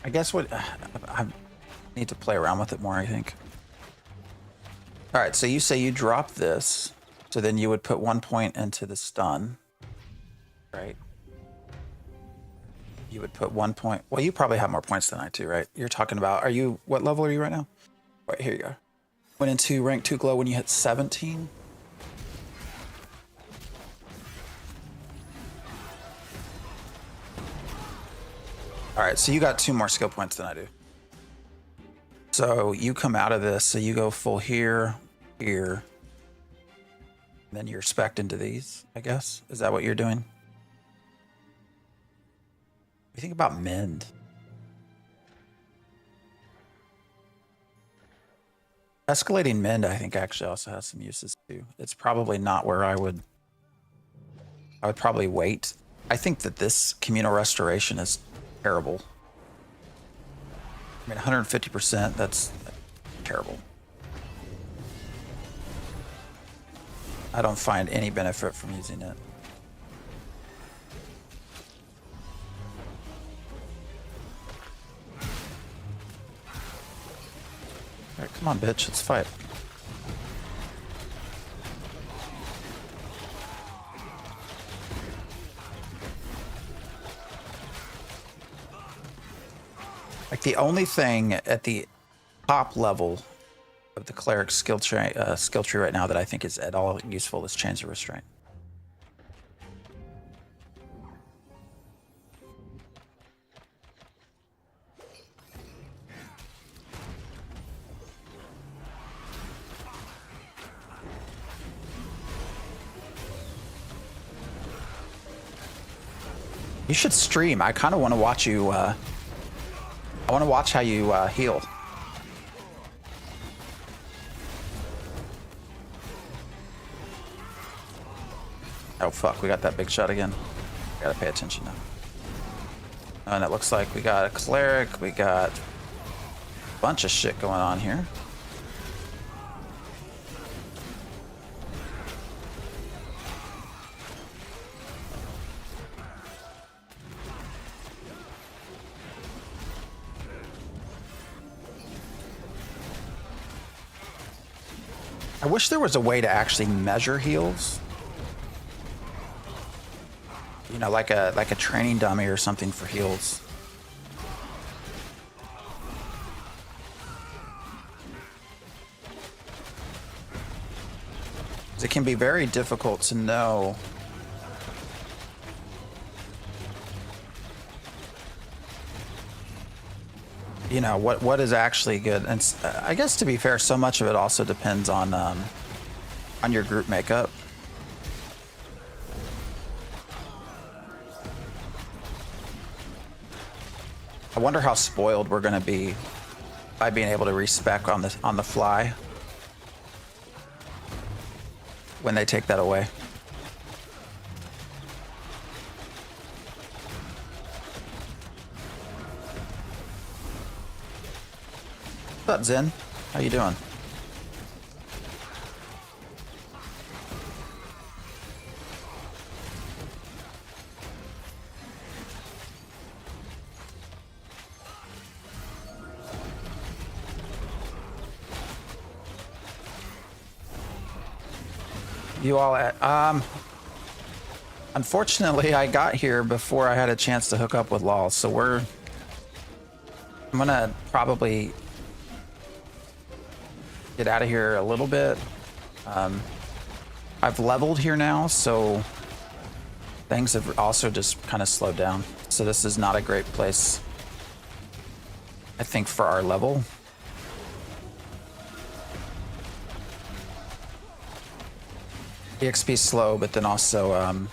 I guess what I need to play around with it more, I think. All right, so you say you drop this, so then you would put 1 point into the stun, right? You would put 1 point. Well, you probably have more points than I do, right? You're talking about, what level are you right now? Right, here you go. Went into rank 2 glow when you hit 17. All right, so you got 2 more skill points than I do. So you come out of this, so you go full here, here, and then you're spec'd into these, I guess. Is that what you're doing? What do you think about mend? Escalating mend, I think, actually also has some uses too. It's probably not where I would probably wait. I think that this communal restoration is terrible. I mean, 150%, that's terrible. I don't find any benefit from using it. All right, come on, bitch, let's fight. Like the only thing at the top level of the Cleric skill tree right now that I think is at all useful is Chains of Restraint. You should stream. I kind of want to watch you. I want to watch how you heal. Oh fuck, we got that big shot again. Gotta pay attention now. And it looks like we got a Cleric, we got a bunch of shit going on here. I wish there was a way to actually measure heals. You know, like a training dummy or something for heals. It can be very difficult to know you know what is actually good. And I guess, to be fair, so much of it also depends on your group makeup. I wonder how spoiled we're going to be by being able to respec on the fly when they take that away. What's up, Zen? How you doing? You all at unfortunately I got here before I had a chance to hook up with Law, so I'm gonna probably get out of here a little bit. I've leveled here now, so things have also just kind of slowed down. So this is not a great place, I think, for our level. EXP slow, but then also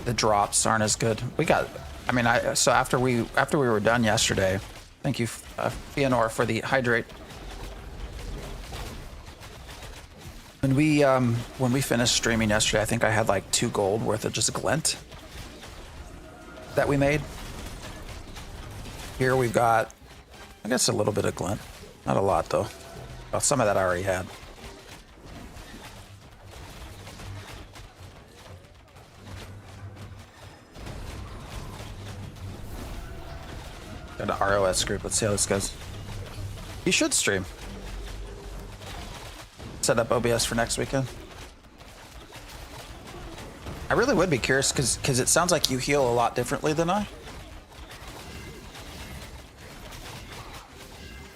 the drops aren't as good. We got, I mean, so after we were done yesterday, thank you, Fëanor, for the hydrate. When we finished streaming yesterday, I think I had like 2 gold worth of just glint that we made. Here we've got, I guess, a little bit of glint, not a lot though. Well, some of that I already had. Got an ROS group. Let's see how this goes. You should stream. Set up OBS for next weekend. I really would be curious because it sounds like you heal a lot differently than I.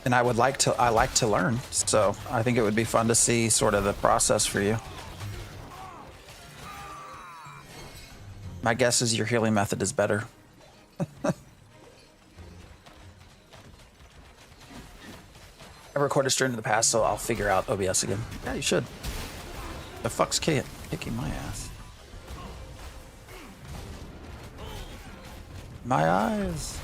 And I like to learn. So I think it would be fun to see sort of the process for you. My guess is your healing method is better. I recorded stream in the past, so I'll figure out OBS again. Yeah, you should. The fuck's kicking my ass? My eyes.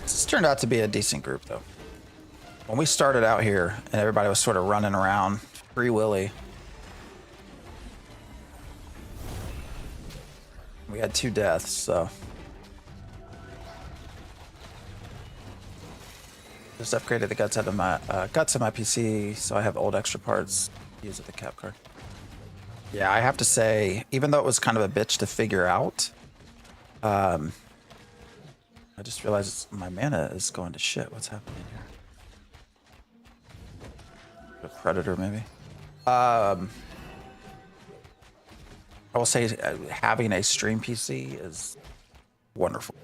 This turned out to be a decent group, though. When we started out here and everybody was sort of running around free willy, we had 2 deaths, so just upgraded the guts out of my guts of my PC, so I have old extra parts. Use it the cap card. Yeah, I have to say, even though it was kind of a bitch to figure out, I just realized my mana is going to shit. What's happening here? A predator, maybe. I will say having a stream PC is wonderful.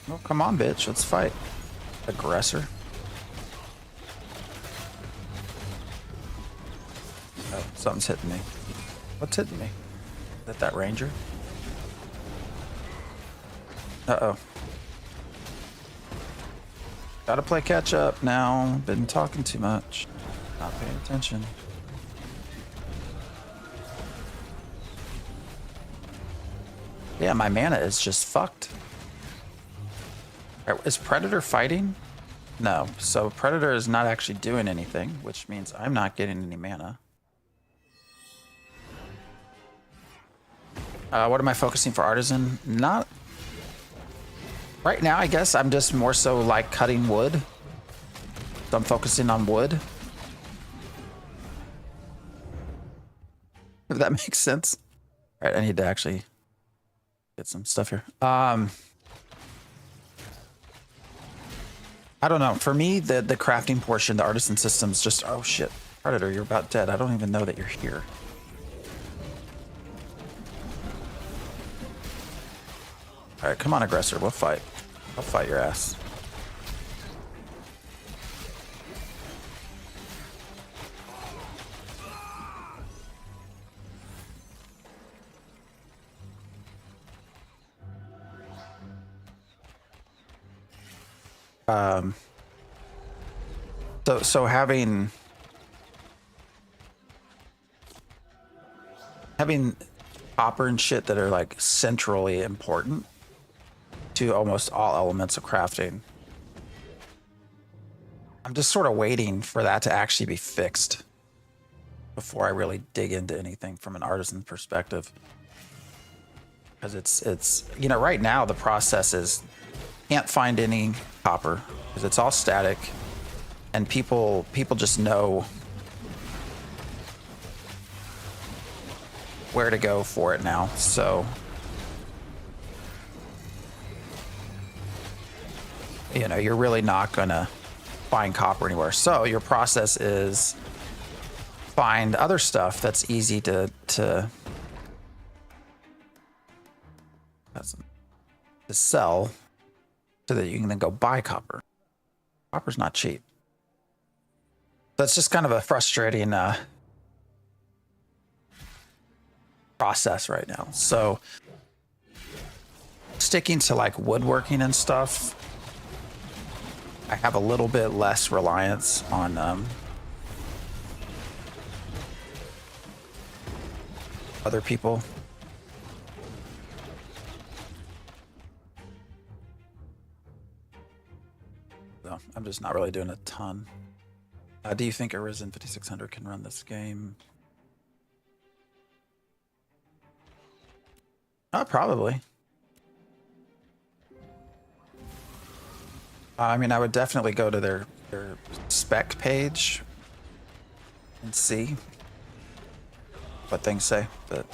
Oh, come on, bitch. Let's fight. Aggressor. Oh, something's hitting me. What's hitting me? Is that ranger? Uh-oh. Gotta play catch up now. Been talking too much. Not paying attention. Yeah, my mana is just fucked. Is Predator fighting? No. So Predator is not actually doing anything, which means I'm not getting any mana. What am I focusing for Artisan? Not... Right now, I guess I'm just more so like cutting wood. So I'm focusing on wood. If that makes sense. All right, I need to actually get some stuff here. I don't know. For me, the crafting portion, the artisan system's just, oh shit, Predator, you're about dead. I don't even know that you're here. All right, come on, aggressor. We'll fight. I'll fight your ass. So having copper and shit that are like centrally important to almost all elements of crafting. I'm just sort of waiting for that to actually be fixed before I really dig into anything from an artisan perspective. Because it's you know, right now the process is can't find any copper because it's all static, and people just know where to go for it now. So you know, you're really not gonna find copper anywhere. So your process is find other stuff that's easy to sell so that you can then go buy copper. Copper's not cheap. That's just kind of a frustrating process right now. So sticking to like woodworking and stuff, I have a little bit less reliance on other people. So I'm just not really doing a ton. Do you think Arisen 5600 can run this game? Probably. I mean, I would definitely go to their spec page and see what things say, but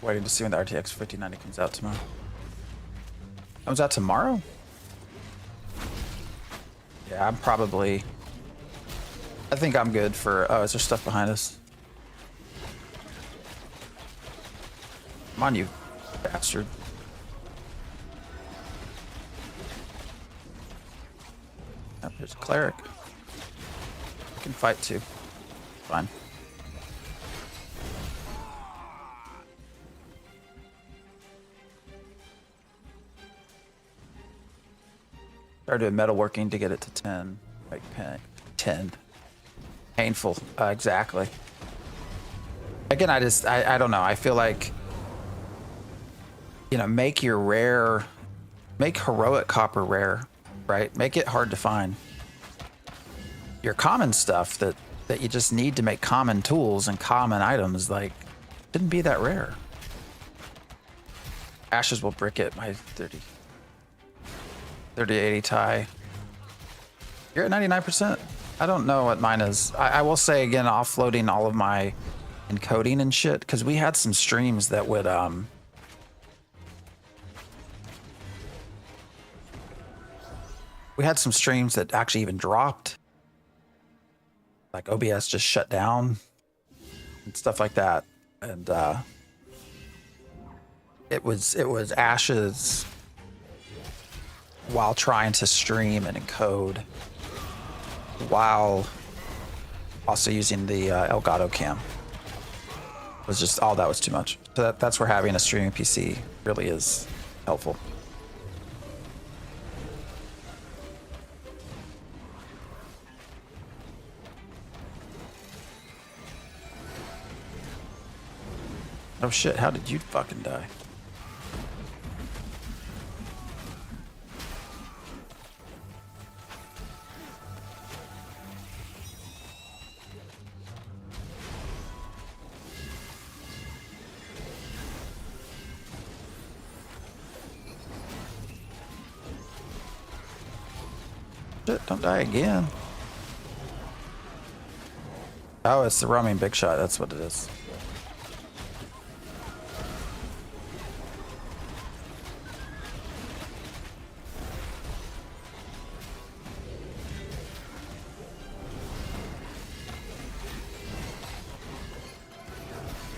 waiting to see when the RTX 5090 comes out tomorrow. Comes out tomorrow? Yeah, I'm probably... I think I'm good for... Oh, is there stuff behind us? Come on, you bastard. Oh, there's a cleric. I can fight too. Fine. Started doing metalworking to get it to 10. Like 10. Painful. Exactly. Again, I don't know. I feel like, you know, make heroic copper rare, right? Make it hard to find. Your common stuff that you just need to make common tools and common items, like, shouldn't be that rare. Ashes will brick it, my 3080 tie. You're at 99%. I don't know what mine is. I will say again, offloading all of my encoding and shit, because we had some streams that would we had some streams that actually even dropped. Like OBS just shut down and stuff like that. And it was Ashes while trying to stream and encode while also using the Elgato cam. It was just, all that was too much. So that's where having a streaming PC really is helpful. Oh shit, how did you fucking die? Shit, don't die again. Oh, it's the roaming big shot, that's what it is.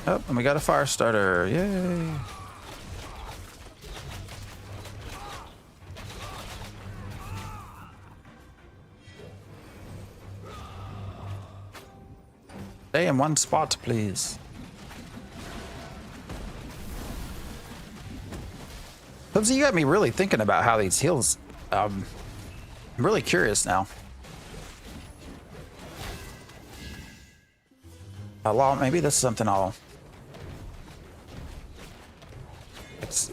Oh, and we got a fire starter. Yay. Stay in one spot, please. Pubsy, you got me really thinking about how these heals. I'm really curious now. Maybe this is something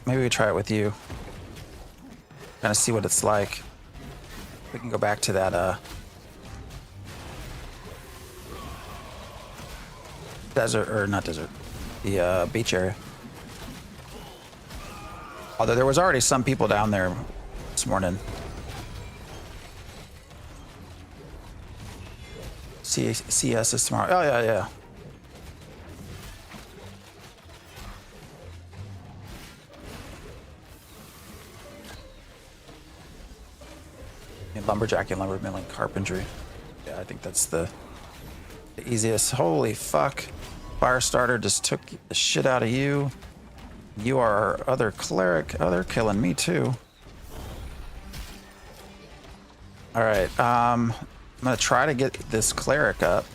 maybe we try it with you. Kind of see what it's like. We can go back to that desert, or not desert, the beach area. Although there was already some people down there this morning. CS is tomorrow. Oh yeah, yeah. Lumberjacking, lumber milling, carpentry. Yeah, I think that's the easiest. Holy fuck. Firestarter just took the shit out of you. You are our other cleric. Oh, they're killing me too. All right, I'm gonna try to get this cleric up,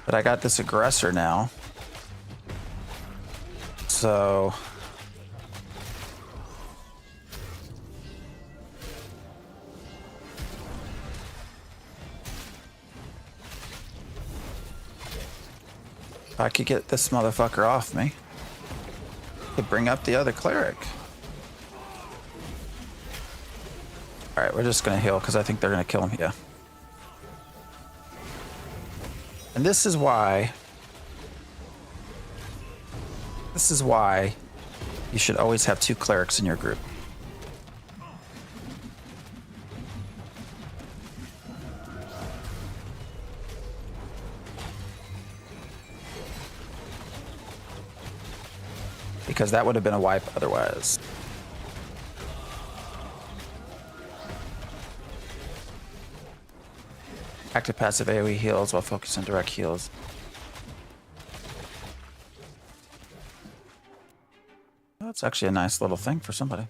but I got this aggressor now. So if I could get this motherfucker off me, I could bring up the other cleric. All right, we're just gonna heal because I think they're gonna kill him. Yeah. And this is why you should always have 2 clerics in your group. Because that would have been a wipe otherwise. Active passive AoE heals while focused on direct heals. That's actually a nice little thing for somebody.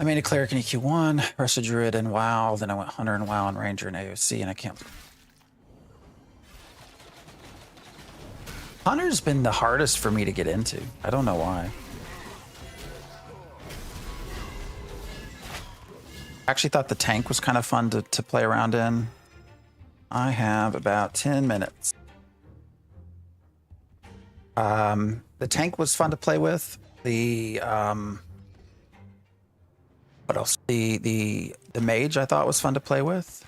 I made a cleric in EQ1, rest a druid in WoW, then I went hunter in WoW and ranger in AOC, and I can't. Hunter's been the hardest for me to get into. I don't know why. I actually thought the tank was kind of fun to play around in. I have about 10 minutes. The tank was fun to play with. The what else? The mage I thought was fun to play with.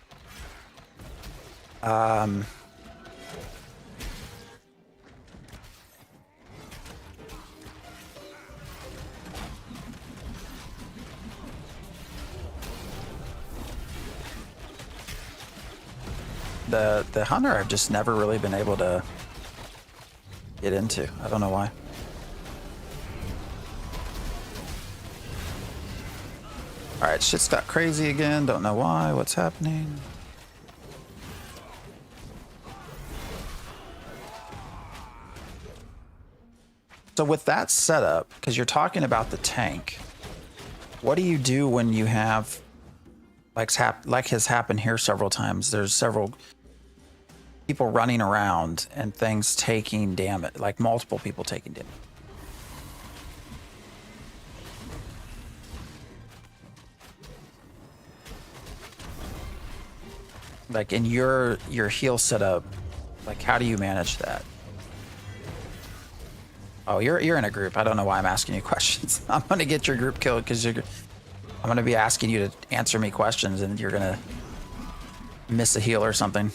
The hunter I've just never really been able to get into. I don't know why. All right, shit's got crazy again. Don't know why. What's happening? So with that setup, because you're talking about the tank, what do you do when you have, like has happened here several times, there's several people running around and things taking damage, like multiple people taking damage? Like in your heal setup, like how do you manage that? Oh, you're in a group. I don't know why I'm asking you questions. I'm gonna get your group killed because I'm gonna be asking you to answer me questions and you're gonna miss a heal or something.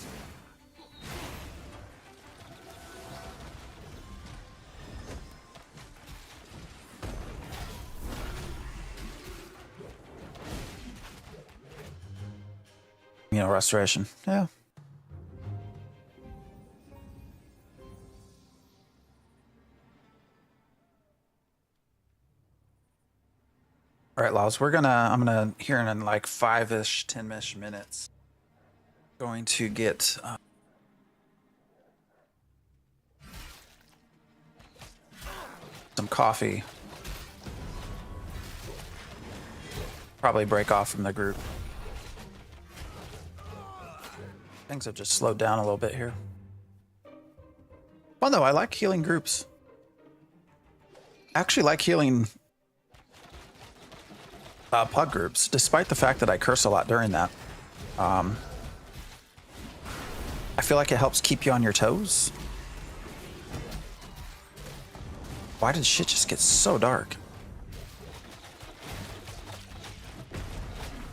You know, restoration. Yeah. All right, Laos, I'm gonna here in like 5-ish, 10-ish minutes, going to get some coffee. Probably break off from the group. Things have just slowed down a little bit here. Well, no, I like healing groups. I actually like healing pug groups, despite the fact that I curse a lot during that. I feel like it helps keep you on your toes. Why did shit just get so dark?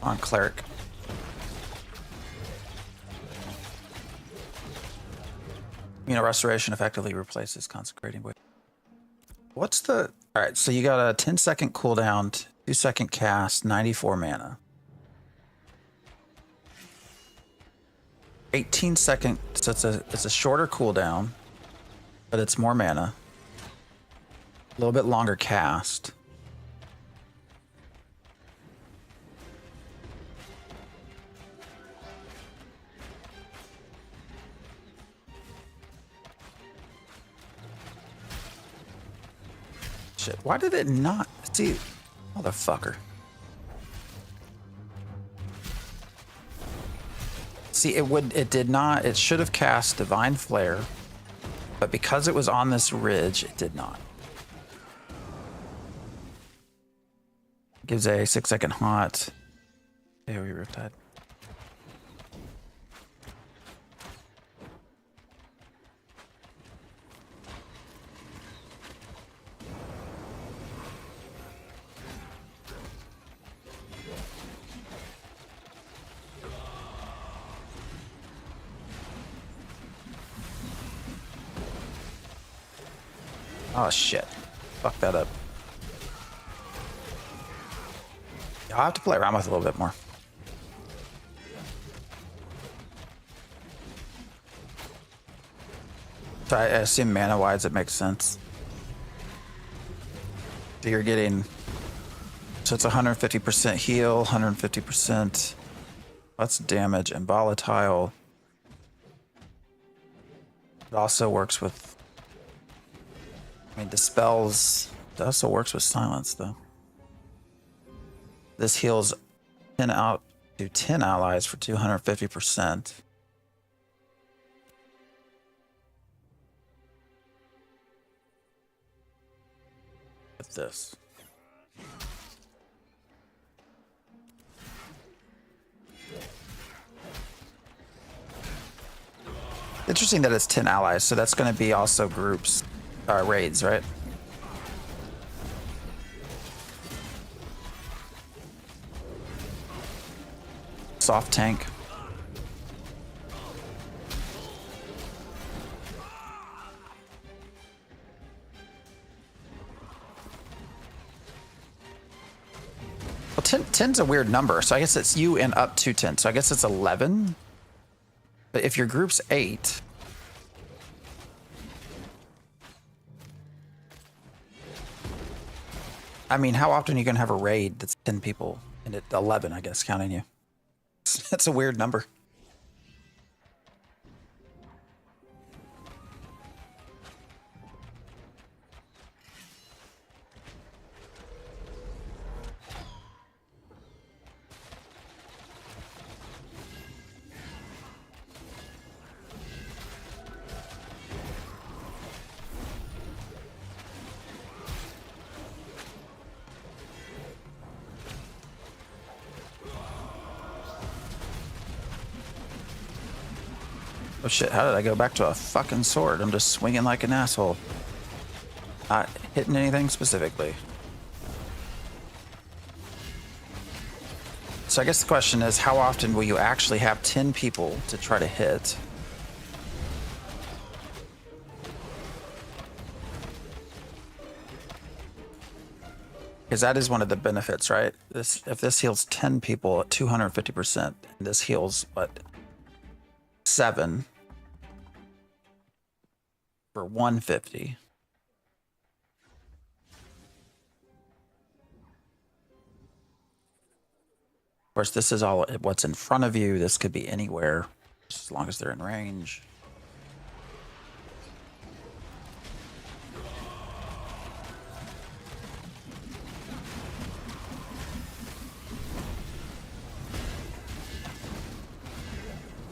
On Cleric. You know, restoration effectively replaces consecrating weight. What's the... All right, so you got a 10-second cooldown, 2-second cast, 94 mana. 18-second, so it's a shorter cooldown, but it's more mana. A little bit longer cast. Shit, why did it not? See, motherfucker. See, it did not, it should have cast Divine Flare, but because it was on this ridge, it did not. Gives a 6-second hot. AoE Riptide. Oh shit. Fuck that up. I'll have to play around with it a little bit more. So I assume mana-wise it makes sense. So you're getting... So it's 150% heal, 150% less damage, and volatile. It also works with... I mean, dispels... It also works with silence, though. This heals 10 out to 10 allies for 250%. With this. Interesting that it's 10 allies, so that's going to be also groups, raids, right? Soft tank. Well, 10's a weird number, so I guess it's you and up to 10. So I guess it's 11. But if your group's 8... I mean, how often are you going to have a raid that's 10 people? And at 11, I guess, counting you. That's a weird number. Oh shit, how did I go back to a fucking sword? I'm just swinging like an asshole. Not hitting anything specifically. So I guess the question is, how often will you actually have 10 people to try to hit? Because that is one of the benefits, right? If this heals 10 people at 250%, and this heals, what, 7 for 150. Of course, this is all what's in front of you. This could be anywhere, as long as they're in range.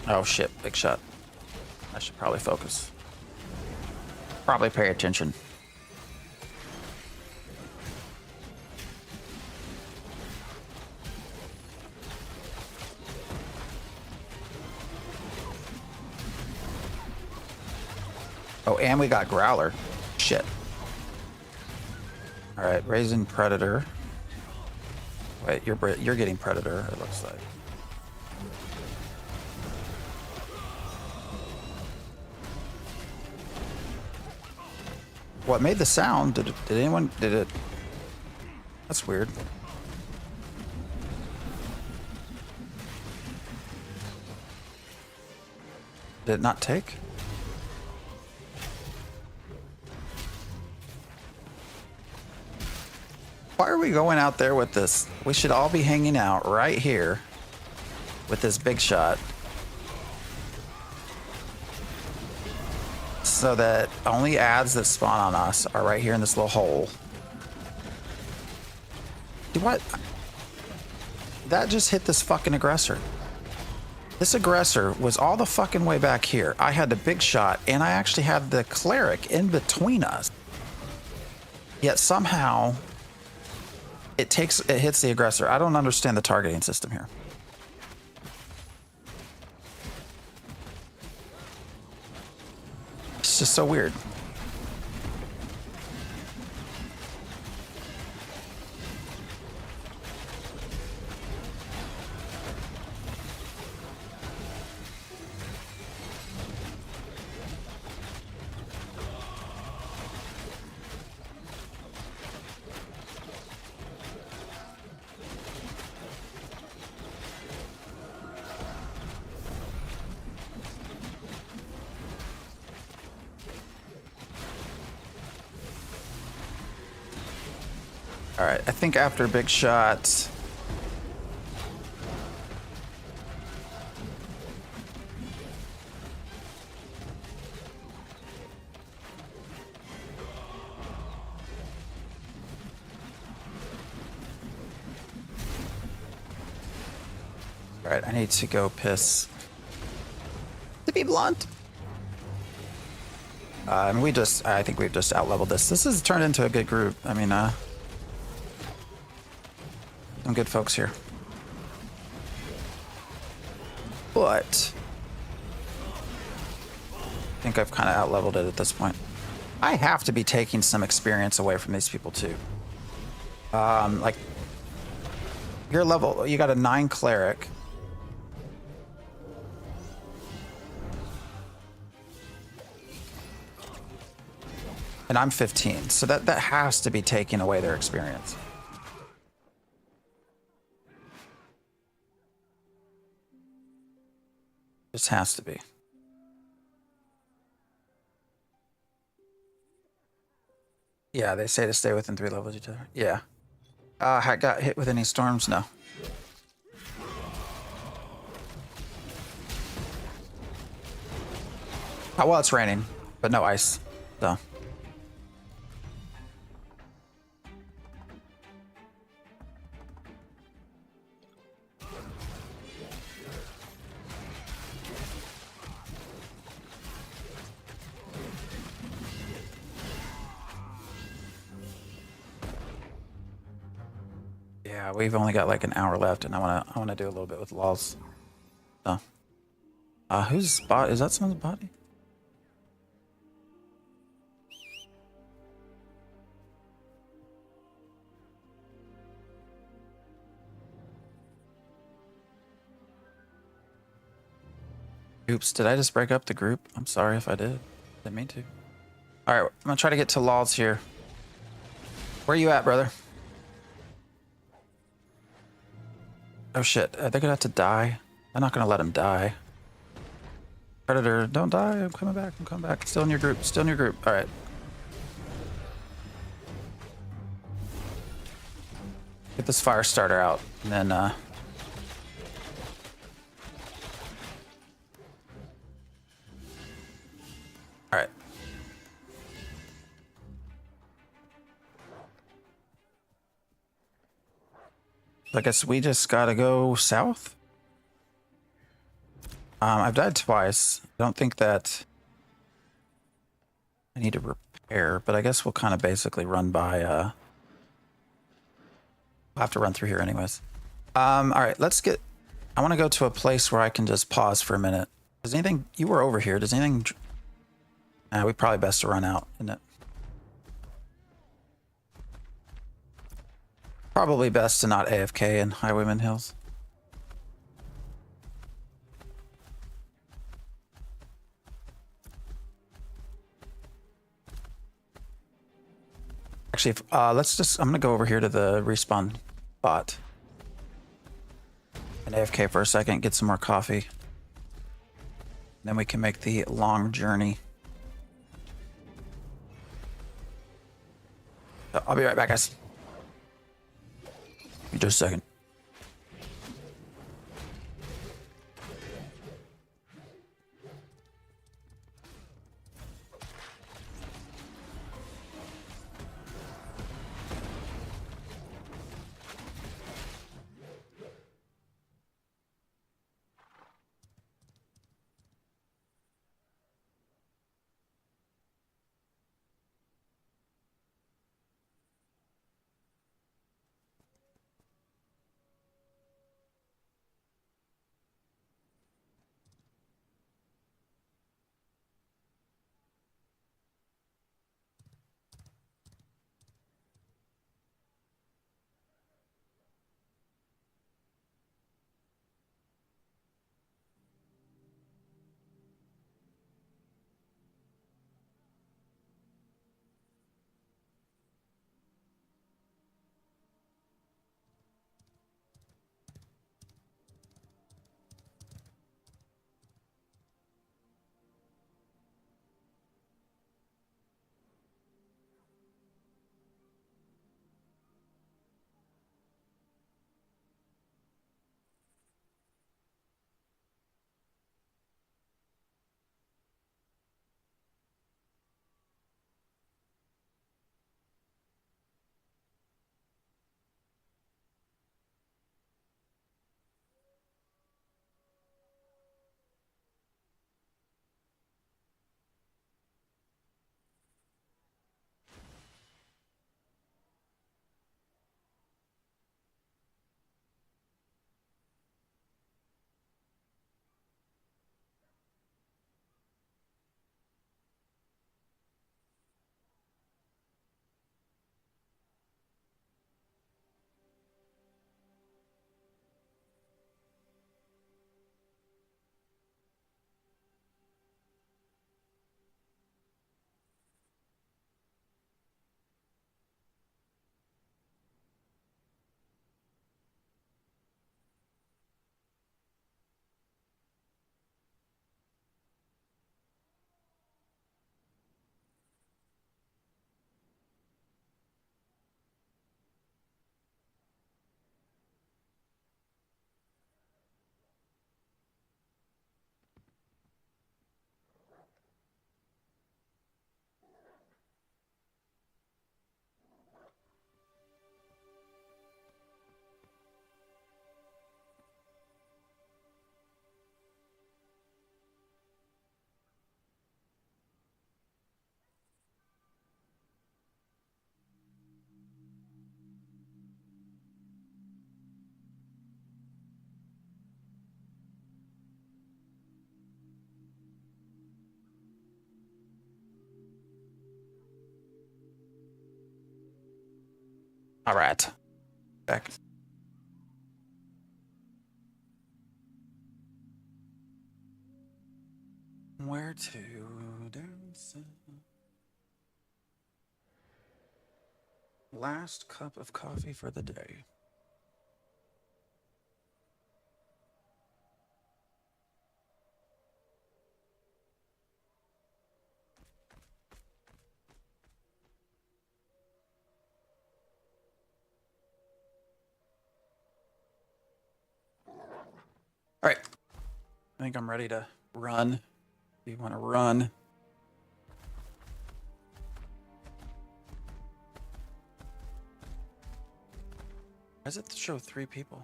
Oh shit, big shot. I should probably focus. Probably pay attention. Oh, and we got Growler. Shit. All right, raising Predator. Wait, you're getting Predator, it looks like. What made the sound? Did anyone? Did it? That's weird. Did it not take? Why are we going out there with this? We should all be hanging out right here with this big shot. So that only ads that spawn on us are right here in this little hole. What? That just hit this fucking aggressor. This aggressor was all the fucking way back here. I had the big shot, and I actually had the cleric in between us. Yet somehow it hits the aggressor. I don't understand the targeting system here. It's just so weird. All right, I think after a big shot. All right, I need to go piss. To be blunt. I think we've just out-leveled this. This has turned into a good group. I mean, some good folks here. But I think I've kind of out-leveled it at this point. I have to be taking some experience away from these people too. Like your level, you got a 9 cleric. And I'm 15, so that has to be taking away their experience. Just has to be. Yeah, they say to stay within 3 levels of each other. Yeah. I got hit with any storms? No. Oh, well, it's raining, but no ice, so. Yeah, we've only got like an hour left, and I wanna do a little bit with laws. So, whose body is that? Someone's body? Oops, did I just break up the group? I'm sorry if I did. Didn't mean to. All right, I'm gonna try to get to laws here. Where you at, brother? Oh shit, they're gonna have to die. I'm not gonna let him die. Predator, don't die. I'm coming back. I'm coming back. Still in your group. Still in your group. All right. Get this fire starter out, and then all right. I guess we just gotta go south. I've died twice. I don't think that I need to repair, but I guess we'll kind of basically run by. We'll have to run through here anyways. All right, let's get. I want to go to a place where I can just pause for a minute. Does anything? You were over here. Does anything? We probably best to run out, isn't it? Probably best to not AFK in Highwayman Hills. Actually, let's just. I'm gonna go over here to the respawn bot and AFK for a second, get some more coffee. Then we can make the long journey. I'll be right back, guys. Just a second. All right. Back. Where to dance? Last cup of coffee for the day. All right. I think I'm ready to run. If you want to run. Why does it show 3 people?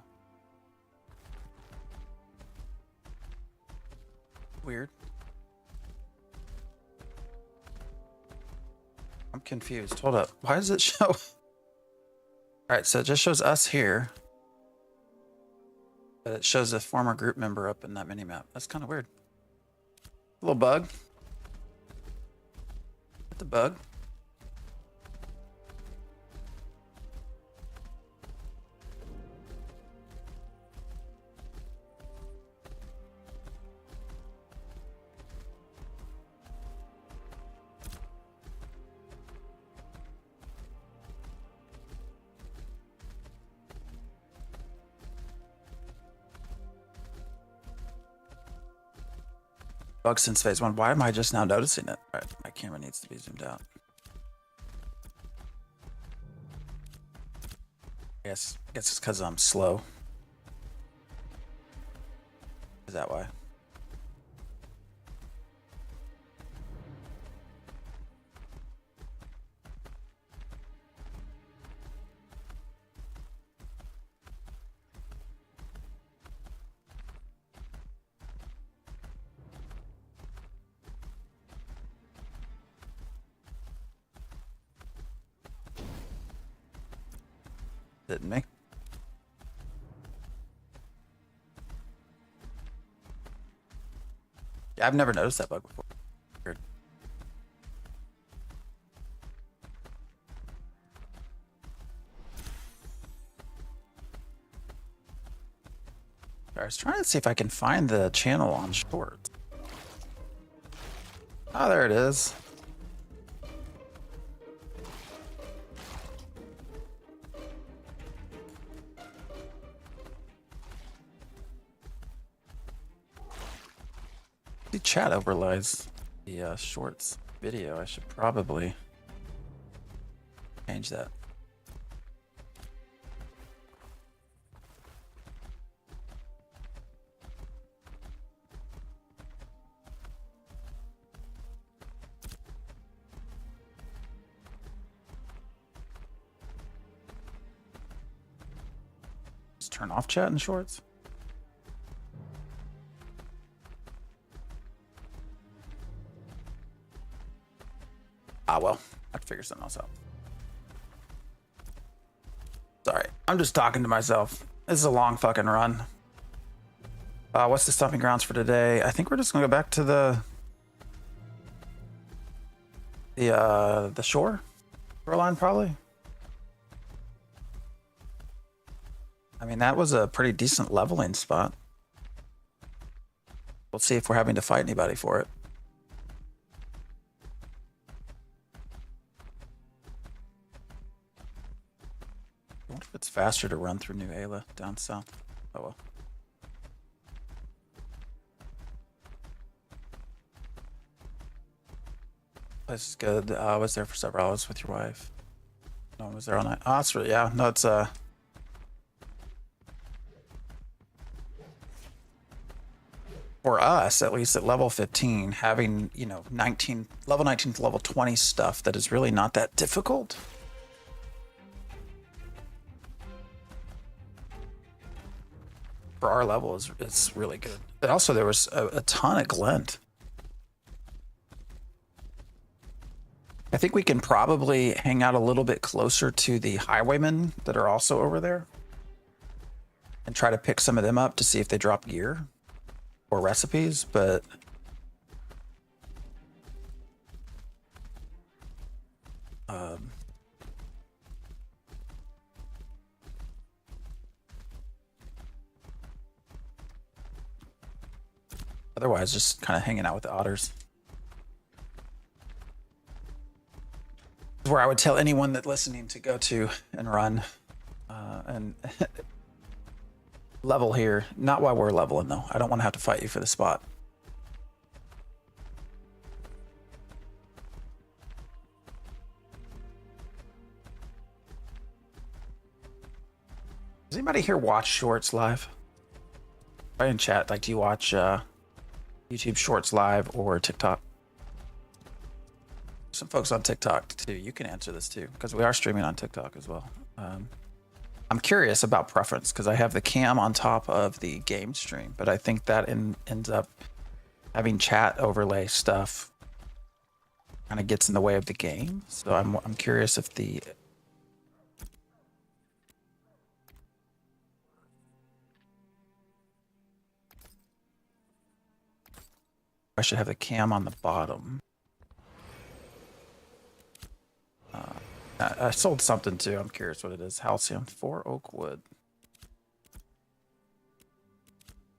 Weird. I'm confused. Hold up. Why does it show? All right, so it just shows us here. But it shows a former group member up in that minimap. That's kind of weird. A little bug. Hit the bug. Bug since phase 1. Why am I just now noticing it? All right, my camera needs to be zoomed out. I guess it's because I'm slow. Is that why? Didn't me? Yeah, I've never noticed that bug before. Weird. I was trying to see if I can find the channel on Shorts. Oh, there it is. The chat overlays the Shorts video. I should probably change that. Just turn off chat in Shorts. Ah, well, I have to figure something else out. Sorry, I'm just talking to myself. This is a long fucking run. What's the stomping grounds for today? I think we're just gonna go back to the shoreline probably. I mean, that was a pretty decent leveling spot. We'll see if we're having to fight anybody for it. I wonder if it's faster to run through New Ayla down south. Oh well. Place is good. I was there for several hours with your wife. No one was there all night. Oh, that's really, yeah. No, it's for us, at least at level 15, having, you know, level 19 to level 20 stuff that is really not that difficult. For our level, it's really good. But also, there was a ton of glint. I think we can probably hang out a little bit closer to the highwaymen that are also over there and try to pick some of them up to see if they drop gear or recipes, but otherwise, just kind of hanging out with the otters. Where I would tell anyone that listening to go to and run and level here. Not while we're leveling though. I don't want to have to fight you for the spot. Does anybody here watch shorts live? Right in chat, like, do you watch YouTube shorts live or TikTok? Some folks on TikTok too. You can answer this too, because we are streaming on TikTok as well. I'm curious about preference because I have the cam on top of the game stream, but I think that ends up having chat overlay stuff kind of gets in the way of the game. So I'm curious if I should have the cam on the bottom. I sold something too. I'm curious what it is. Halcyon 4 oak wood.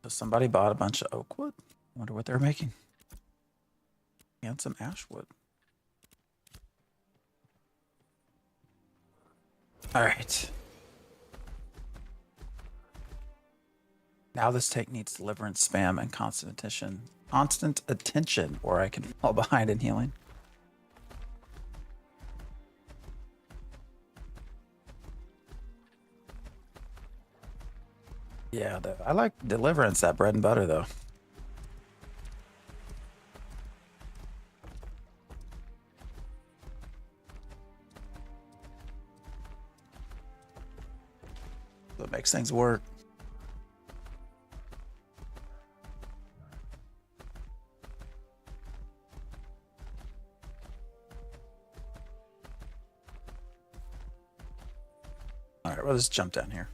So somebody bought a bunch of oak wood. Wonder what they're making. And some ash wood. All right. Now this tank needs deliverance, spam, and constant attention. Constant attention, or I can fall behind in healing. Yeah, I like deliverance, that bread and butter, though. That makes things work. All right, we'll just jump down here.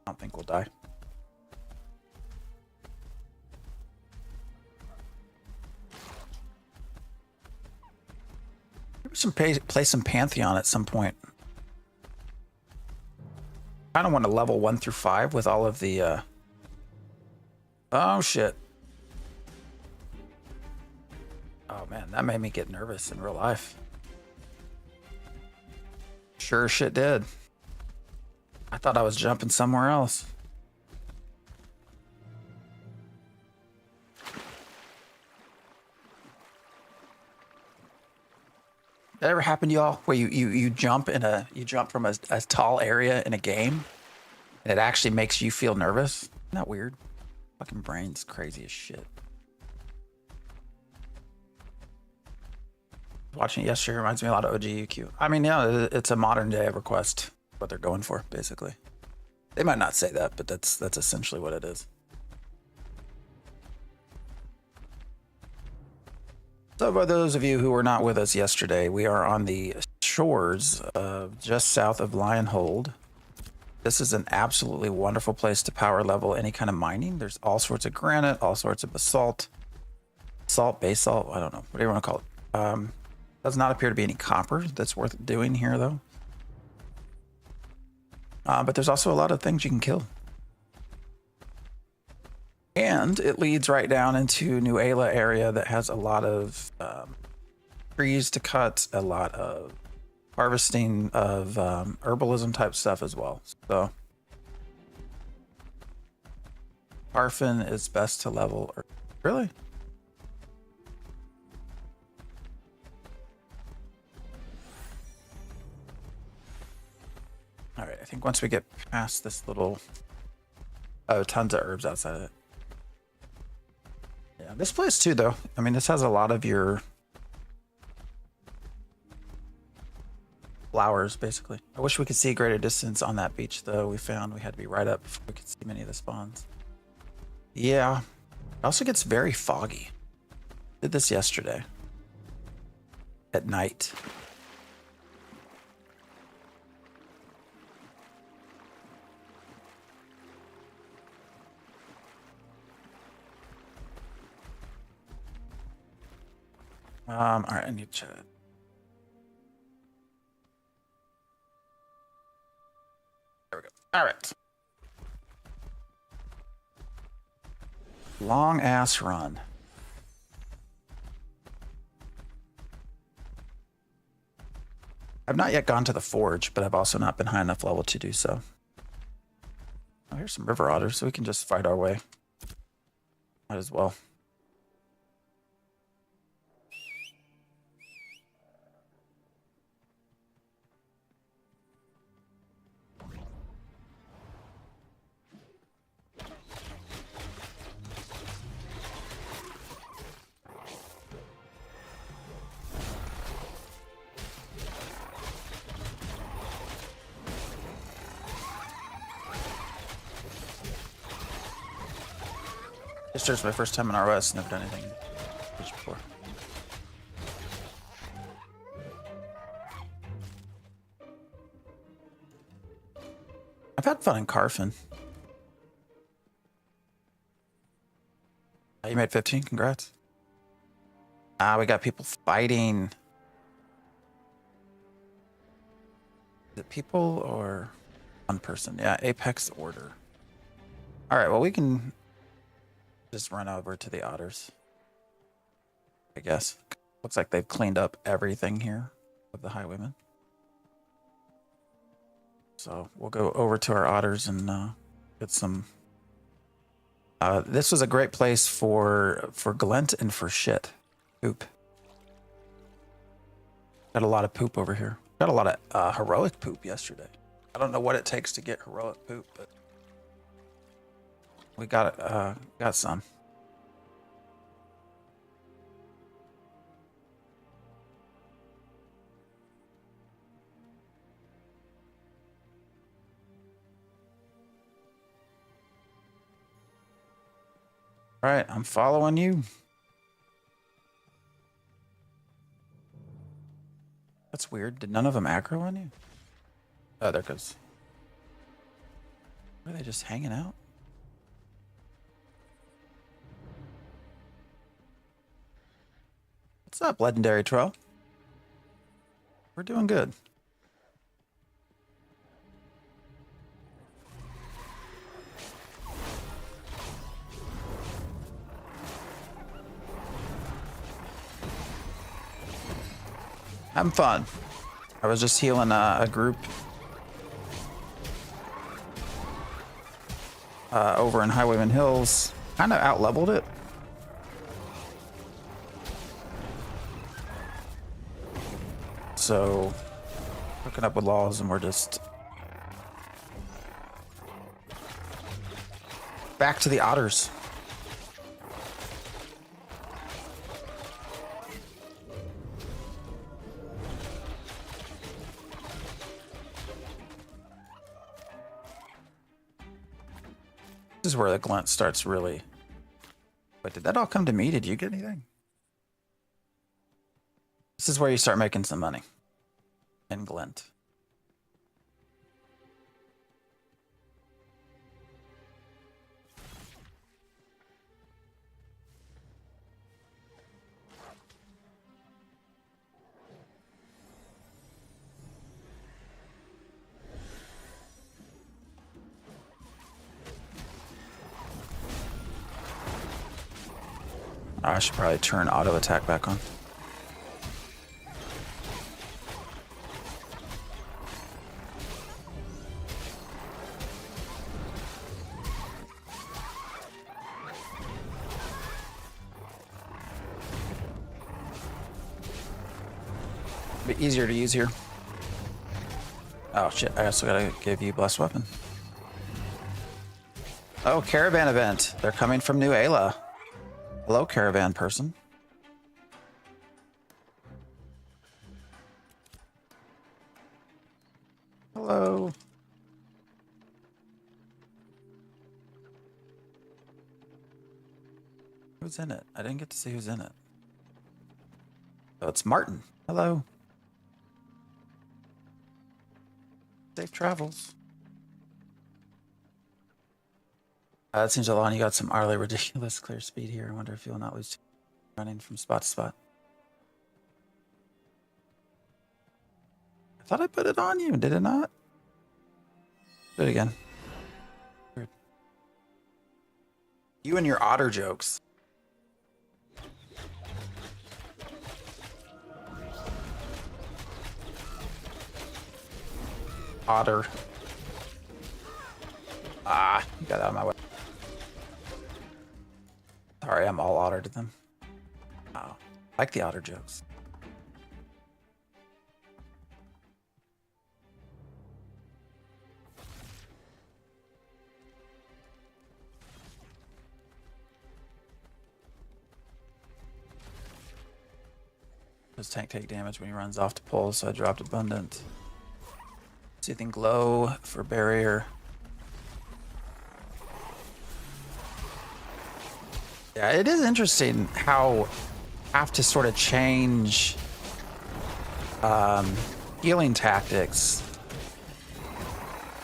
I don't think we'll die. Maybe play some Pantheon at some point. I don't want to level 1 through 5 with all of the oh shit. Oh man, that made me get nervous in real life. Sure shit did. I thought I was jumping somewhere else. That ever happened to y'all where you jump from a tall area in a game and it actually makes you feel nervous? Isn't that weird? Fucking brain's crazy as shit. Watching it yesterday reminds me a lot of OGUQ. I mean, yeah, it's a modern day EverQuest, what they're going for, basically. They might not say that, but that's essentially what it is. So for those of you who were not with us yesterday, we are on the shores of just south of Lionhold. This is an absolutely wonderful place to power level any kind of mining. There's all sorts of granite, all sorts of basalt, basalt, I don't know, whatever you want to call it. Does not appear to be any copper that's worth doing here though. But there's also a lot of things you can kill. And it leads right down into New Ayla area that has a lot of trees to cut, a lot of harvesting of herbalism type stuff as well. So Parfin is best to level. Really? All right, I think once we get past this little, oh, tons of herbs outside of it. Yeah, this place too, though. I mean, this has a lot of your flowers, basically. I wish we could see a greater distance on that beach, though. We found we had to be right up before we could see many of the spawns. Yeah, it also gets very foggy. Did this yesterday at night. All right, I need to. There we go. All right. Long ass run. I've not yet gone to the forge, but I've also not been high enough level to do so. Oh, here's some river otters, so we can just fight our way. Might as well. This is my first time in ROS. Never done anything before. I've had fun in Carfin. Oh, you made 15. Congrats. Ah, we got people fighting. Is it people or one person? Yeah, Apex Order. All right, well, we can just run over to the otters, I guess. Looks like they've cleaned up everything here with the highwaymen. So we'll go over to our otters and get some. This was a great place for glint and for shit. Poop. Got a lot of poop over here. Got a lot of heroic poop yesterday. I don't know what it takes to get heroic poop, but we got some. All right, I'm following you. That's weird. Did none of them aggro on you? Oh, there goes. Are they just hanging out? What's up, Legendary Troll? We're doing good. Having fun. I was just healing a group over in Highwayman Hills. Kind of out-leveled it. So, hooking up with laws, and we're just back to the otters. This is where the glint starts really. But did that all come to me? Did you get anything? This is where you start making some money. In glint. I should probably turn auto attack back on. Be easier to use here. Oh shit, I also gotta give you blessed weapon. Oh, caravan event. They're coming from New Ayla. Hello, caravan person. Hello. Who's in it? I didn't get to see who's in it. Oh, it's Martin. Hello. Safe travels. That seems a lot. You got some utterly ridiculous clear speed here. I wonder if you'll not lose running from spot to spot. I thought I put it on you. Did it not? Do it again. Weird. You and your otter jokes. Otter. Ah, got out of my way. Sorry, I'm all otter to them. Oh, I like the otter jokes. Does tank take damage when he runs off to pull, so I dropped abundant. Soothing glow for barrier. Yeah, it is interesting how I have to sort of change healing tactics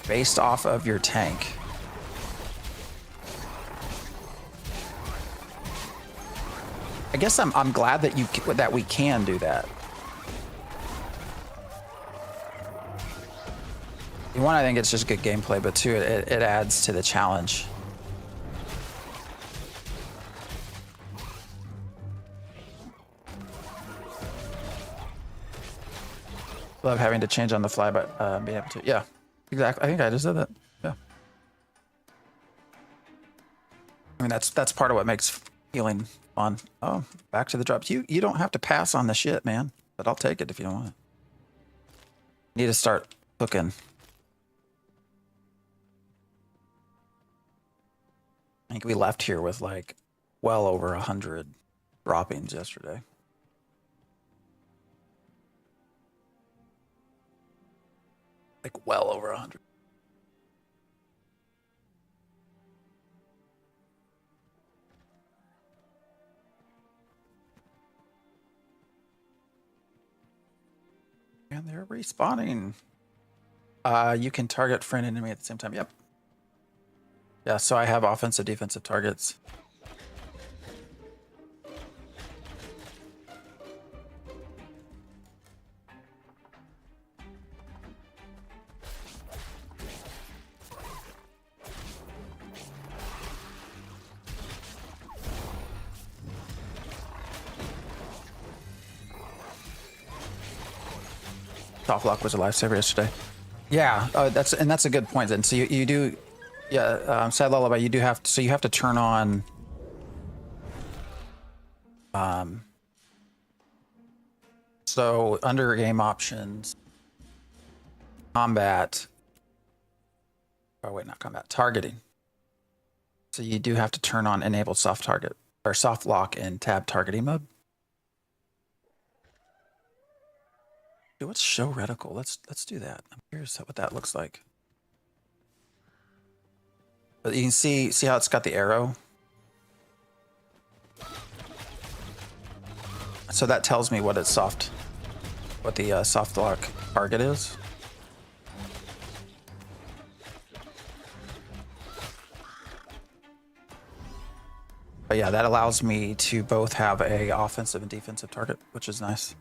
based off of your tank. I guess I'm glad that we can do that. One, I think it's just good gameplay, but two, it adds to the challenge. Love having to change on the fly, but being able to. Yeah, exactly. I think I just said that. Yeah. I mean, that's part of what makes healing fun. Oh, back to the drops. You don't have to pass on the shit, man. But I'll take it if you don't want it. Need to start cooking. I think we left here with like well over 100 droppings yesterday. Like well over 100. And they're respawning. You can target friend enemy at the same time. Yep. Yeah, so I have offensive, defensive targets. Soft lock was a lifesaver yesterday. Yeah, that's a good point. Then, so you do, yeah. Sad lullaby. You do have to, so you have to turn on. So under game options, combat. Oh wait, not combat. Targeting. So you do have to turn on enable soft target or soft lock in tab targeting mode. Dude, what's show reticle? Let's do that. I'm curious what that looks like. But you can see how it's got the arrow. So that tells me what the soft lock target is. But yeah, that allows me to both have a offensive and defensive target, which is nice.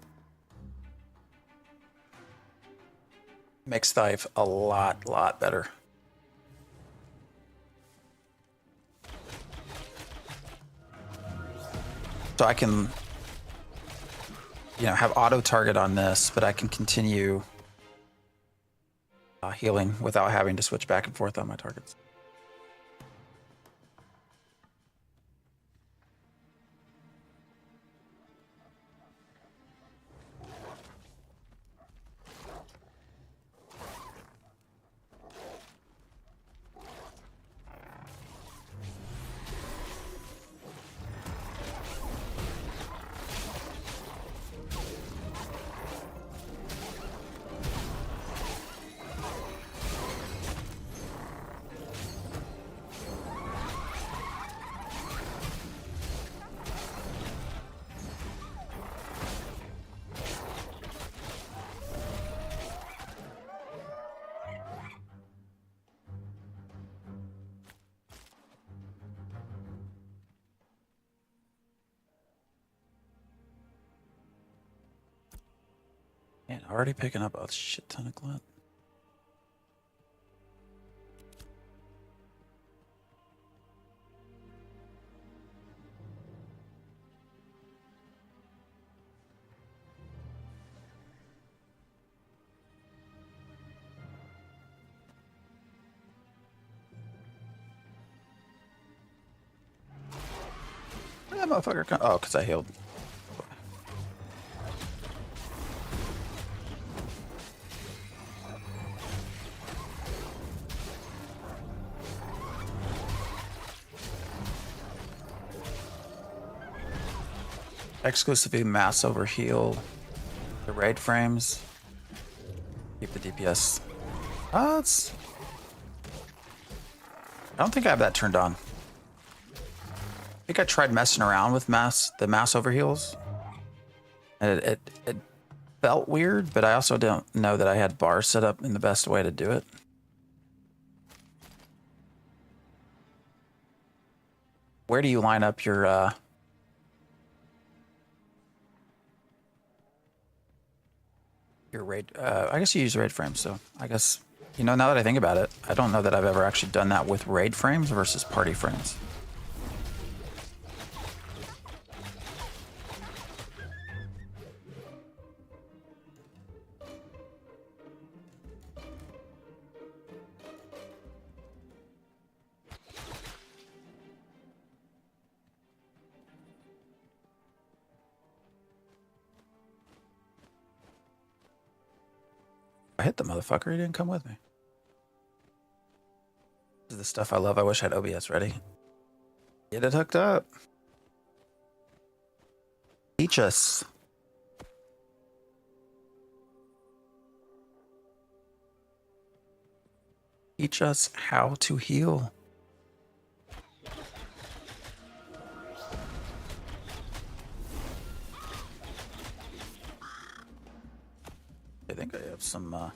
Makes life a lot better. So I can, have auto target on this, but I can continue healing without having to switch back and forth on my targets. And already picking up a shit ton of glut. motherfucker come? Oh, because I healed. Exclusively mass over heal. The raid frames. Keep the DPS. It's... I don't think I have that turned on. I think I tried messing around with the mass overheals. And it felt weird, but I also don't know that I had bars set up in the best way to do it. Where do you line up your raid? I guess you use raid frames, so I guess, you know, now that I think about it, I don't know that I've ever actually done that with raid frames versus party frames. I hit the motherfucker, he didn't come with me. This is the stuff I love. I wish I had OBS ready. Get it hooked up. Teach us. Teach us how to heal. I think I have some oh,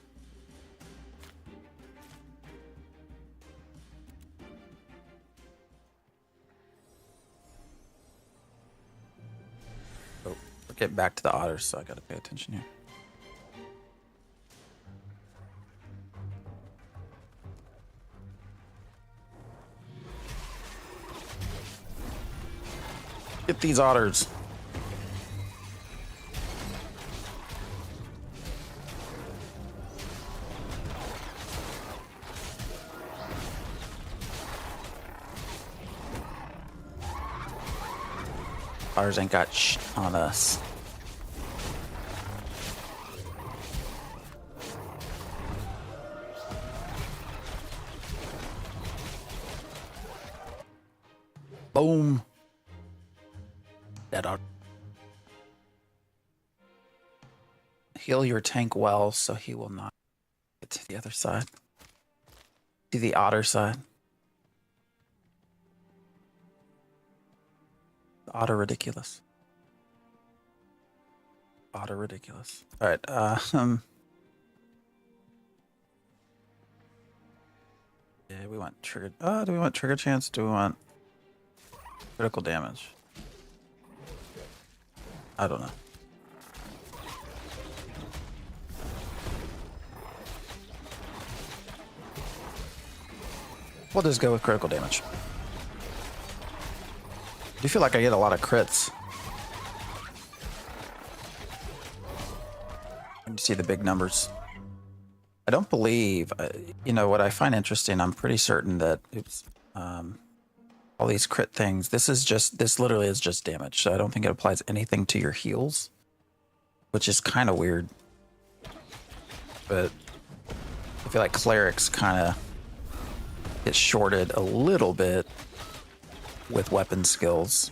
we're getting back to the otters, so I gotta pay attention here. Get these otters. Ours ain't got shit on us. Boom. Dead otter. Heal your tank well so he will not get to the other side. To the otter side. Otter ridiculous. Otter ridiculous. All right. Yeah, we want trigger. Do we want trigger chance? Do we want critical damage? I don't know. We'll just go with critical damage. I do feel like I get a lot of crits. You see the big numbers. I don't believe, you know, what I find interesting, I'm pretty certain that, all these crit things, this literally is just damage. So I don't think it applies anything to your heals, which is kind of weird. But I feel like clerics kind of get shorted a little bit with weapon skills.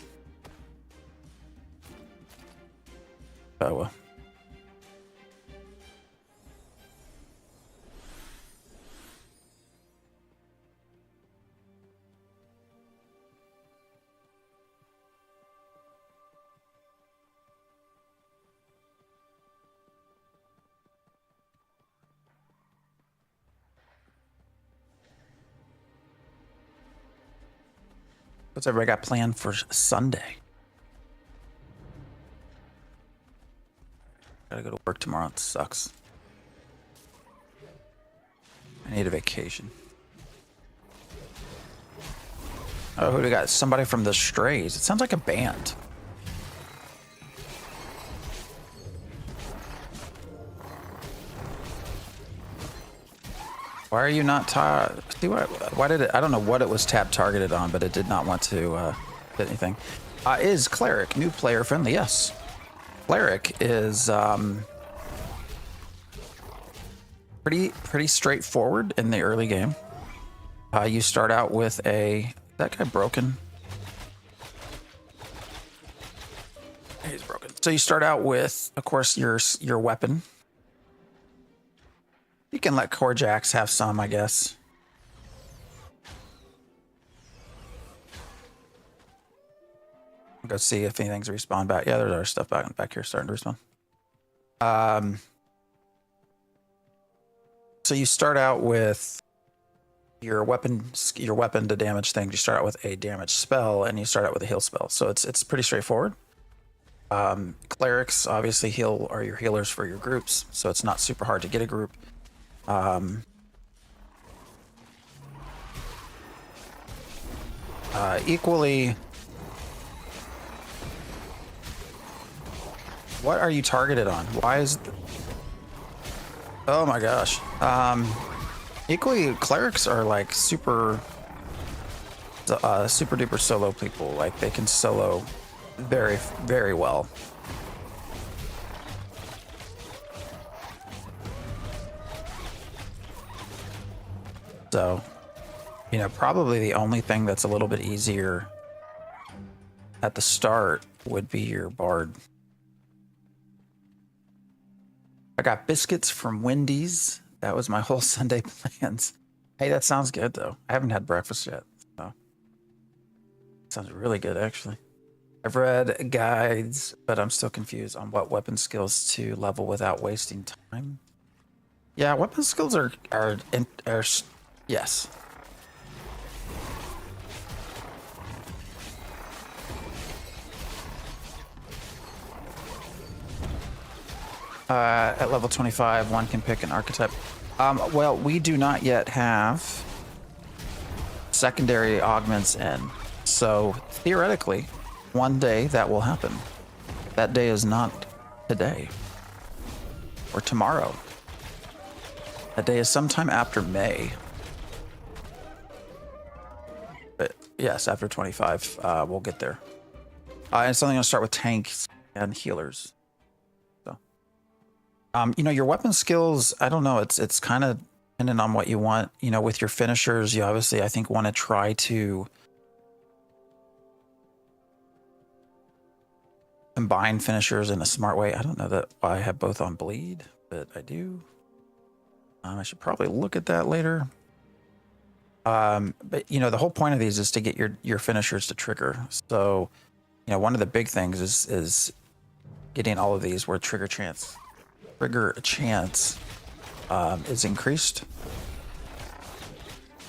Oh well. What's everybody got planned for Sunday? Gotta go to work tomorrow. It sucks. I need a vacation. Oh, who do we got? Somebody from the Strays. It sounds like a band. Why are you not why did it? I don't know what it was tap targeted on, but it did not want to hit anything. Is Cleric new player friendly? Yes. Cleric is pretty straightforward in the early game. You start out with a... That guy broken? He's broken. So you start out with, of course, your weapon. You can let core jacks have some, I guess. Go see if anything's respawned back. Yeah, there's other stuff back here starting to respawn. So you start out with your weapon to damage things. You start out with a damage spell, and you start out with a heal spell. So it's pretty straightforward. Clerics obviously are your healers for your groups, so it's not super hard to get a group. Equally, what are you targeted on? Why is... Oh my gosh. Equally, clerics are like super duper solo people. Like they can solo very, very well. So, you know, probably the only thing that's a little bit easier at the start would be your bard. I got biscuits from Wendy's. That was my whole Sunday plans. Hey, that sounds good though. I haven't had breakfast yet. So. Sounds really good actually. I've read guides, but I'm still confused on what weapon skills to level without wasting time. Yeah, weapon skills are yes. At level 25, one can pick an archetype. Well, we do not yet have secondary augments in. So theoretically, one day that will happen. That day is not today or tomorrow. That day is sometime after May. But yes, after 25, we'll get there. And something going to start with tanks and healers. So, you know, your weapon skills, I don't know. It's kind of dependent on what you want. You know, with your finishers, you obviously, I think, want to try to combine finishers in a smart way. I don't know that I have both on bleed, but I do. I should probably look at that later. But you know, the whole point of these is to get your finishers to trigger. So, you know, one of the big things is getting all of these where trigger chance is increased.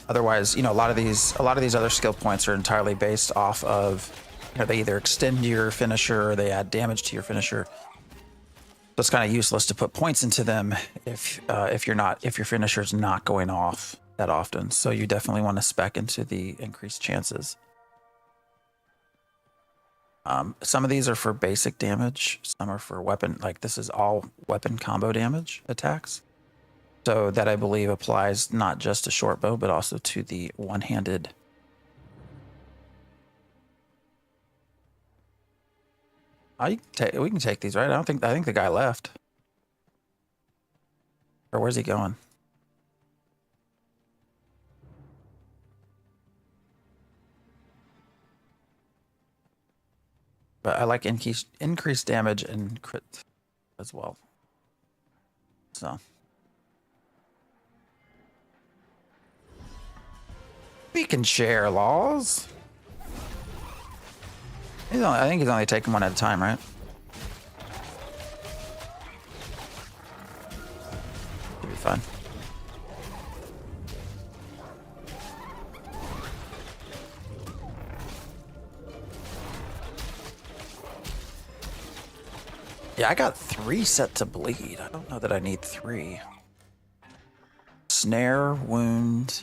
Otherwise, you know, a lot of these other skill points are entirely based off of, you know, they either extend your finisher or they add damage to your finisher. So it's kind of useless to put points into them if your finisher's not going off that often. So you definitely want to spec into the increased chances. Some of these are for basic damage. Some are for weapon. Like this is all weapon combo damage attacks. So that I believe applies not just to short bow, but also to the one-handed. We can take these, right? I think the guy left. Or where's he going? But I like increased damage and crit as well. So we can share laws. I think he's only taking one at a time, right? Should be fine. Yeah, I got 3 set to bleed. I don't know that I need 3. Snare, wound.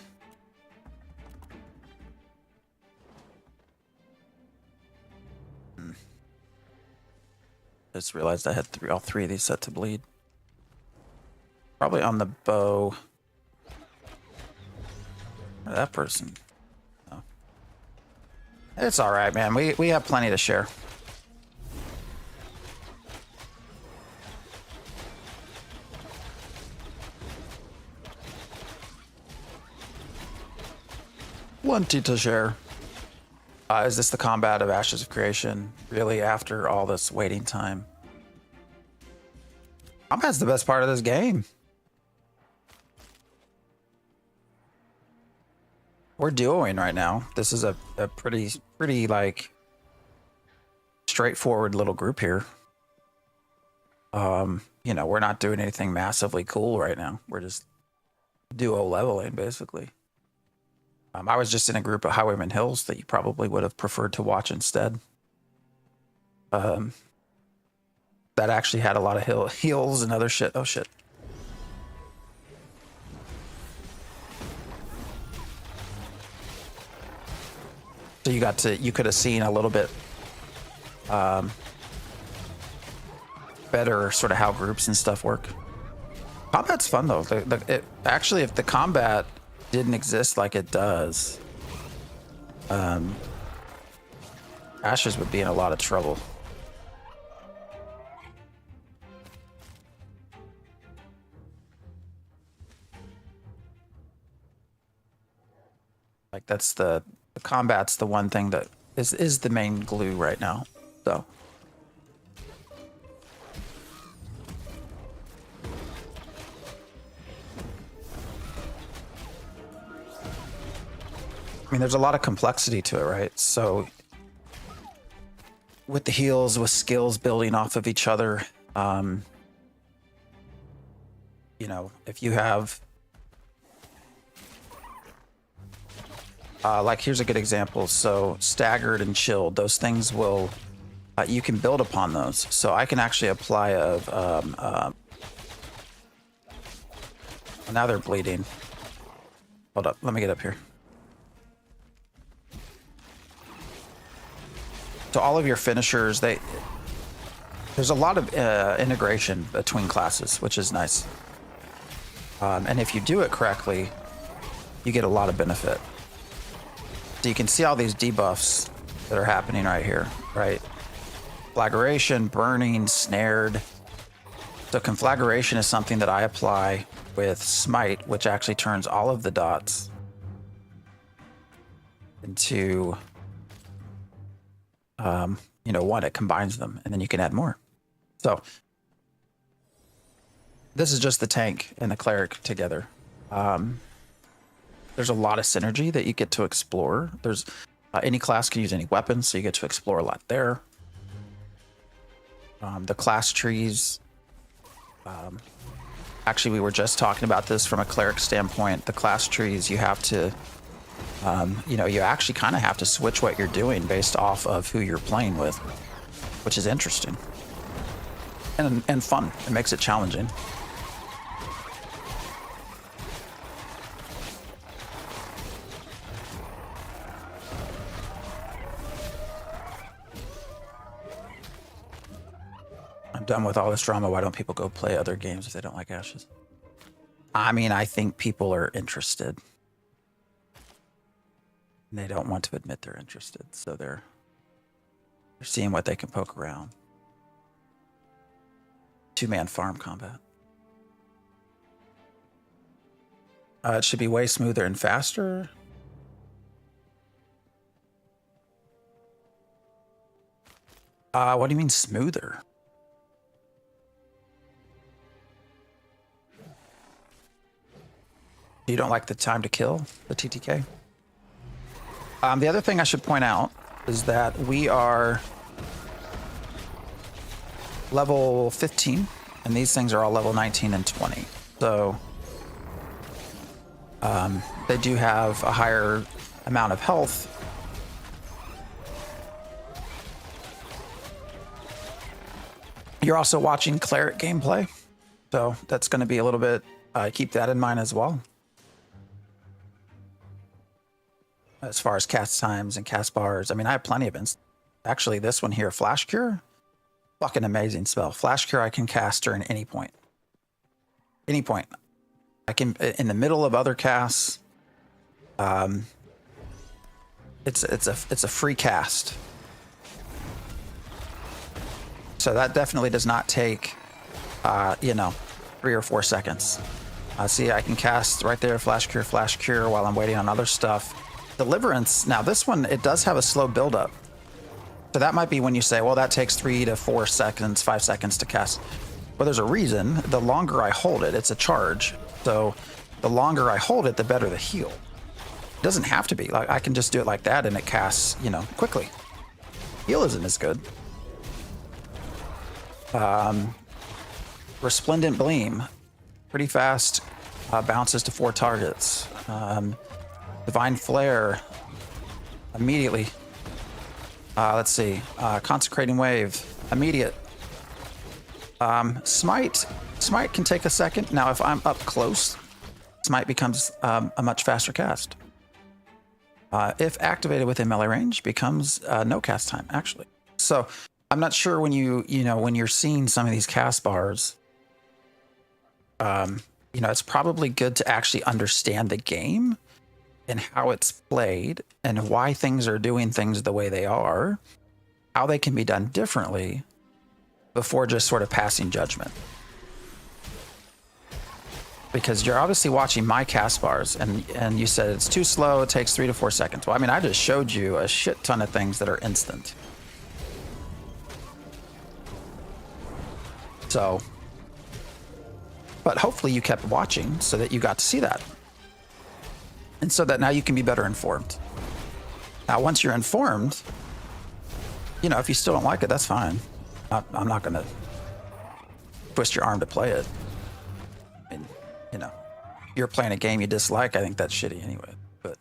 Just realized I had all 3 of these set to bleed. Probably on the bow. That person. Oh. It's all right, man. We have plenty to share. Plenty to share. Is this the combat of Ashes of Creation? Really, after all this waiting time? Combat's the best part of this game. We're duoing right now. This is a pretty like straightforward little group here. You know, we're not doing anything massively cool right now. We're just duo leveling basically. I was just in a group of Highwayman Hills that you probably would have preferred to watch instead. That actually had a lot of heals and other shit. Oh shit. So you could have seen a little bit better sort of how groups and stuff work. Combat's fun though. Actually, if the combat didn't exist like it does, Ashes would be in a lot of trouble. Like that's the combat's the one thing that is the main glue right now. So I mean, there's a lot of complexity to it, right? So with the heals, with skills building off of each other, you know, if you have like here's a good example. So staggered and chilled, those things will you can build upon those. So I can actually apply now they're bleeding. Hold up, let me get up here. So all of your finishers, there's a lot of integration between classes, which is nice. And if you do it correctly, you get a lot of benefit. So you can see all these debuffs that are happening right here, right? Conflagration, burning, snared. So conflagration is something that I apply with smite, which actually turns all of the dots into you know, one, it combines them and then you can add more. So this is just the tank and the cleric together. There's a lot of synergy that you get to explore. There's any class can use any weapons, so you get to explore a lot there. The class trees, actually we were just talking about this from a cleric standpoint. The class trees, you have to you know, you actually kind of have to switch what you're doing based off of who you're playing with, which is interesting and fun. It makes it challenging. I'm done with all this drama. Why don't people go play other games if they don't like Ashes? I mean, I think people are interested. They don't want to admit they're interested, so they're seeing what they can poke around. Two-man farm combat. It should be way smoother and faster. What do you mean smoother? You don't like the time to kill, the TTK? The other thing I should point out is that we are level 15, and these things are all level 19 and 20. So they do have a higher amount of health. You're also watching Cleric gameplay, so that's going to be a little bit, keep that in mind as well. As far as cast times and cast bars, I mean, I have plenty of actually, this one here, Flash Cure, fucking amazing spell. Flash Cure I can cast during any point. Any point. I can, in the middle of other casts, it's a free cast. So that definitely does not take, you know, 3 or 4 seconds. See, I can cast right there, flash cure while I'm waiting on other stuff. Deliverance, now this one, it does have a slow buildup. So that might be when you say, well, that takes 3 to 4 seconds, 5 seconds to cast. Well, there's a reason. The longer I hold it, it's a charge. So the longer I hold it, the better the heal. It doesn't have to be. Like, I can just do it like that and it casts, you know, quickly. Heal isn't as good. Resplendent Gleam, pretty fast, bounces to 4 targets. Divine Flare, immediately. Let's see, Consecrating Wave, immediate. Smite can take a second. Now, if I'm up close, Smite becomes a much faster cast. If activated within melee range, becomes no cast time, actually. So I'm not sure when when you're seeing some of these cast bars, you know, it's probably good to actually understand the game and how it's played and why things are doing things the way they are, how they can be done differently before just sort of passing judgment. Because you're obviously watching my cast bars and you said it's too slow, it takes 3 to 4 seconds. Well, I mean, I just showed you a shit ton of things that are instant. So, but hopefully you kept watching so that you got to see that. And so that now you can be better informed. Now, once you're informed, you know, if you still don't like it, that's fine. I'm not going to twist your arm to play it. I mean, you know, you're playing a game you dislike. I think that's shitty anyway. But,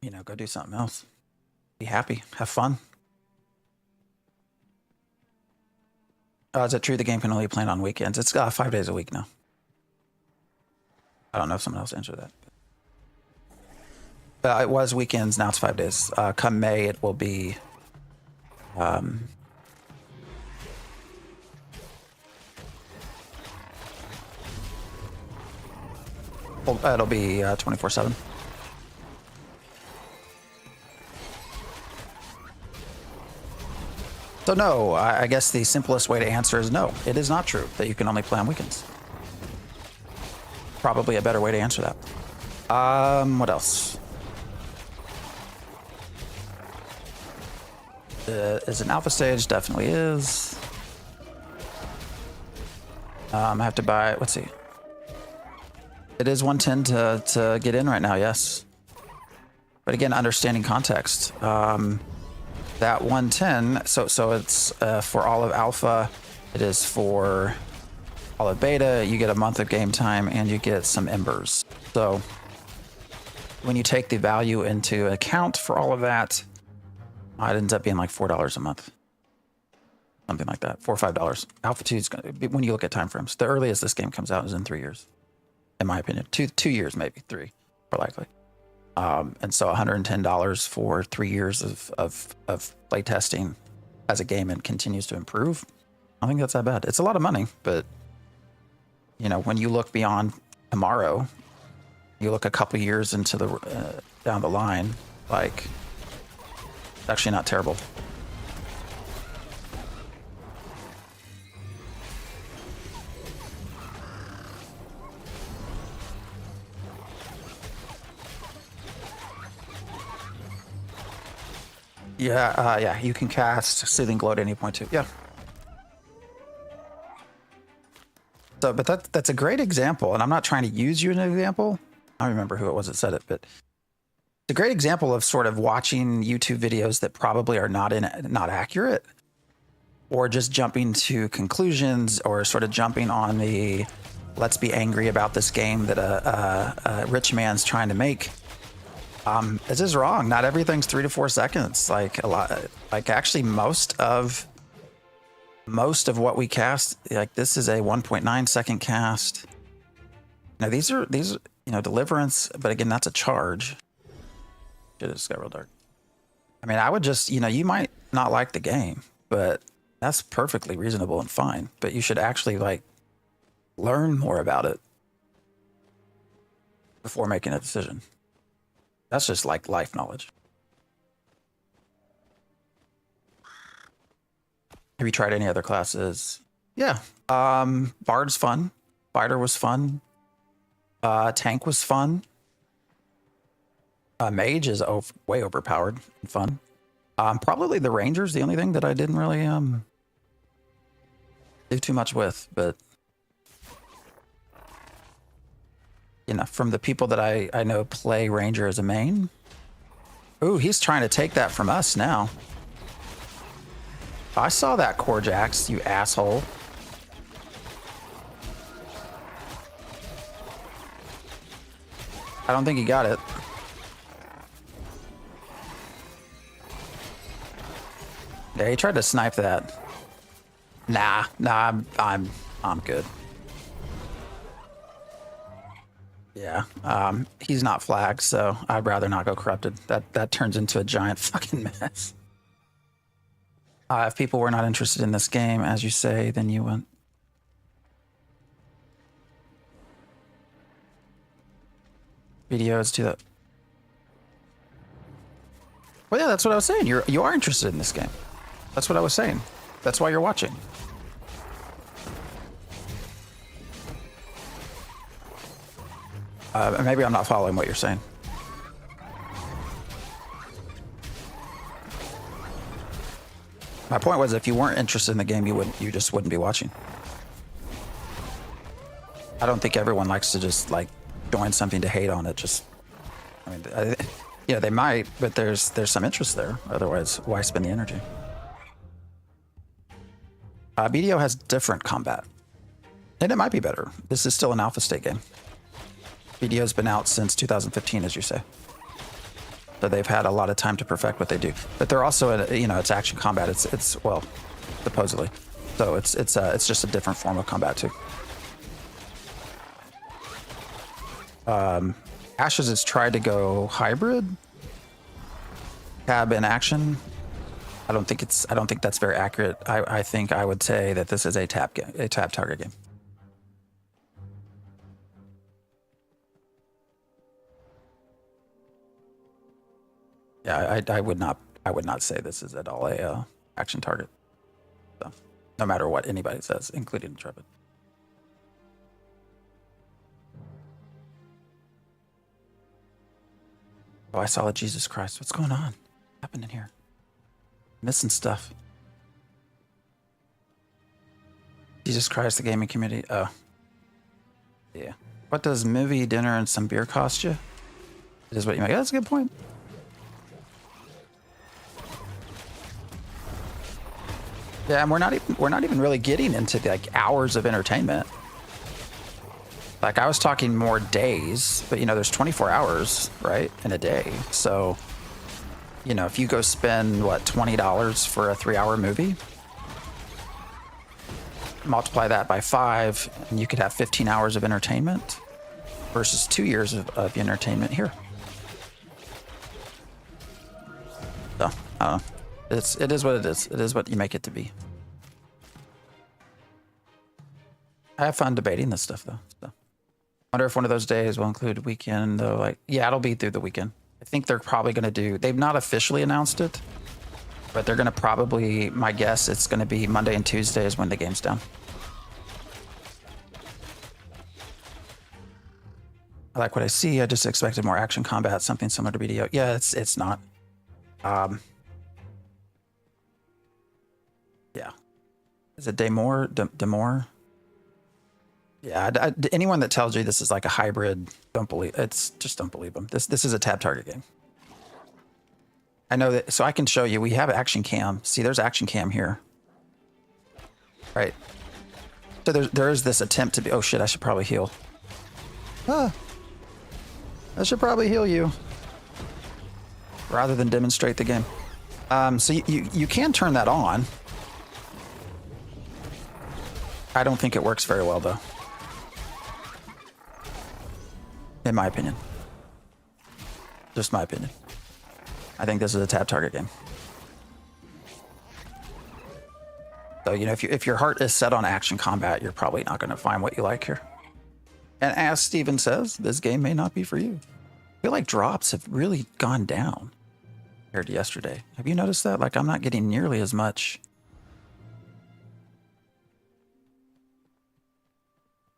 you know, go do something else. Be happy. Have fun. Is it true the game can only be played on weekends? It's 5 days a week now. I don't know if someone else answered that. It was weekends, now it's 5 days. Come May, it will be... it'll be 24/7. So no, I guess the simplest way to answer is no. It is not true that you can only play on weekends. Probably a better way to answer that. What else? Is an alpha stage? Definitely is. I have to buy, let's see. It is 110 to get in right now, yes. But again, understanding context. That 110, so it's for all of alpha, it is for all of beta, you get a month of game time and you get some embers. So when you take the value into account for all of that, it ends up being like $4 a month. Something like that, $4 or $5. Alpha 2 is going to be, when you look at timeframes, the earliest this game comes out is in 3 years. In my opinion, two years, maybe 3, more likely. And so $110 for 3 years of play testing as a game and continues to improve. I think that's that bad. It's a lot of money, but you know, when you look beyond tomorrow, you look a couple years into the down the line, like it's actually not terrible. Yeah, you can cast Soothing Glow at any point too. Yeah. So, but that's a great example, and I'm not trying to use you as an example. I don't remember who it was that said it, but it's a great example of sort of watching YouTube videos that probably are not accurate, or just jumping to conclusions, or sort of jumping on the let's be angry about this game that a rich man's trying to make. This is wrong. Not everything's 3 to 4 seconds. Like a lot, like actually most of what we cast, like this is a 1.9 second cast. Now these are you know, Deliverance, but again, that's a charge. Shit, it just got real dark. I mean, I would just, you know, you might not like the game, but that's perfectly reasonable and fine. But you should actually like learn more about it before making a decision. That's just like life knowledge. Have you tried any other classes? Yeah. Bard's fun. Fighter was fun. Tank was fun. Mage is way overpowered and fun. Probably the Ranger's the only thing that I didn't really do too much with, but you know, from the people that I know play Ranger as a main. Ooh, he's trying to take that from us now. I saw that core Jax, you asshole. I don't think he got it. Yeah, he tried to snipe that. Nah, I'm good. Yeah, he's not flagged, so I'd rather not go corrupted. That turns into a giant fucking mess. If people were not interested in this game, as you say, then you went. Videos to the. Well, yeah, that's what I was saying. You are interested in this game. That's what I was saying. That's why you're watching. Maybe I'm not following what you're saying. My point was, if you weren't interested in the game, you just wouldn't be watching. I don't think everyone likes to just like join something to hate on it. Just, I mean, yeah, they might, but there's some interest there. Otherwise, why spend the energy? BDO has different combat, and it might be better. This is still an alpha state game. BDO's been out since 2015, as you say. So they've had a lot of time to perfect what they do. But they're also, it's action combat. It's well, supposedly. So it's just a different form of combat too. Ashes has tried to go hybrid. Cab in action. I don't think that's very accurate. I think I would say that this is a tap target game. Yeah, I would not say this is at all a action target. So, no matter what anybody says, including Intrepid. Oh, I saw it. Jesus Christ, what's going on? What happened in here? Missing stuff. Jesus Christ, the gaming community. Oh, yeah. What does movie, dinner, and some beer cost you? It is what you make. That's a good point. Yeah, and we're not even really getting into like hours of entertainment. Like I was talking more days, but there's 24 hours, right, in a day. So, if you go spend what $20 for a 3-hour movie, multiply that by 5, and you could have 15 hours of entertainment versus 2 years of entertainment here. So, I don't know. It is what it is. It is what you make it to be. I have fun debating this stuff though. So. Wonder if one of those days will include weekend though. Like, yeah, it'll be through the weekend. I think they're probably going to do. They've not officially announced it, but they're going to probably. My guess, it's going to be Monday and Tuesday is when the game's down. I like what I see. I just expected more action combat, something similar to BDO. Yeah, it's not. Yeah. Is it Demore? Yeah, anyone that tells you this is like a hybrid, don't believe. Don't believe them. This is a tab target game. I know that, so I can show you. We have action cam. See, there's action cam here. Right. So there is this attempt to be. Oh shit! I should probably heal. I should probably heal you rather than demonstrate the game. So you can turn that on. I don't think it works very well though. In my opinion. Just my opinion. I think this is a tab target game. So, if your heart is set on action combat, you're probably not going to find what you like here. And as Steven says, this game may not be for you. feel like drops have really gone down compared to yesterday. Have you noticed that? Like, I'm not getting nearly as much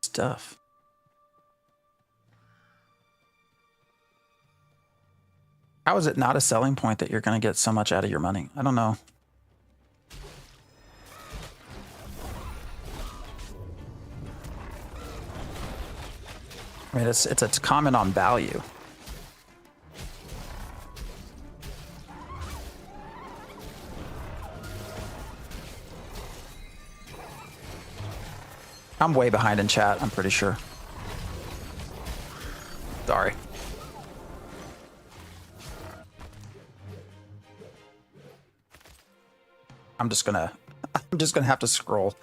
stuff. How is it not a selling point that you're going to get so much out of your money? I don't know. I mean, it's a comment on value. I'm way behind in chat, I'm pretty sure. Sorry. I'm just gonna have to scroll.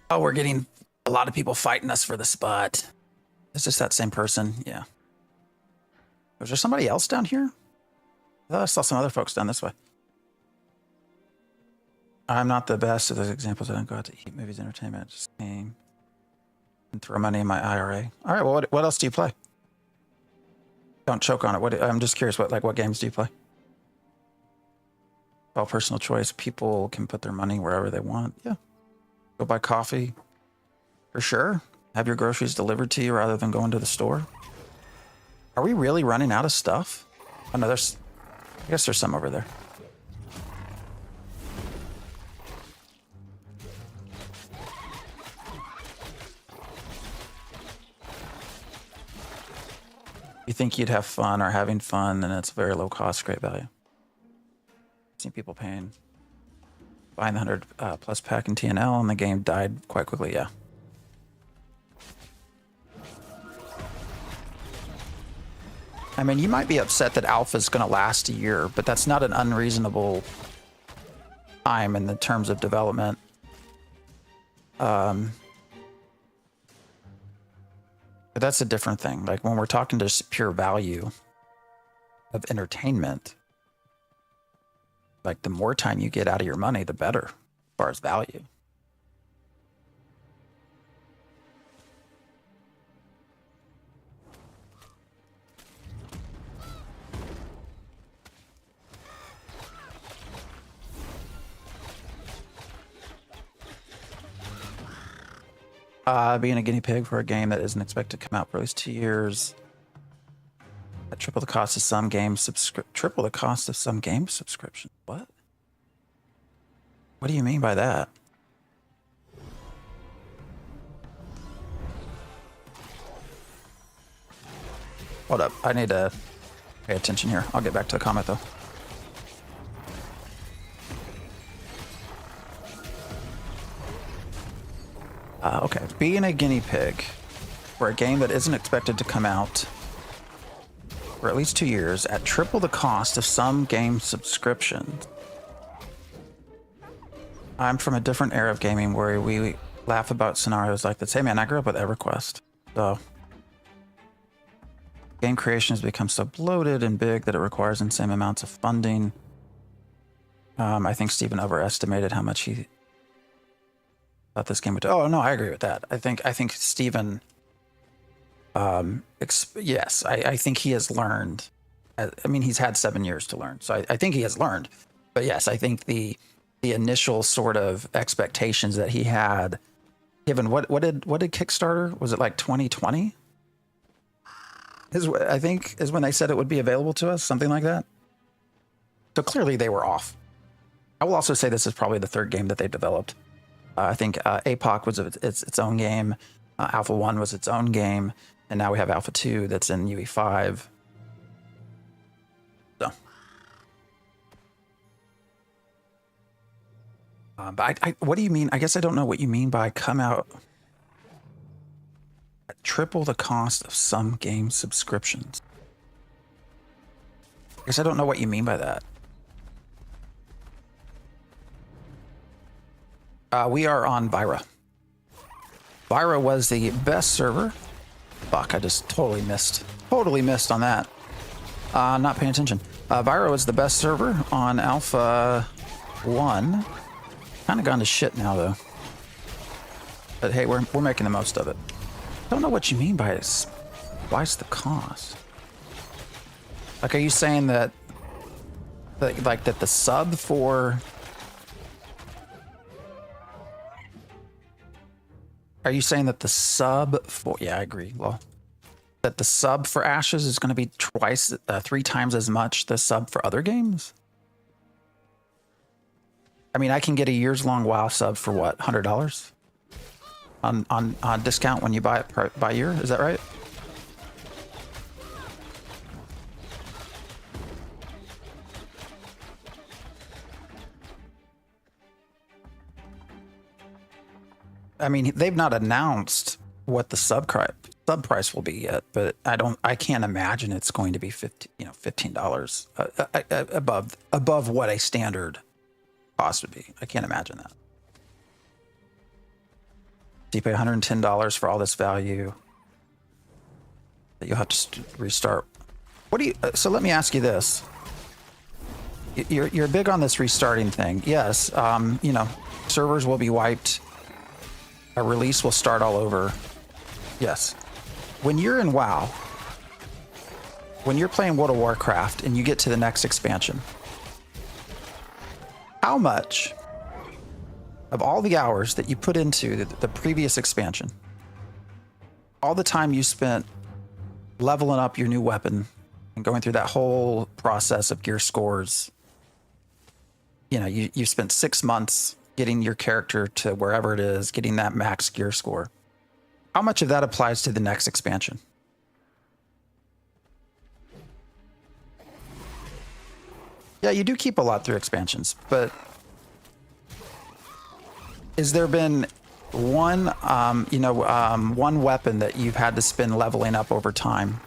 Oh, we're getting a lot of people fighting us for the spot. It's just that same person, yeah. Was there somebody else down here? I thought I saw some other folks down this way. I'm not the best of those examples. I don't go out to eat, movies, entertainment. Just game and throw money in my IRA. All right, well, what else do you play? Don't choke on it. I'm just curious, what games do you play? All personal choice. People can put their money wherever they want. Yeah. Go buy coffee. For sure. Have your groceries delivered to you rather than going to the store. Are we really running out of stuff? Oh no, I guess there's some over there. You think you'd have fun or having fun, and it's very low cost, great value. I've seen people buying the 100 plus pack in TNL, and the game died quite quickly. Yeah. I mean, you might be upset that alpha is going to last a year, but that's not an unreasonable time in the terms of development. But that's a different thing. Like when we're talking just pure value of entertainment, like the more time you get out of your money, the better as far as value. Being a guinea pig for a game that isn't expected to come out for at least 2 years. At triple the cost of some games triple the cost of some game subscription. What? What do you mean by that? Hold up. I need to pay attention here. I'll get back to the comment though. Okay, being a guinea pig for a game that isn't expected to come out for at least 2 years at triple the cost of some game subscriptions. I'm from a different era of gaming where we laugh about scenarios like this. Hey man, I grew up with EverQuest, so game creation has become so bloated and big that it requires insane amounts of funding. I think Steven overestimated how much he thought this game would do. Oh no, I agree with that. I think Steven, yes, I think he has learned. I mean, he's had 7 years to learn, so I think he has learned. But yes, I think the initial sort of expectations that he had, given what did Kickstarter, was it like 2020? I think is when they said it would be available to us, something like that. So clearly they were off. I will also say this is probably the third game that they developed. I think APOC was its own game, Alpha 1 was its own game, and now we have Alpha 2 that's in UE5. So, but what do you mean? I guess I don't know what you mean by come out at triple the cost of some game subscriptions. I guess I don't know what you mean by that. We are on Vira. Vira was the best server. Fuck, I just totally missed on that. Not paying attention. Vira was the best server on Alpha 1. Kind of gone to shit now, though. But hey, we're making the most of it. I don't know what you mean by Twice the cost. Like, are you saying that, like, that the sub for... Are you saying that the sub for... Yeah, I agree. Well, that the sub for Ashes is going to be twice, 3 times as much the sub for other games? I mean, I can get a years-long WoW sub for what, $100 on discount when you buy it by year. Is that right? I mean, they've not announced what the sub price will be yet, but I can't imagine it's going to be $15 above what a standard cost would be. I can't imagine that. So you pay $110 for all this value that you'll have to restart. What do you? So let me ask you this: you're big on this restarting thing, yes? You know, servers will be wiped. A release will start all over. Yes. When you're in WoW, when you're playing World of Warcraft and you get to the next expansion, how much of all the hours that you put into the previous expansion, all the time you spent leveling up your new weapon and going through that whole process of gear scores, you know, you spent 6 months getting your character to wherever it is, getting that max gear score. How much of that applies to the next expansion? Yeah, you do keep a lot through expansions, but has there been one, one weapon that you've had to spend leveling up over time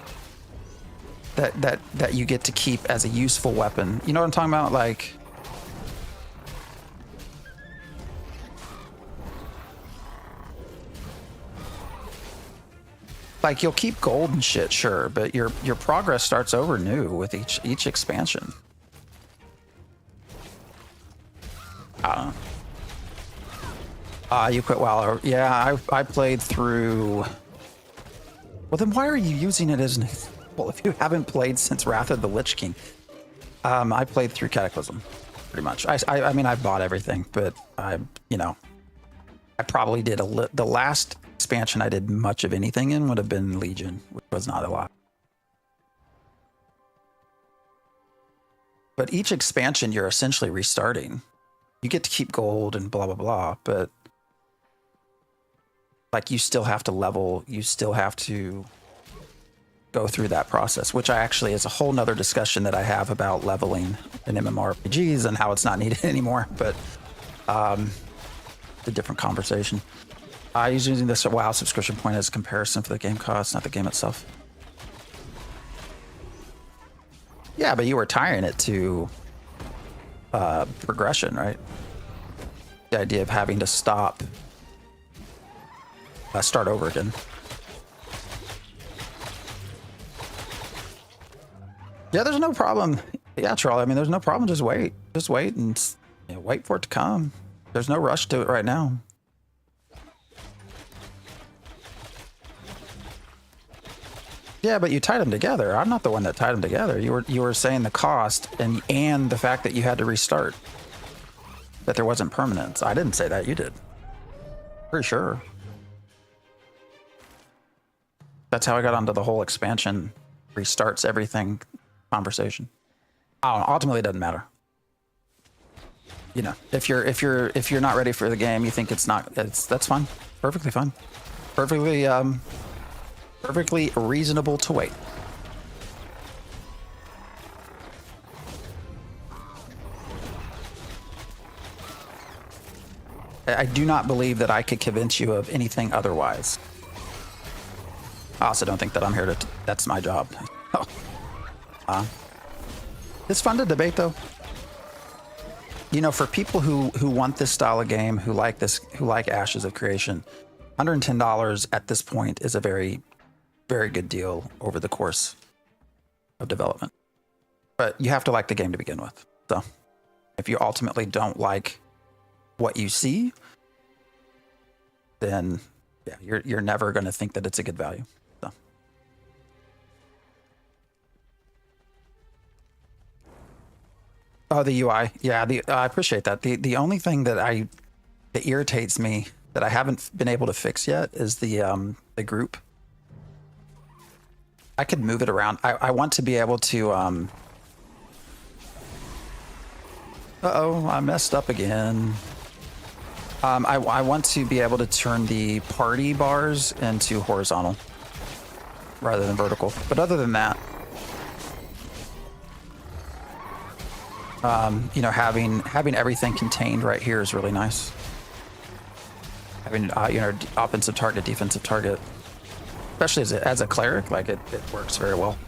that you get to keep as a useful weapon? You know what I'm talking about? Like you'll keep gold and shit, sure, but your progress starts over new with each expansion. I don't know. You quit WoW. Yeah, I played through. Well, then why are you using it as an example if you haven't played since Wrath of the Lich King? I played through Cataclysm, pretty much. I mean, I bought everything, but I probably did the last expansion I did much of anything in would have been Legion, which was not a lot. But each expansion, you're essentially restarting. You get to keep gold and blah, blah, blah, but like you still have to level, you still have to go through that process, which I actually is a whole nother discussion that I have about leveling in MMORPGs and how it's not needed anymore, but it's a different conversation. I was using this WoW subscription point as a comparison for the game cost, not the game itself. Yeah, but you were tying it to progression, right? The idea of having to start over again. Yeah, there's no problem. Yeah, Charlie, I mean, there's no problem. Just wait and wait for it to come. There's no rush to it right now. Yeah, but you tied them together. I'm not the one that tied them together. You were saying the cost and the fact that you had to restart. That there wasn't permanence. I didn't say that. You did. Pretty sure. That's how I got onto the whole expansion restarts everything conversation. I don't know. Ultimately, it doesn't matter. You know, if you're not ready for the game, you think that's fine. Perfectly fine. Perfectly reasonable to wait. I do not believe that I could convince you of anything otherwise. I also don't think that I'm here to... That's my job. It's fun to debate, though. You know, for people who want this style of game, who like Ashes of Creation, $110 at this point is a very, very good deal over the course of development. But you have to like the game to begin with. So if you ultimately don't like what you see, then yeah, you're never going to think that it's a good value. So Oh, the UI. Yeah, I appreciate that. The only thing that irritates me that I haven't been able to fix yet is the group. I could move it around. I want to be able to uh-oh, I messed up again. I want to be able to turn the party bars into horizontal rather than vertical. But other than that, you know, having everything contained right here is really nice. Having you know, offensive target, defensive target, especially as a cleric, like it works very well.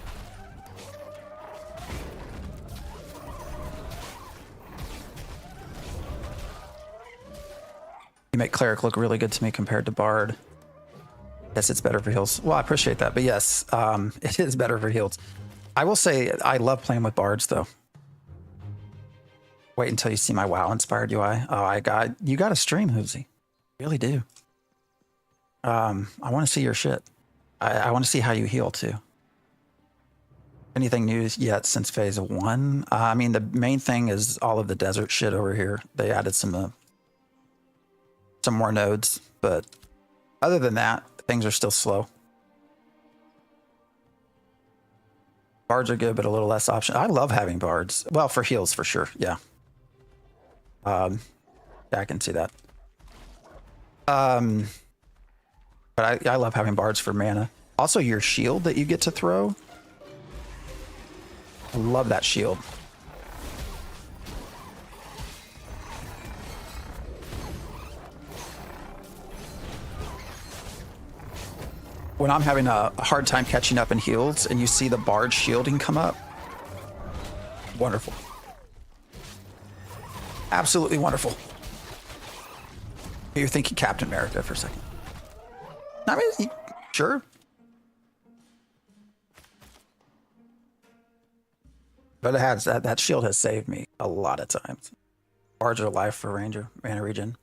You make cleric look really good to me compared to bard. Yes, it's better for heals. Well, I appreciate that, but yes, it is better for heals. I will say I love playing with bards though. Wait until you see my WoW inspired UI. Oh, you got to stream, Hoopsy. Really do. I want to see your shit. I want to see how you heal too. Anything new yet since phase 1? I mean, the main thing is all of the desert shit over here. They added some more nodes, but other than that, things are still slow. Bards are good, but a little less option. I love having bards. Well, for heals for sure. Yeah. Yeah, I can see that. But I love having bards for mana. Also, your shield that you get to throw. I love that shield. When I'm having a hard time catching up in heals and you see the bard shielding come up, wonderful. Absolutely wonderful. You're thinking Captain America for a second. I mean, sure. But it has that shield has saved me a lot of times. Bards are life for Ranger, mana regen.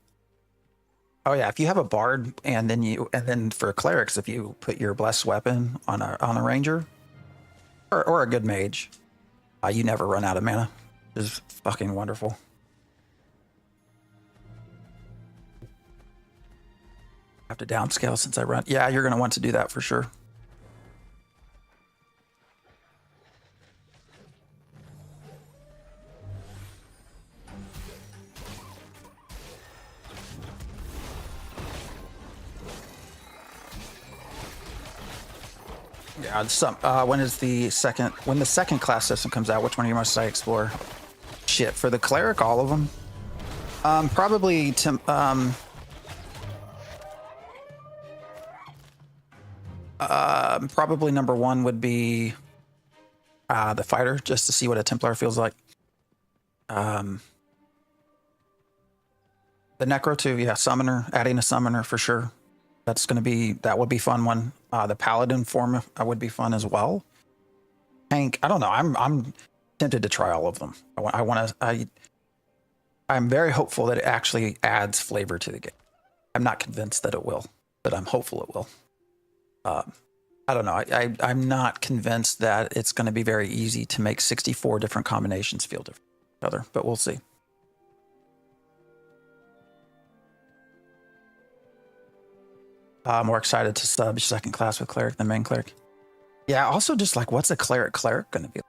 Oh yeah, if you have a bard and then for clerics, if you put your blessed weapon on a ranger or a good mage, you never run out of mana. It's fucking wonderful. I have to downscale since I run. Yeah, you're gonna want to do that for sure. Yeah, when the second class system comes out, which one must I explore? Shit, for the cleric, all of them. Probably probably number 1 would be the fighter, just to see what a Templar feels like. The necro too, yeah, summoner, adding a summoner for sure. That would be fun one. The paladin form would be fun as well. Tank, I don't know. I'm tempted to try all of them. I'm very hopeful that it actually adds flavor to the game. I'm not convinced that it will, but I'm hopeful it will. I don't know. I'm not convinced that it's going to be very easy to make 64 different combinations feel different from each other, but we'll see. More excited to sub second class with cleric than main cleric. Yeah, also just like, what's a cleric going to be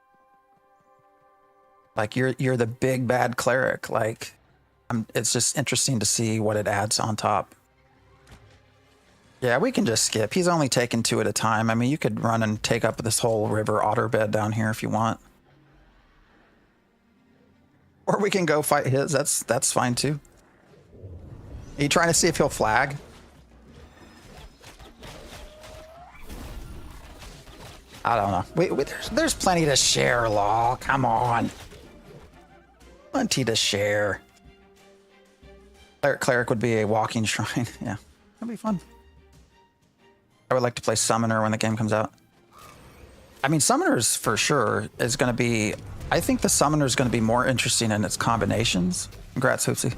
like? You're the big bad cleric. Like, it's just interesting to see what it adds on top. Yeah, we can just skip. He's only taking 2 at a time. I mean, you could run and take up this whole river otter bed down here if you want. Or we can go fight his. That's fine too. Are you trying to see if he'll flag? I don't know. There's plenty to share, Law. Come on. Plenty to share. Cleric would be a walking shrine. Yeah, that'd be fun. I would like to play Summoner when the game comes out. I mean, Summoners for sure is going to be... I think the Summoner is going to be more interesting in its combinations. Congrats, Hoopsy.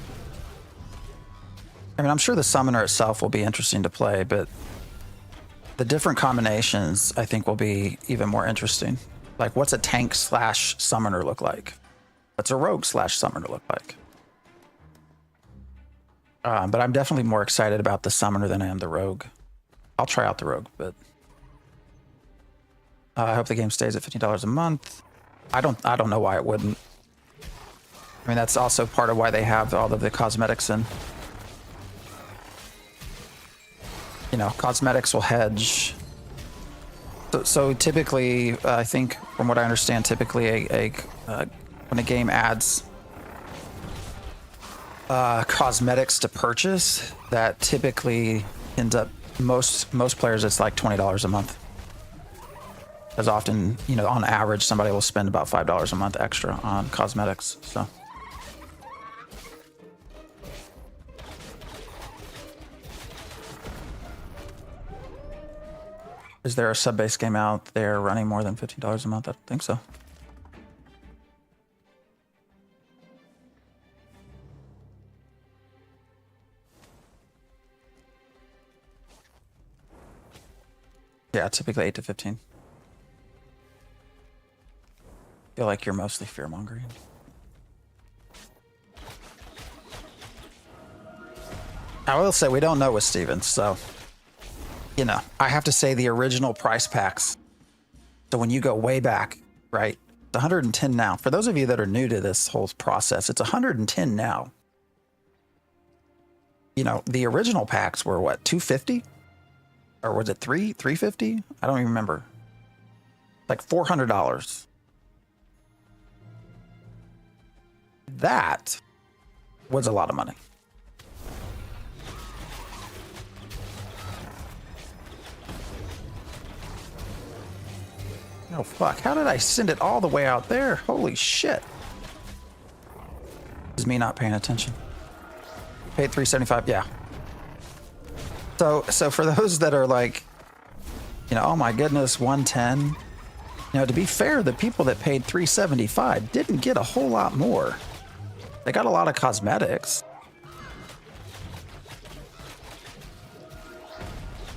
I mean, I'm sure the Summoner itself will be interesting to play, but the different combinations, I think, will be even more interesting. Like, what's a tank / Summoner look like? What's a rogue slash summoner look like? But I'm definitely more excited about the summoner than I am the rogue. I'll try out the rogue, but I hope the game stays at $15 a month. I don't know why it wouldn't. I mean, that's also part of why they have all of the cosmetics in. You know, cosmetics will hedge. So typically, I think from what I understand, typically when a game adds cosmetics to purchase, that typically ends up most players it's like $20 a month. As often, you know, on average, somebody will spend about $5 a month extra on cosmetics. So. Is there a sub-base game out there running more than $15 a month? I don't think so. Yeah, typically 8 to 15. Feel like you're mostly fear-mongering. I will say we don't know with Stevens, so you know, I have to say the original price packs. So when you go way back, right? It's 110 now. For those of you that are new to this whole process, it's 110 now. You know, the original packs were what, 250? Or was it 350? I don't even remember. Like $400. That was a lot of money. Oh fuck, how did I send it all the way out there? Holy shit. This is me not paying attention. Paid $375, yeah. So for those that are like, you know, oh my goodness, 110. You know, to be fair, the people that paid $375 didn't get a whole lot more. They got a lot of cosmetics.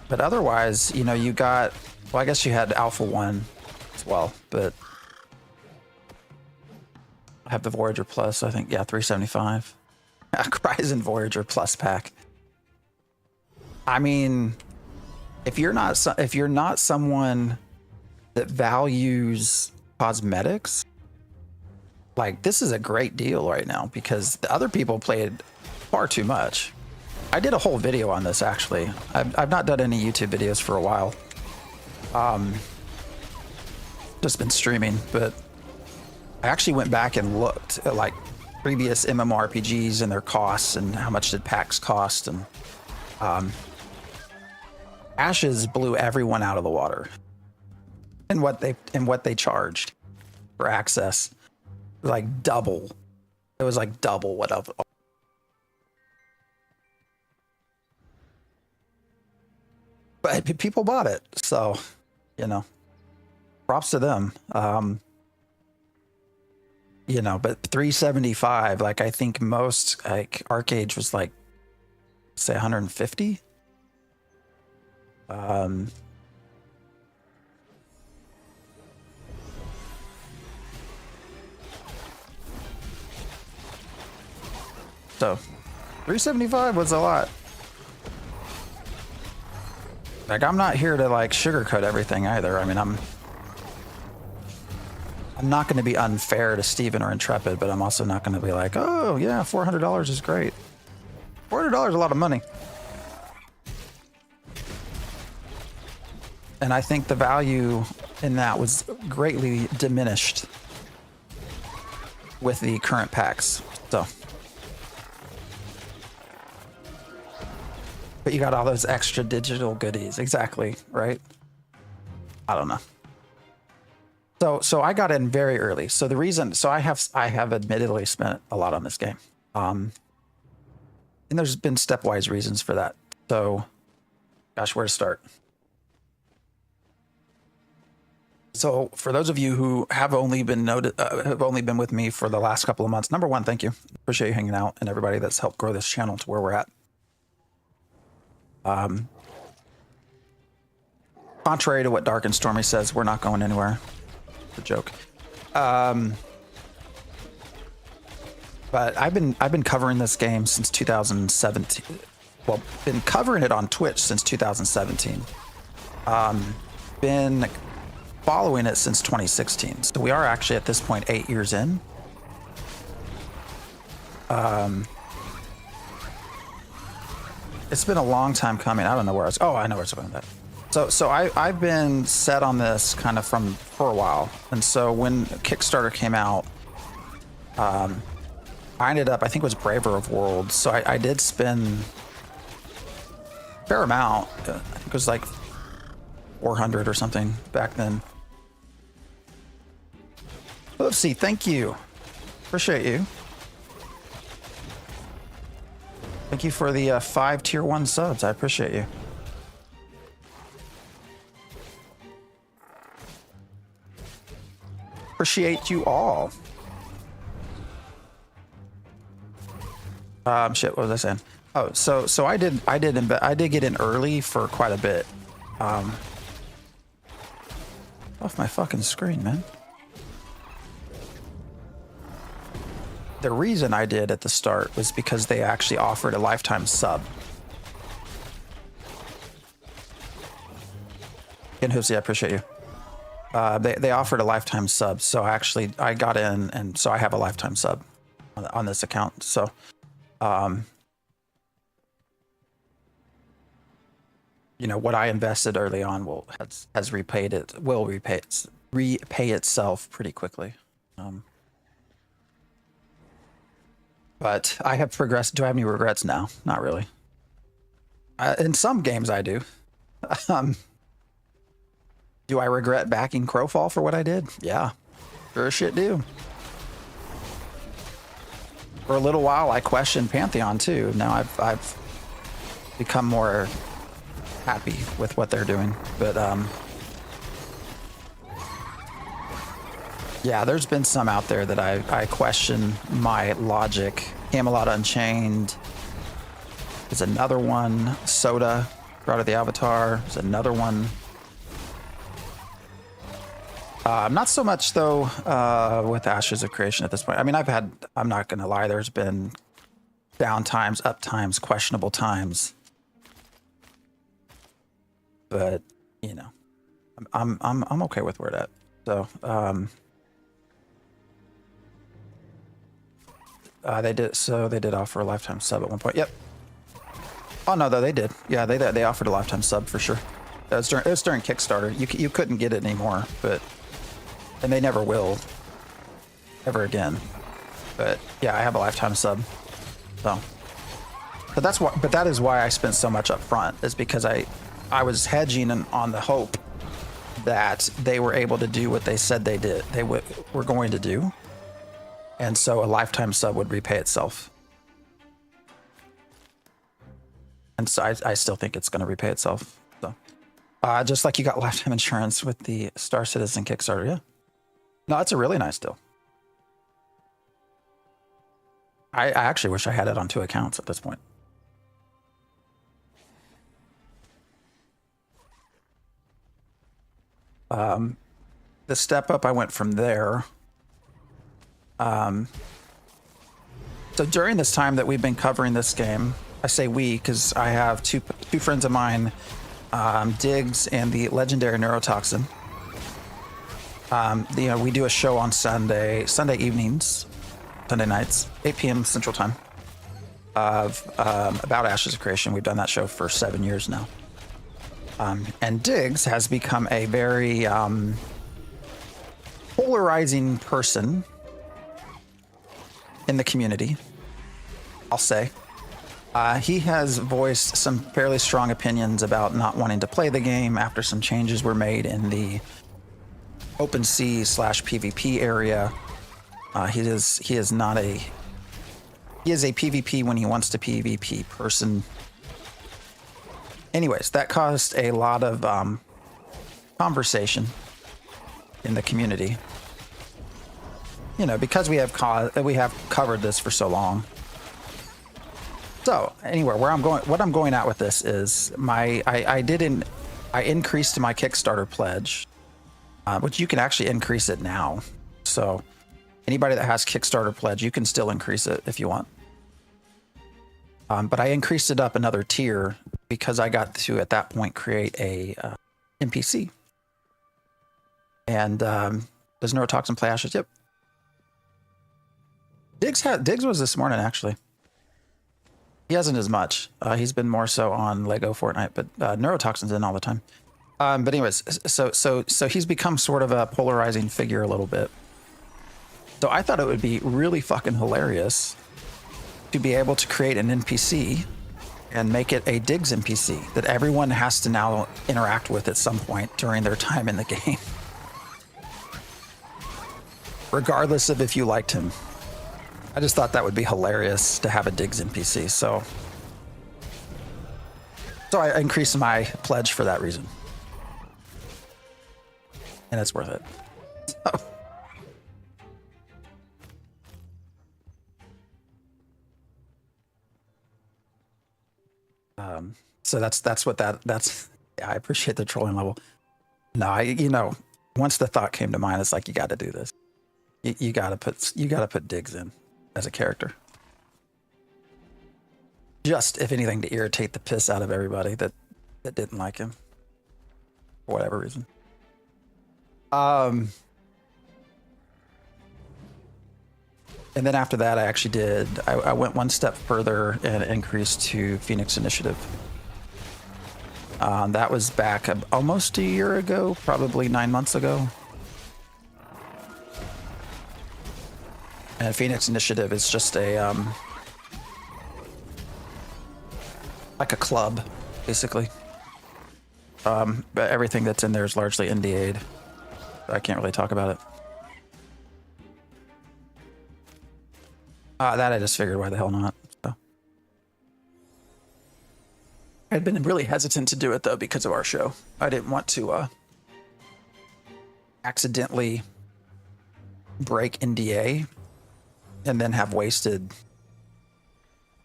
But otherwise, you know, you got, well, I guess you had Alpha 1 as well, but I have the Voyager Plus, I think, yeah, $375. Horizon Voyager Plus pack. I mean, if you're not someone that values cosmetics, like, this is a great deal right now because the other people played far too much. I did a whole video on this, actually. I've not done any YouTube videos for a while. Just been streaming, but I actually went back and looked at like previous MMORPGs and their costs and how much did packs cost, and Ashes blew everyone out of the water and what they charged for access. Like double. It was like double what of. But people bought it, so you know, props to them. You know, but $375, like I think most like Arcade was like say 150. So $375 was a lot. Like, I'm not here to like sugarcoat everything either. I mean, I'm not going to be unfair to Steven or Intrepid, but I'm also not going to be like, oh yeah, $400 is great. $400 is a lot of money. And I think the value in that was greatly diminished with the current packs. So, but you got all those extra digital goodies. Exactly, right? I don't know. So I got in very early. So the reason, so I have admittedly spent a lot on this game. And there's been stepwise reasons for that. So, gosh, where to start? So for those of you who have only been with me for the last couple of months, number one, thank you. Appreciate you hanging out and everybody that's helped grow this channel to where we're at. Contrary to what Dark and Stormy says, we're not going anywhere. It's a joke. But I've been covering this game since 2017. Well, been covering it on Twitch since 2017. Been following it since 2016. So we are actually at this point 8 years in. It's been a long time coming. I don't know where I was. Oh, I know where it's going with that. So I've been set on this kind of for a while. And so when Kickstarter came out, I ended up, I think it was Braver of Worlds. So I did spend a fair amount. I think it was like 400 or something back then. Oopsie, thank you. Appreciate you. Thank you for the 5 tier 1 subs. I appreciate you. Appreciate you all. Shit, what was I saying? Oh, so I did get in early for quite a bit. Off my fucking screen, man. The reason I did at the start was because they actually offered a lifetime sub. And Hoopsie, I appreciate you. They offered a lifetime sub, so I got in, and so I have a lifetime sub on this account. So, you know, what I invested early on has repaid it. Will repay itself pretty quickly. But I have progressed. Do I have any regrets now? Not really. In some games, I do. Do I regret backing Crowfall for what I did? Yeah, sure as shit do. For a little while, I questioned Pantheon too. Now I've become more happy with what they're doing. But yeah, there's been some out there that I question my logic. Camelot Unchained is another one. Soda, Rod of the Avatar, is another one. Not so much though with Ashes of Creation at this point. I mean, I'm not gonna lie, there's been down times, up times, questionable times. But you know, I'm okay with where it's at. So they did offer a lifetime sub at one point. Yep. Oh no, though they did. Yeah, they offered a lifetime sub for sure. It was during Kickstarter. You couldn't get it anymore, and they never will, ever again. But yeah, I have a lifetime sub. So, but that is why I spent so much up front, is because I was hedging on the hope that they were able to do what they said they were going to do. And so a lifetime sub would repay itself. And so I still think it's going to repay itself. So, just like you got lifetime insurance with the Star Citizen Kickstarter, yeah. No, it's a really nice deal. I actually wish I had it on 2 accounts at this point. The step up, I went from there. So during this time that we've been covering this game, I say we because I have two friends of mine, Diggs and the legendary Neurotoxin. You know, we do a show on Sunday evenings, Sunday nights, 8 p.m. Central Time, about Ashes of Creation. We've done that show for 7 years now. And Diggs has become a very polarizing person in the community, I'll say. He has voiced some fairly strong opinions about not wanting to play the game after some changes were made in the OpenSea/PvP area. He is a PvP when he wants to PvP person. Anyways, that caused a lot of conversation in the community. You know, because we have covered this for so long. So anyway, what I'm going at with this is I increased my Kickstarter pledge, which you can actually increase it now. So Anybody that has Kickstarter pledge, you can still increase it if you want. But I increased it up another tier because I got to, at that point, create a NPC. And does Neurotoxin play Ashes? Yep. Diggs was this morning, actually. He hasn't as much. He's been more so on Lego Fortnite, but Neurotoxin's in all the time. But anyways, so he's become sort of a polarizing figure a little bit. So I thought it would be really fucking hilarious to be able to create an NPC and make it a Diggs NPC that everyone has to now interact with at some point during their time in the game. Regardless of if you liked him. I just thought that would be hilarious to have a Diggs NPC, so I increased my pledge for that reason. And it's worth it. So that's what that's. Yeah, I appreciate the trolling level. No, once the thought came to mind, it's like, you got to do this. You got to put Diggs in as a character. Just, if anything, to irritate the piss out of everybody that didn't like him for whatever reason. And then after that, I went one step further and increased to Phoenix Initiative. That was back almost a year ago, probably 9 months ago. And Phoenix Initiative is just a like a club, basically. But everything that's in there is largely NDA'd. I can't really talk about it. That I just figured, why the hell not? So. I had been really hesitant to do it, though, because of our show. I didn't want to accidentally break NDA and then have wasted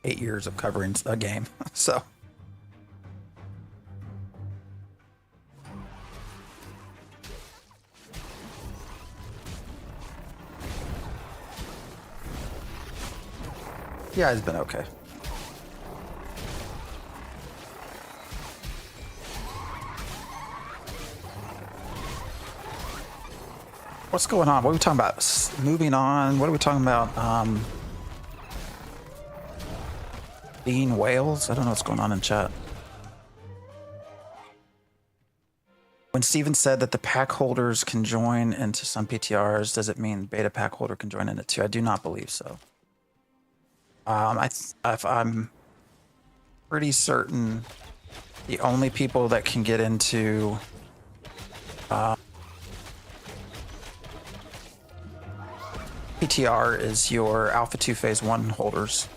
8 years of covering a game. So. Yeah, it's been okay. What's going on? What are we talking about? Moving on? What are we talking about? Being whales? I don't know what's going on in chat. When Steven said that the pack holders can join into some PTRs, does it mean beta pack holder can join in it too? I do not believe so. I'm pretty certain the only people that can get into PTR is your Alpha 2 Phase 1 holders.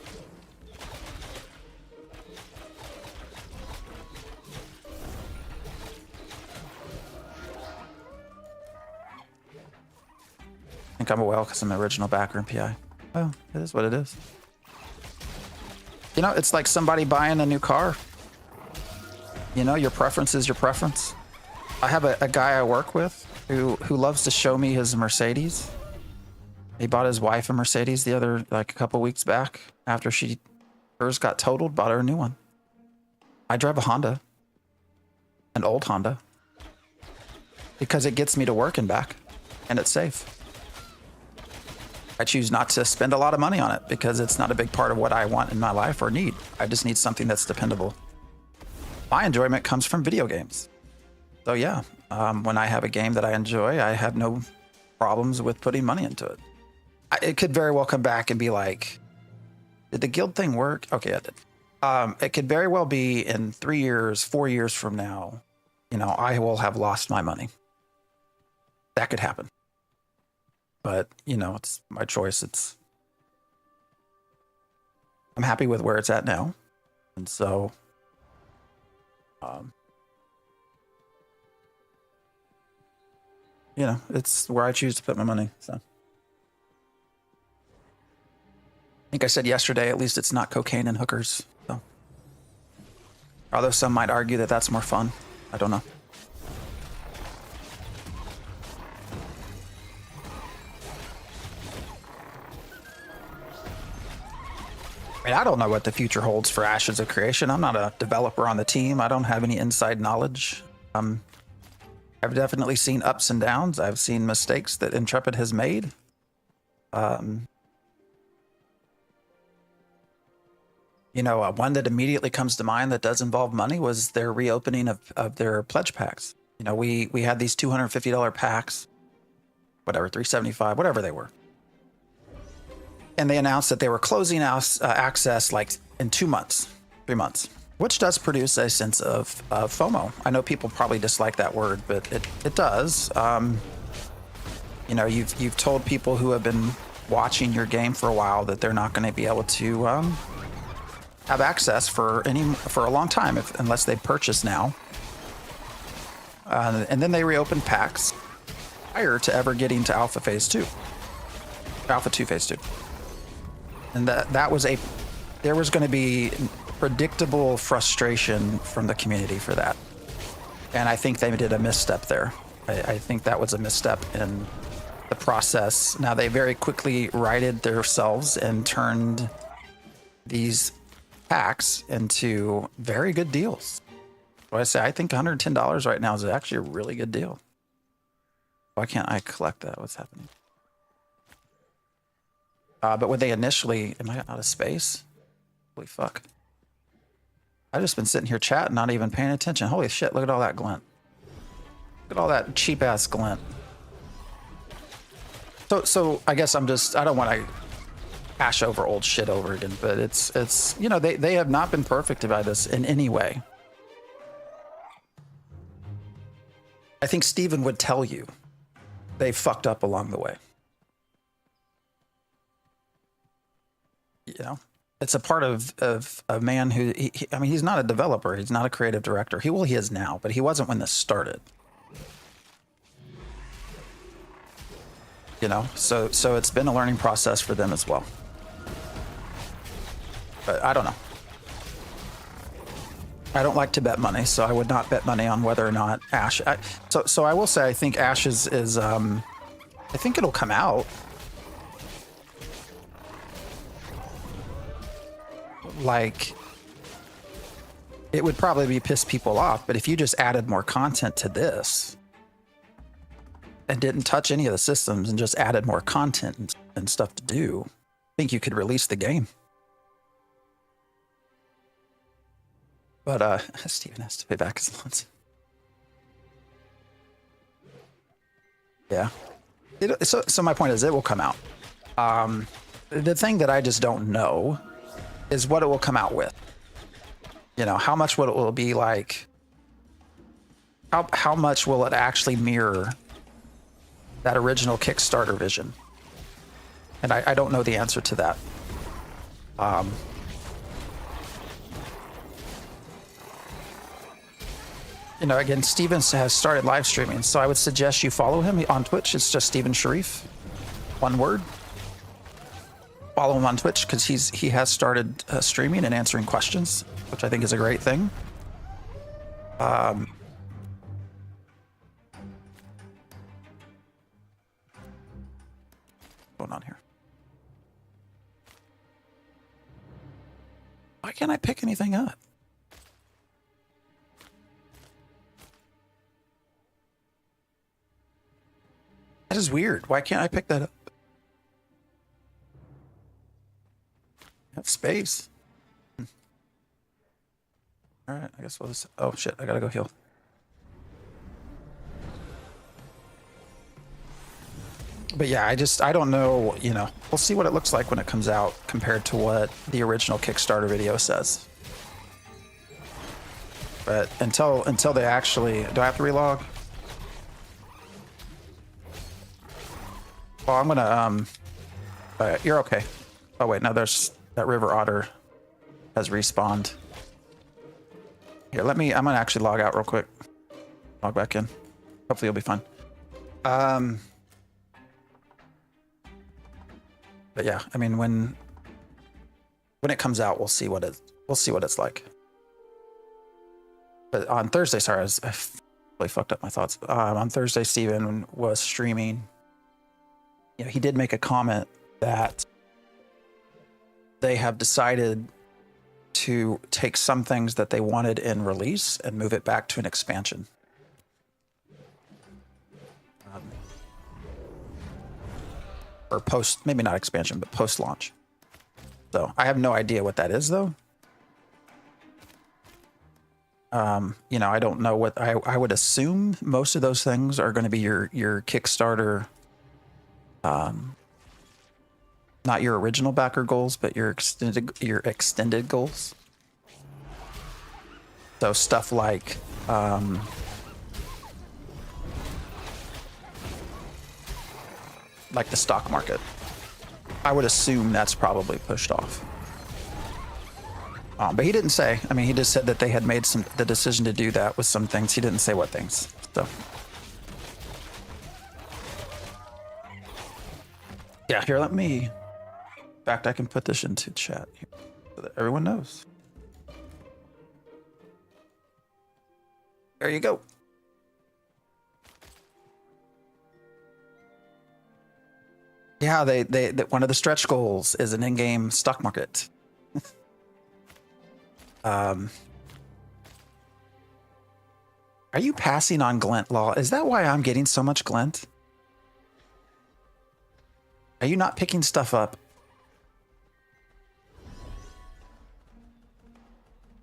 I think I'm a whale because I'm the original backroom PI. Well, it is what it is. You know, it's like somebody buying a new car. You know, your preference is your preference. I have a guy I work with who loves to show me his Mercedes. He bought his wife a Mercedes a couple weeks back after hers got totaled, bought her a new one. I drive a Honda, an old Honda, because it gets me to work and back, and it's safe. I choose not to spend a lot of money on it because it's not a big part of what I want in my life or need. I just need something that's dependable. My enjoyment comes from video games. So yeah, when I have a game that I enjoy, I have no problems with putting money into it. It could very well come back and be like, did the guild thing work? Okay, I did. It could very well be in 3 years, 4 years from now, I will have lost my money. That could happen. But, it's my choice. I'm happy with where it's at now. And so, it's where I choose to put my money. So, I think I said yesterday, at least it's not cocaine and hookers. So, although some might argue that that's more fun. I don't know. I mean, I don't know what the future holds for Ashes of Creation. I'm not a developer on the team. I don't have any inside knowledge. I've definitely seen ups and downs. I've seen mistakes that Intrepid has made. You know, one that immediately comes to mind that does involve money was their reopening of their pledge packs. You know, we had these $250 packs, whatever, $375, whatever they were. And they announced that they were closing out access like in 2 months, 3 months, which does produce a sense of FOMO. I know people probably dislike that word, but it does. You know, you've told people who have been watching your game for a while that they're not going to be able to have access for a long time unless they purchase now. And then they reopened packs prior to ever getting to Alpha 2 Phase 2. And there was going to be predictable frustration from the community for that. And I think they did a misstep there. I think that was a misstep in the process. Now, they very quickly righted themselves and turned these packs into very good deals. So I think $110 right now is actually a really good deal. Why can't I collect that? What's happening? But when they initially, am I out of space? Holy fuck. I've just been sitting here chatting, not even paying attention. Holy shit, look at all that glint. Look at all that cheap ass glint. So I guess I don't want to hash over old shit over again, but it's you know, they have not been perfect about this in any way. I think Steven would tell you they fucked up along the way. You know, it's a part of a man who, I mean, he's not a developer. He's not a creative director. He is now, but he wasn't when this started. You know, so it's been a learning process for them as well. But I don't know. I don't like to bet money, so I would not bet money on whether or not Ash. So I will say I think Ash is I think it'll come out. Like, it would probably piss people off, but if you just added more content to this and didn't touch any of the systems and just added more content and stuff to do, I think you could release the game. But Steven has to pay back his loans. Yeah. So my point is, it will come out. The thing that I just don't know is what it will come out with. You know, how much will it be like? How much will it actually mirror that original Kickstarter vision? And I don't know the answer to that. You know, again, Steven has started live streaming, so I would suggest you follow him on Twitch. It's just Steven Sharif, one word. Follow him on Twitch because he has started streaming and answering questions, which I think is a great thing. What's going on here? Why can't I pick anything up? That is weird. Why can't I pick that up? Have space. All right, I guess we'll just. Oh shit! I gotta go heal. But yeah, I don't know. You know, we'll see what it looks like when it comes out compared to what the original Kickstarter video says. But until they actually, do I have to relog? Well, I'm gonna you're okay. Oh wait, no, there's that river otter has respawned. Here, I'm gonna actually log out real quick. Log back in. Hopefully you'll be fine. But yeah, I mean, when it comes out, we'll see what it's like. But on Thursday, sorry, I really fucked up my thoughts. On Thursday, Steven was streaming. You know, he did make a comment that they have decided to take some things that they wanted in release and move it back to an expansion. Or post, maybe not expansion, but post-launch. So I have no idea what that is, though. You know, I don't know what I would assume most of those things are going to be your Kickstarter, not your original backer goals, but your extended goals. So stuff like the stock market. I would assume that's probably pushed off. But he didn't say. I mean, he just said that they had made the decision to do that with some things. He didn't say what things. So, yeah, here, let me. In fact, I can put this into chat here so that everyone knows. There you go. Yeah, they one of the stretch goals is an in-game stock market. Are you passing on Glint Law? Is that why I'm getting so much Glint? Are you not picking stuff up?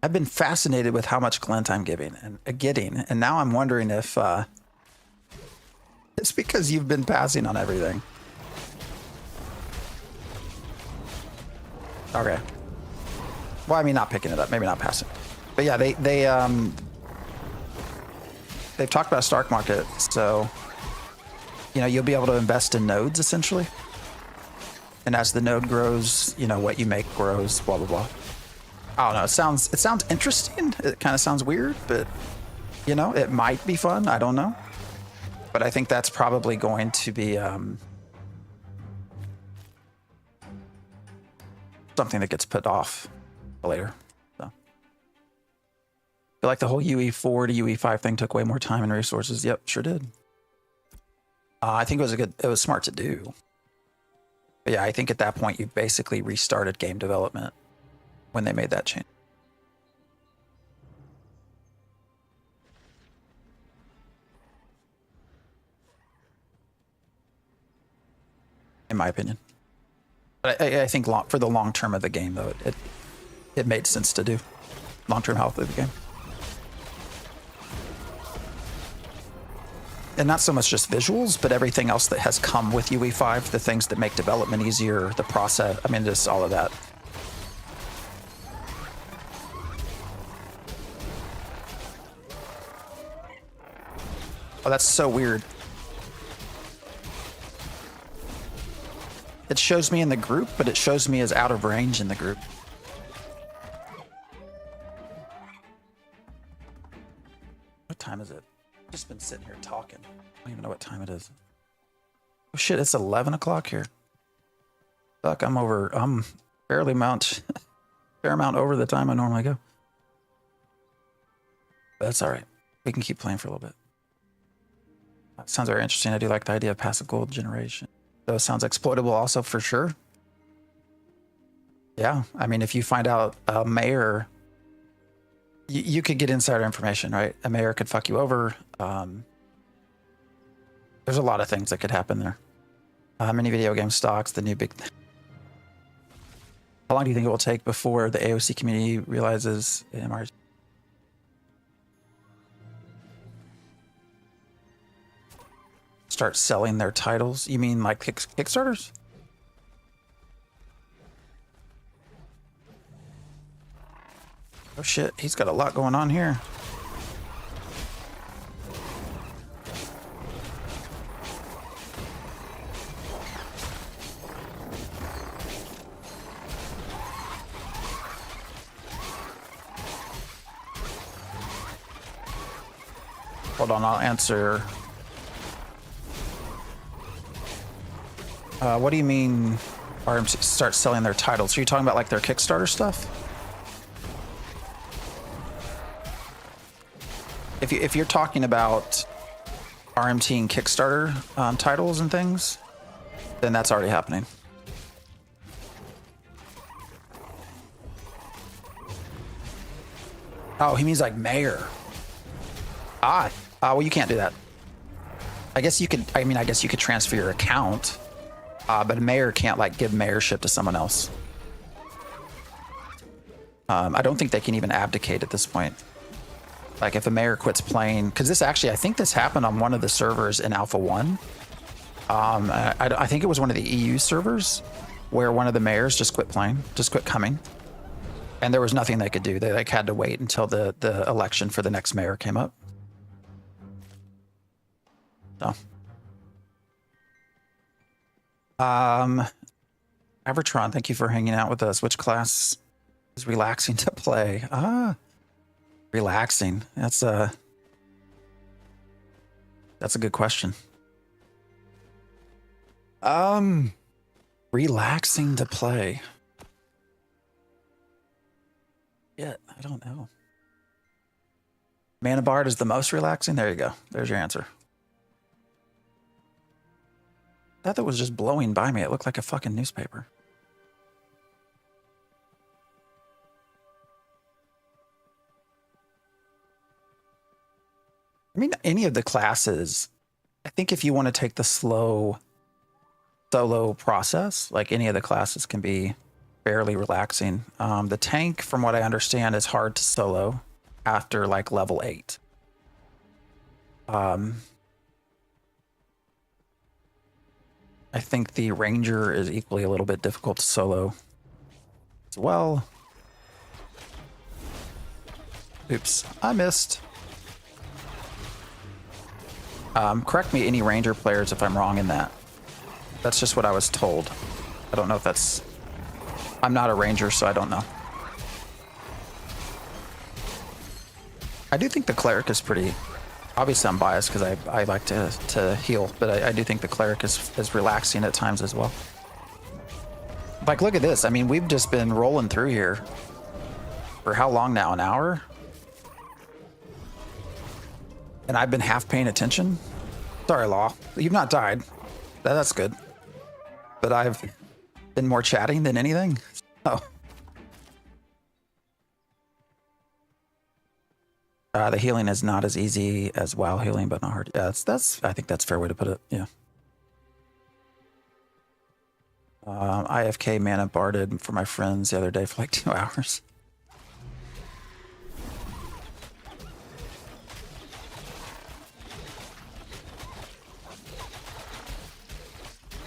I've been fascinated with how much Glint I'm getting, and now I'm wondering if it's because you've been passing on everything. Okay. Well, I mean, not picking it up, maybe not passing. But yeah, they've talked about stock market, so you know you'll be able to invest in nodes essentially, and as the node grows, you know what you make grows. Blah blah blah. I don't know. It sounds interesting. It kind of sounds weird, but you know it might be fun. I don't know, but I think that's probably going to be something that gets put off later. So I feel like the whole UE4 to UE5 thing took way more time and resources. Yep, sure did. I think it was smart to do. But yeah, I think at that point you basically restarted game development when they made that change. In my opinion. But I think for the long term of the game, though, it made sense to do. Long-term health of the game. And not so much just visuals, but everything else that has come with UE5, the things that make development easier, the process, I mean, just all of that. Oh, that's so weird. It shows me in the group, but it shows me as out of range in the group. What time is it? I've just been sitting here talking. I don't even know what time it is. Oh shit, it's 11 o'clock here. Fuck, I'm fairly fair amount over the time I normally go. But that's all right. We can keep playing for a little bit. That sounds very interesting. I do like the idea of passive gold generation. So it sounds exploitable also for sure. Yeah, I mean, if you find out a mayor, you could get insider information, right? A mayor could fuck you over. There's a lot of things that could happen there. Many video game stocks, the new big... How long do you think it will take before the AOC community realizes MR? Start selling their titles? You mean like Kickstarters? Oh shit, he's got a lot going on here. Hold on, I'll answer. What do you mean RMC start selling their titles? Are you talking about like their Kickstarter stuff? If you're talking about RMT and Kickstarter titles and things, then that's already happening. Oh, he means like mayor. Well, you can't do that. I guess you could. I mean, I guess you could transfer your account, but a mayor can't like give mayorship to someone else. I don't think they can even abdicate at this point. Like if a mayor quits playing, because this actually, I think this happened on one of the servers in Alpha 1. I think it was one of the EU servers where one of the mayors just quit playing, just quit coming. And there was nothing they could do. They like had to wait until the election for the next mayor came up. So. Avertron, thank you for hanging out with us. Which class is relaxing to play? Relaxing. That's a good question. Relaxing to play. Yeah, I don't know. Mana Bard is the most relaxing. There you go. There's your answer. I thought that was just blowing by me. It looked like a fucking newspaper. I mean, any of the classes, I think if you want to take the slow solo process, like any of the classes can be fairly relaxing. The tank, from what I understand, is hard to solo after like level 8. I think the ranger is equally a little bit difficult to solo as well. Oops, I missed. Correct me, any ranger players, if I'm wrong in that. That's just what I was told. I don't know if that's... I'm not a ranger, so I don't know. I do think the cleric is pretty... Obviously, I'm biased because I like to heal, but I do think the cleric is relaxing at times as well. Like, look at this. I mean, we've just been rolling through here for how long now? An hour? And I've been half paying attention. Sorry, Law. You've not died. That's good. But I've been more chatting than anything. Oh. The healing is not as easy as WoW healing, but not hard. Yeah, that's. I think that's a fair way to put it. Yeah. IFK mana barded for my friends the other day for like 2 hours.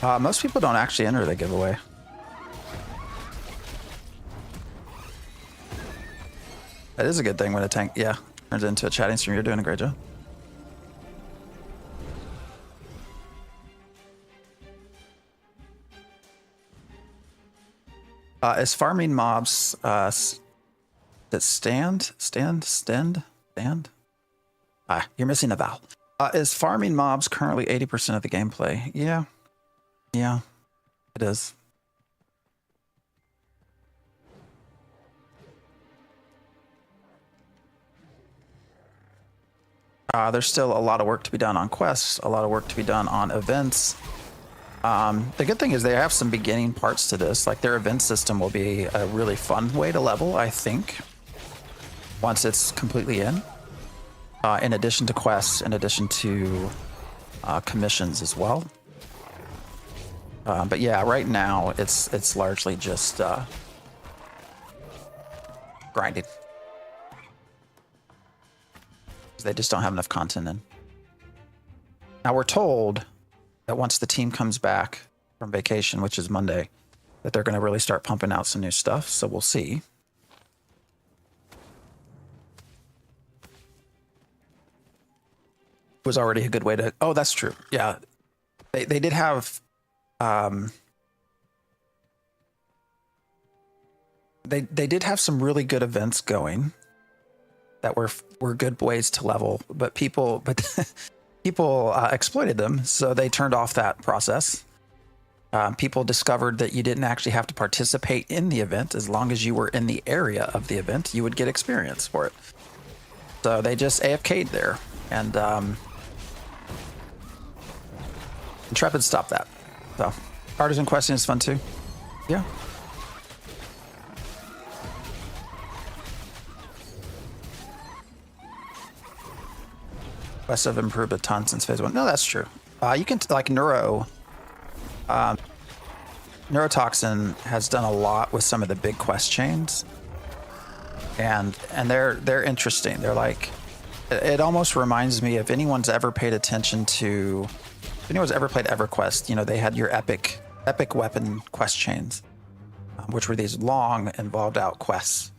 Most people don't actually enter the giveaway. That is a good thing when a tank, yeah, turns into a chatting stream. You're doing a great job. Is farming mobs that stand? You're missing a vowel. Is farming mobs currently 80% of the gameplay? Yeah, it is. There's still a lot of work to be done on quests, a lot of work to be done on events. The good thing is they have some beginning parts to this. Like their event system will be a really fun way to level, I think, once it's completely in addition to quests, in addition to commissions as well. But yeah, right now it's largely just grinding. They just don't have enough content in. Now we're told that once the team comes back from vacation, which is Monday, that they're going to really start pumping out some new stuff. So we'll see. It was already a good way to... Oh, that's true. Yeah. They did have... They did have some really good events going that were good ways to level, but people exploited them, so they turned off that process. People discovered that you didn't actually have to participate in the event. As long as you were in the area of the event, you would get experience for it. So they just AFK'd there, and Intrepid stopped that. So Artisan Questing is fun too. Yeah. Quests have improved a ton since phase 1. No, that's true. You can, like, Neurotoxin has done a lot with some of the big quest chains. And they're interesting. They're like, it almost reminds me, if anyone's ever paid attention to, if anyone's ever played EverQuest, you know, they had your epic weapon quest chains, which were these long, involved out quests.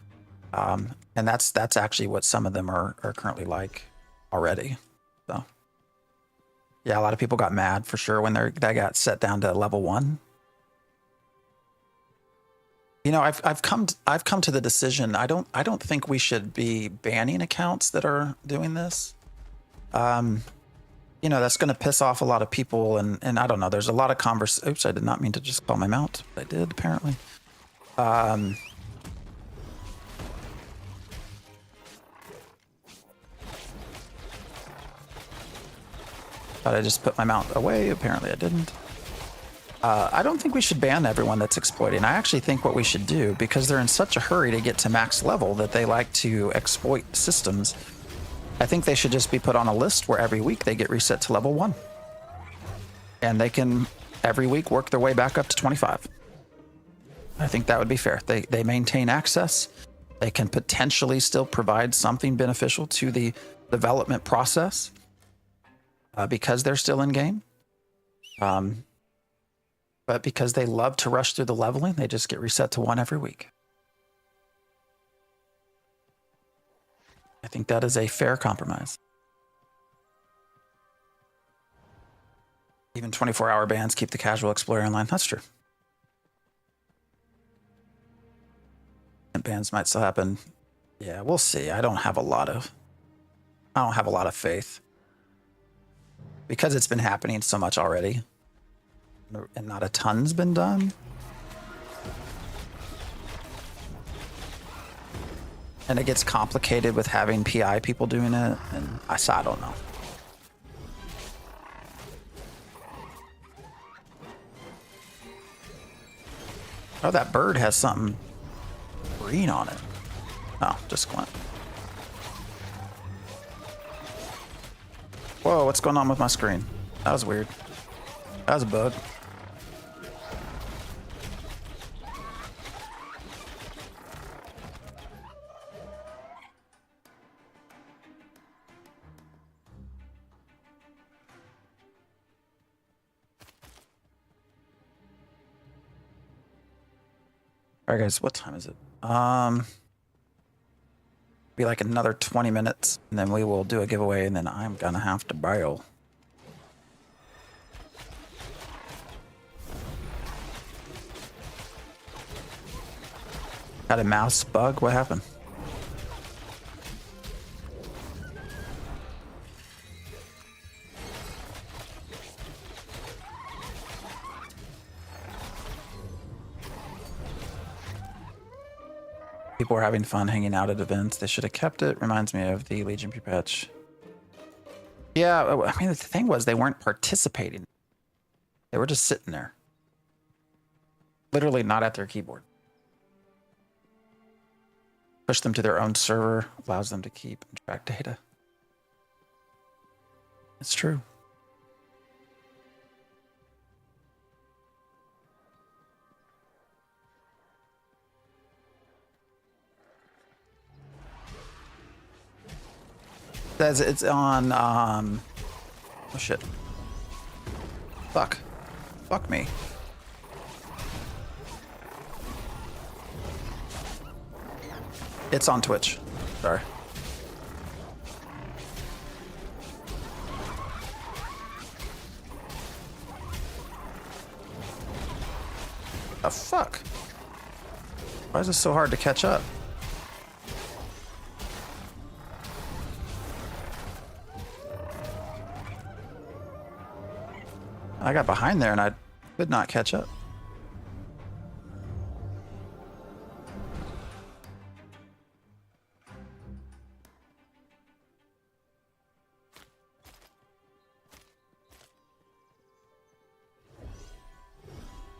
And that's actually what some of them are currently like already. So yeah, a lot of people got mad for sure when they got set down to level 1. You know, I've come to the decision. I don't think we should be banning accounts that are doing this. You know, that's going to piss off a lot of people, and I don't know. There's a lot of Oops, I did not mean to just call my mount. I did apparently. Thought I just put my mount away. Apparently, I didn't. I don't think we should ban everyone that's exploiting. I actually think what we should do, because they're in such a hurry to get to max level that they like to exploit systems, I think they should just be put on a list where every week they get reset to level 1. And they can, every week, work their way back up to 25. I think that would be fair. They maintain access. They can potentially still provide something beneficial to the development process because they're still in game. But because they love to rush through the leveling, they just get reset to 1 every week. I think that is a fair compromise. Even 24-hour bans keep the casual explorer in line. That's true. And bans might still happen. Yeah, we'll see. I don't have a lot of faith. Because it's been happening so much already. And not a ton's been done. And it gets complicated with having PI people doing it, and I don't know. Oh, that bird has something green on it. Oh, just glint. Whoa, what's going on with my screen? That was weird. That was a bug. All right, guys, what time is it? Be like another 20 minutes, and then we will do a giveaway, and then I'm gonna have to bail. Got a mouse bug? What happened? People were having fun hanging out at events. They should have kept it. Reminds me of the Legion pre-patch. Yeah, I mean, the thing was they weren't participating. They were just sitting there. Literally not at their keyboard. Push them to their own server, allows them to keep and track data. It's true. Says it's on, oh shit. Fuck me. It's on Twitch. Sorry. The fuck? Why is this so hard to catch up? I got behind there and I could not catch up.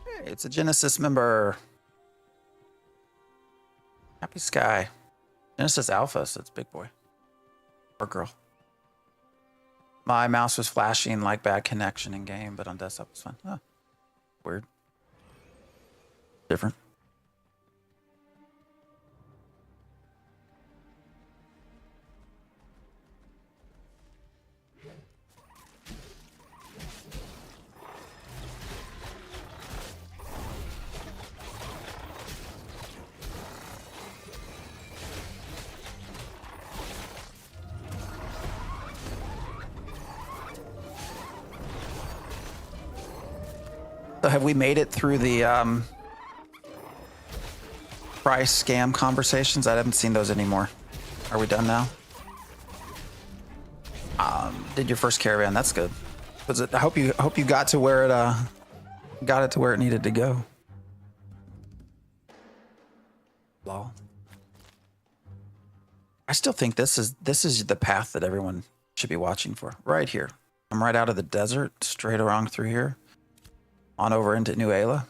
Hey, it's a Genesis member. Happy Sky. Genesis Alpha, so it's big boy. Or girl. My mouse was flashing like bad connection in game, but on desktop it's fine. Huh. Weird. Different. So have we made it through the price scam conversations? I haven't seen those anymore. Are we done now? Did your first caravan? That's good. Was it? I hope you got to where it got it to where it needed to go. Lol. I still think this is the path that everyone should be watching for. Right here. I'm right out of the desert, straight along through here, on over into New Ayla.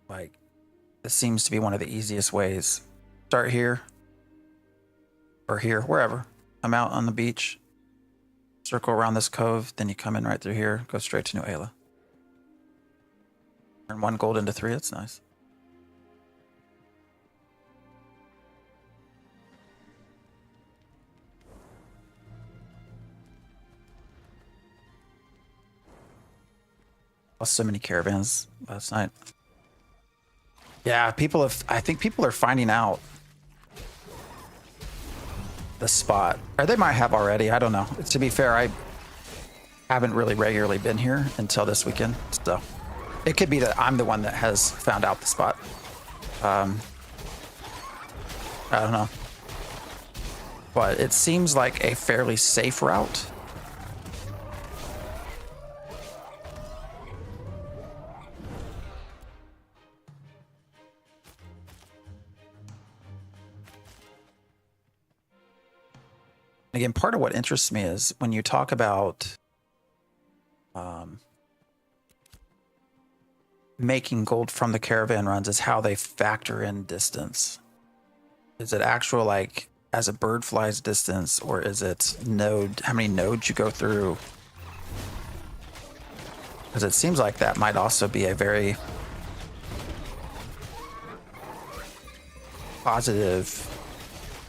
Like, this seems to be one of the easiest ways. Start here, or here, wherever. I'm out on the beach, circle around this cove, then you come in right through here, go straight to New Ayla. Turn 1 gold into 3, that's nice. Lost so many caravans last night. Yeah, I think people are finding out the spot. Or they might have already, I don't know. To be fair, I haven't really regularly been here until this weekend, so it could be that I'm the one that has found out the spot. I don't know. But it seems like a fairly safe route. Again, part of what interests me is when you talk about making gold from the caravan runs is how they factor in distance. Is it actual, like, as a bird flies distance, or is it node, how many nodes you go through? Because it seems like that might also be a very positive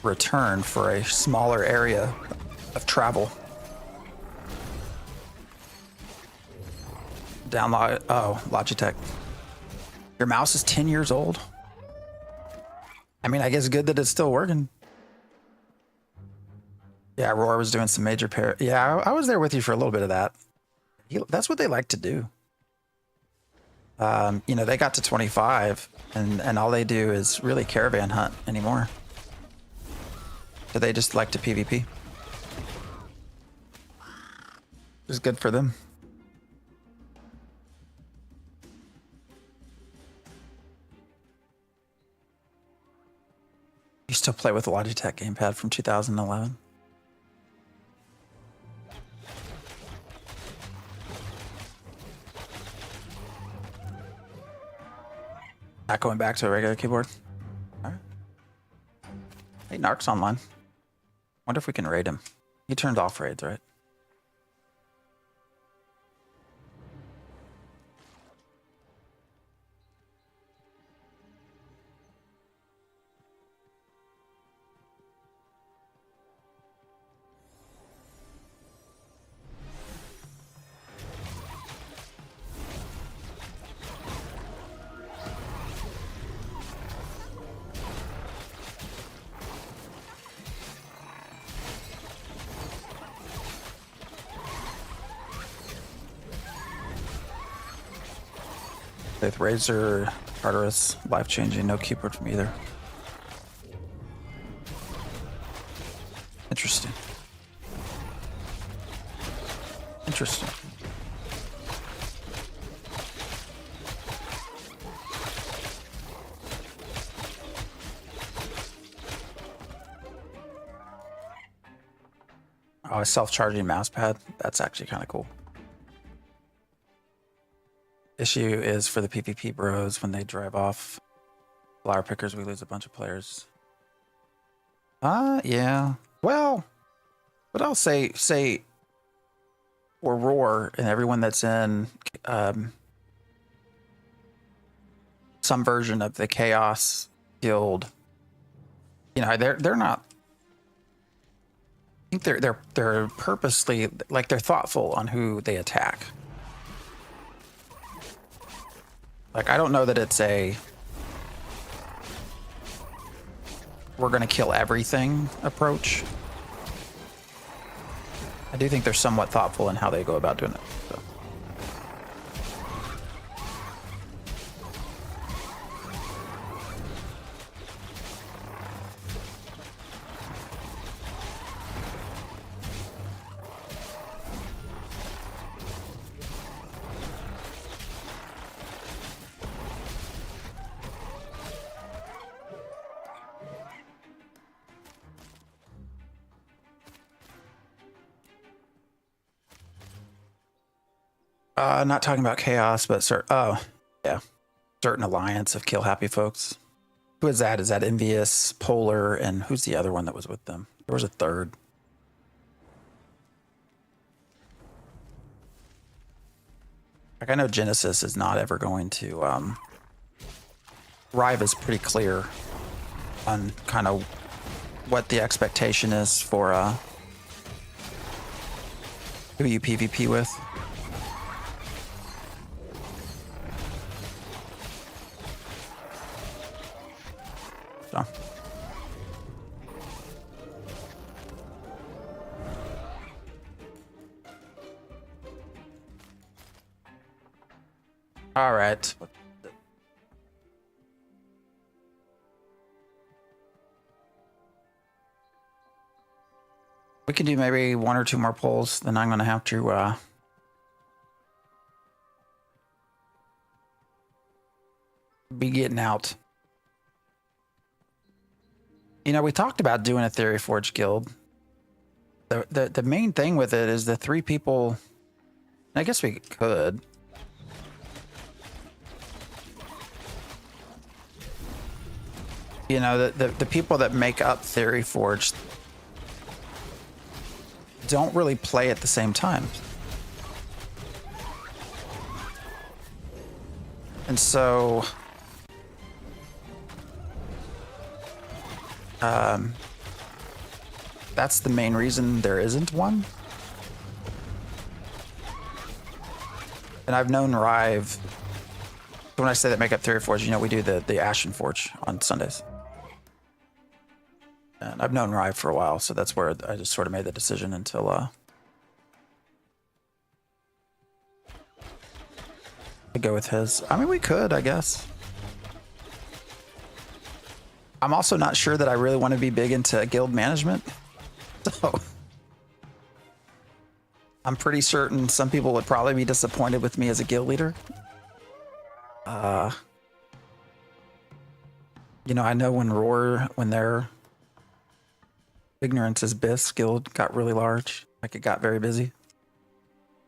return for a smaller area of travel. Logitech. Your mouse is 10 years old? I mean, I guess good that it's still working. Yeah, Roar was doing some major Yeah, I was there with you for a little bit of that. That's what they like to do. You know, they got to 25 and all they do is really caravan hunt anymore. So they just like to PvP. It's good for them. You still play with the Logitech gamepad from 2011? Not going back to a regular keyboard? Alright. Hey, Narc's online. Wonder if we can raid him. He turned off raids, right? With Razor, Tartarus, life-changing, no keyboard from either. Interesting. Interesting. Oh, a self-charging mouse pad. That's actually kind of cool. Issue is for the PvP bros when they drive off flower pickers, we lose a bunch of players. Yeah. Well, But I'll say or Roar and everyone that's in some version of the Chaos Guild, you know, they're not. I think they're purposely, like, they're thoughtful on who they attack. Like, I don't know that it's a we're gonna kill everything approach. I do think they're somewhat thoughtful in how they go about doing it. So. Not talking about chaos, but certain alliance of kill happy folks. Who is that? Is that Envious, Polar, and who's the other one that was with them? There was a third. Like, I know Genesis is not ever going to. Rive is pretty clear on kind of what the expectation is for who you PvP with. So. All right. We can do maybe one or two more polls, then I'm going to have to be getting out. You know, we talked about doing a Theory Forge guild. The main thing with it is the 3 people. I guess we could. You know, the people that make up Theory Forge don't really play at the same time. And so that's the main reason there isn't one. And I've known Rive. When I say that make up Theory Forge, you know, we do the Ashen Forge on Sundays. And I've known Rive for a while, so that's where I just sort of made the decision until to go with his. I mean, we could, I guess. I'm also not sure that I really want to be big into guild management. So I'm pretty certain some people would probably be disappointed with me as a guild leader. You know, I know when their Ignorance is Bliss guild got really large. Like, it got very busy.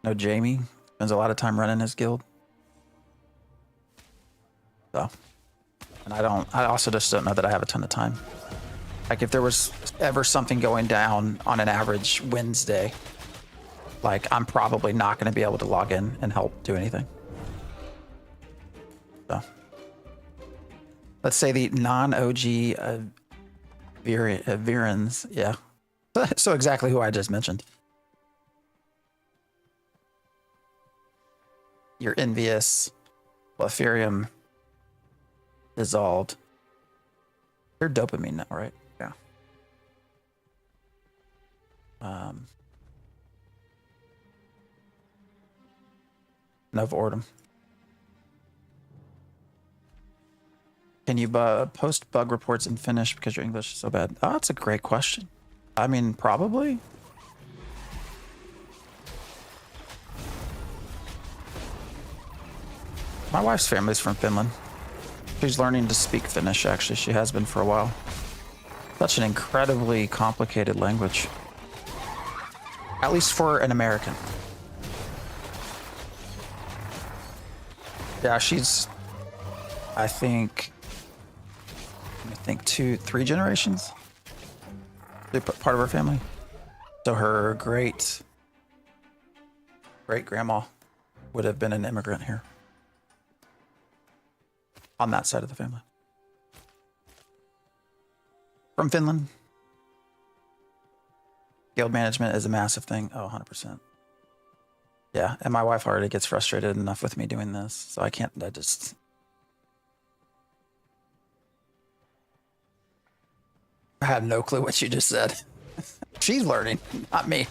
I know Jamie spends a lot of time running his guild. So, and I also just don't know that I have a ton of time. Like, if there was ever something going down on an average Wednesday, like, I'm probably not going to be able to log in and help do anything. So, let's say the non-OG Virans, yeah. So exactly who I just mentioned. You're Envious, Ethereum, Dissolved. You're Dopamine now, right? Yeah. Nova Ordum. Can you post bug reports in Finnish because your English is so bad? Oh, that's a great question. I mean, probably. My wife's family's from Finland. She's learning to speak Finnish, actually. She has been for a while. Such an incredibly complicated language. At least for an American. Yeah, she's, I think 2, 3 generations. They're part of our family. So her great grandma would have been an immigrant here on that side of the family. From Finland. Guild management is a massive thing. Oh, 100%. Yeah, and my wife already gets frustrated enough with me doing this, so I had no clue what you just said. She's learning, not me.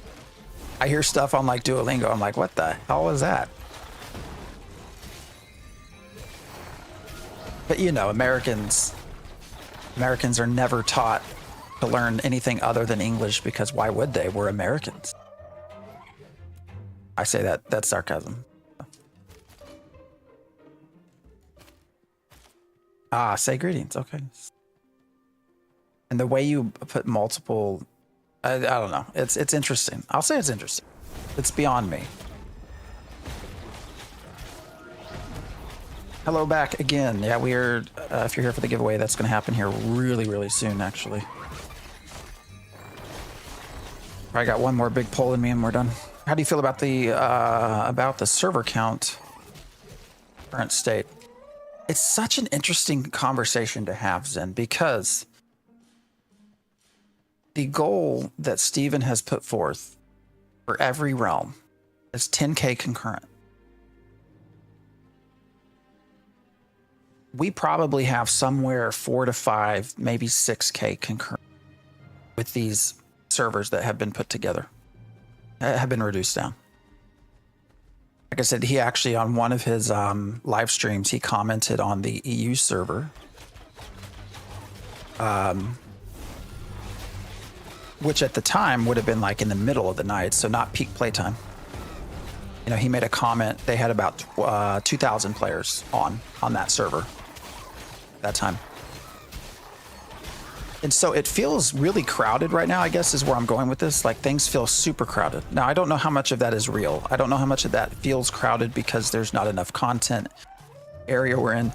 I hear stuff on like Duolingo. I'm like, what the hell was that? But you know, Americans are never taught to learn anything other than English because why would they? We're Americans. I say that's sarcasm. Ah, say greetings. Okay. And the way you put multiple, I don't know. It's interesting. I'll say it's interesting. It's beyond me. Hello back again. Yeah, we're, if you're here for the giveaway, that's going to happen here really, really soon, actually. I got one more big poll in me and we're done. How do you feel about the server count current state? It's such an interesting conversation to have, Zen, because the goal that Steven has put forth for every realm is 10K concurrent. We probably have somewhere 4 to 5, maybe 6K concurrent with these servers that have been put together, have been reduced down. Like I said, he actually, on one of his live streams, he commented on the EU server, which at the time would have been like in the middle of the night, so not peak playtime. You know, he made a comment. They had about 2,000 players on that server that time. And so it feels really crowded right now, I guess, is where I'm going with this. Like, things feel super crowded. Now, I don't know how much of that is real. I don't know how much of that feels crowded because there's not enough content area we're in.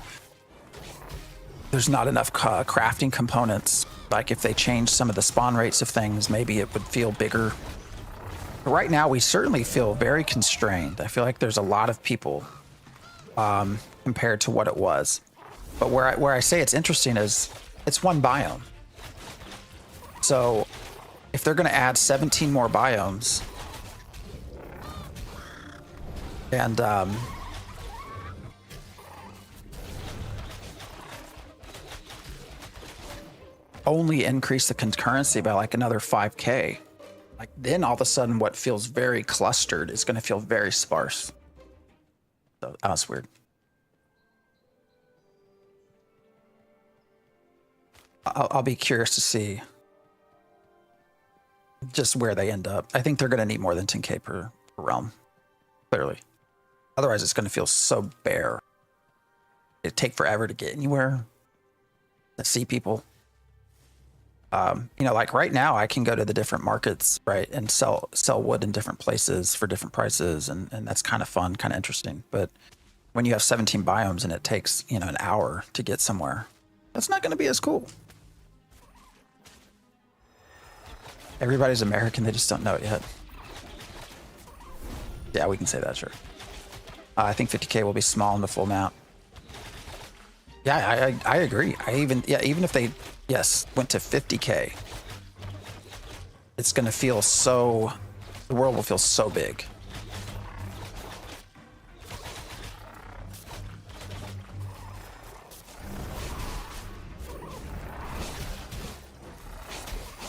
There's not enough crafting components. Like, if they change some of the spawn rates of things, maybe it would feel bigger. But right now, we certainly feel very constrained. I feel like there's a lot of people compared to what it was. But where I say it's interesting is it's one biome. So if they're going to add 17 more biomes and only increase the concurrency by like another 5K, like then all of a sudden what feels very clustered is going to feel very sparse. So that was weird. I'll be curious to see just where they end up. I think they're going to need more than 10K per realm, clearly. Otherwise, it's going to feel so bare. It'd take forever to get anywhere, to see people. You know, like right now, I can go to the different markets, right, and sell wood in different places for different prices, and that's kind of fun, kind of interesting. But when you have 17 biomes and it takes, you know, an hour to get somewhere, that's not going to be as cool. Everybody's American, they just don't know it yet. Yeah, we can say that, sure. I think 50K will be small in the full map. Yeah, I agree. Even if they, yes, went to 50K, it's going to feel so, the world will feel so big.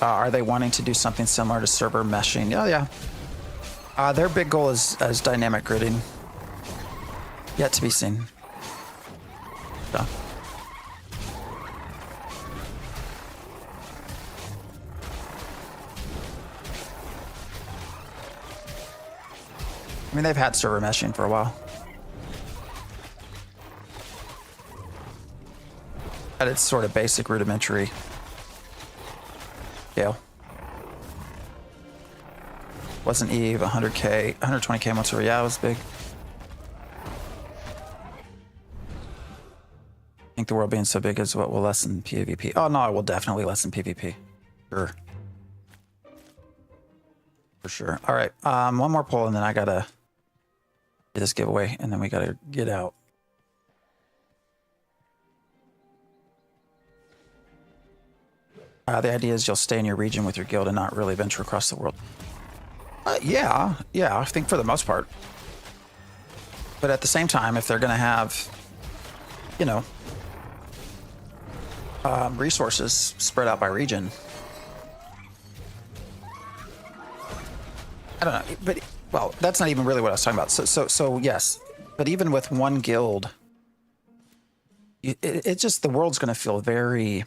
Are they wanting to do something similar to server meshing? Oh, yeah. Their big goal is dynamic gridding. Yet to be seen. So. I mean, they've had server meshing for a while. At its sort of basic rudimentary scale. Wasn't Eve 100K, 120K months over? Yeah, it was big. I think the world being so big is what will lessen PvP. Oh no, it will definitely lessen PvP. Sure. For sure. All right. One more poll, and then I gotta do this giveaway, and then we gotta get out. The idea is you'll stay in your region with your guild and not really venture across the world. Yeah, I think for the most part. But at the same time, if they're gonna have, you know, resources spread out by region, I don't know. But well, that's not even really what I was talking about. So yes, but even with one guild, it's just the world's gonna feel very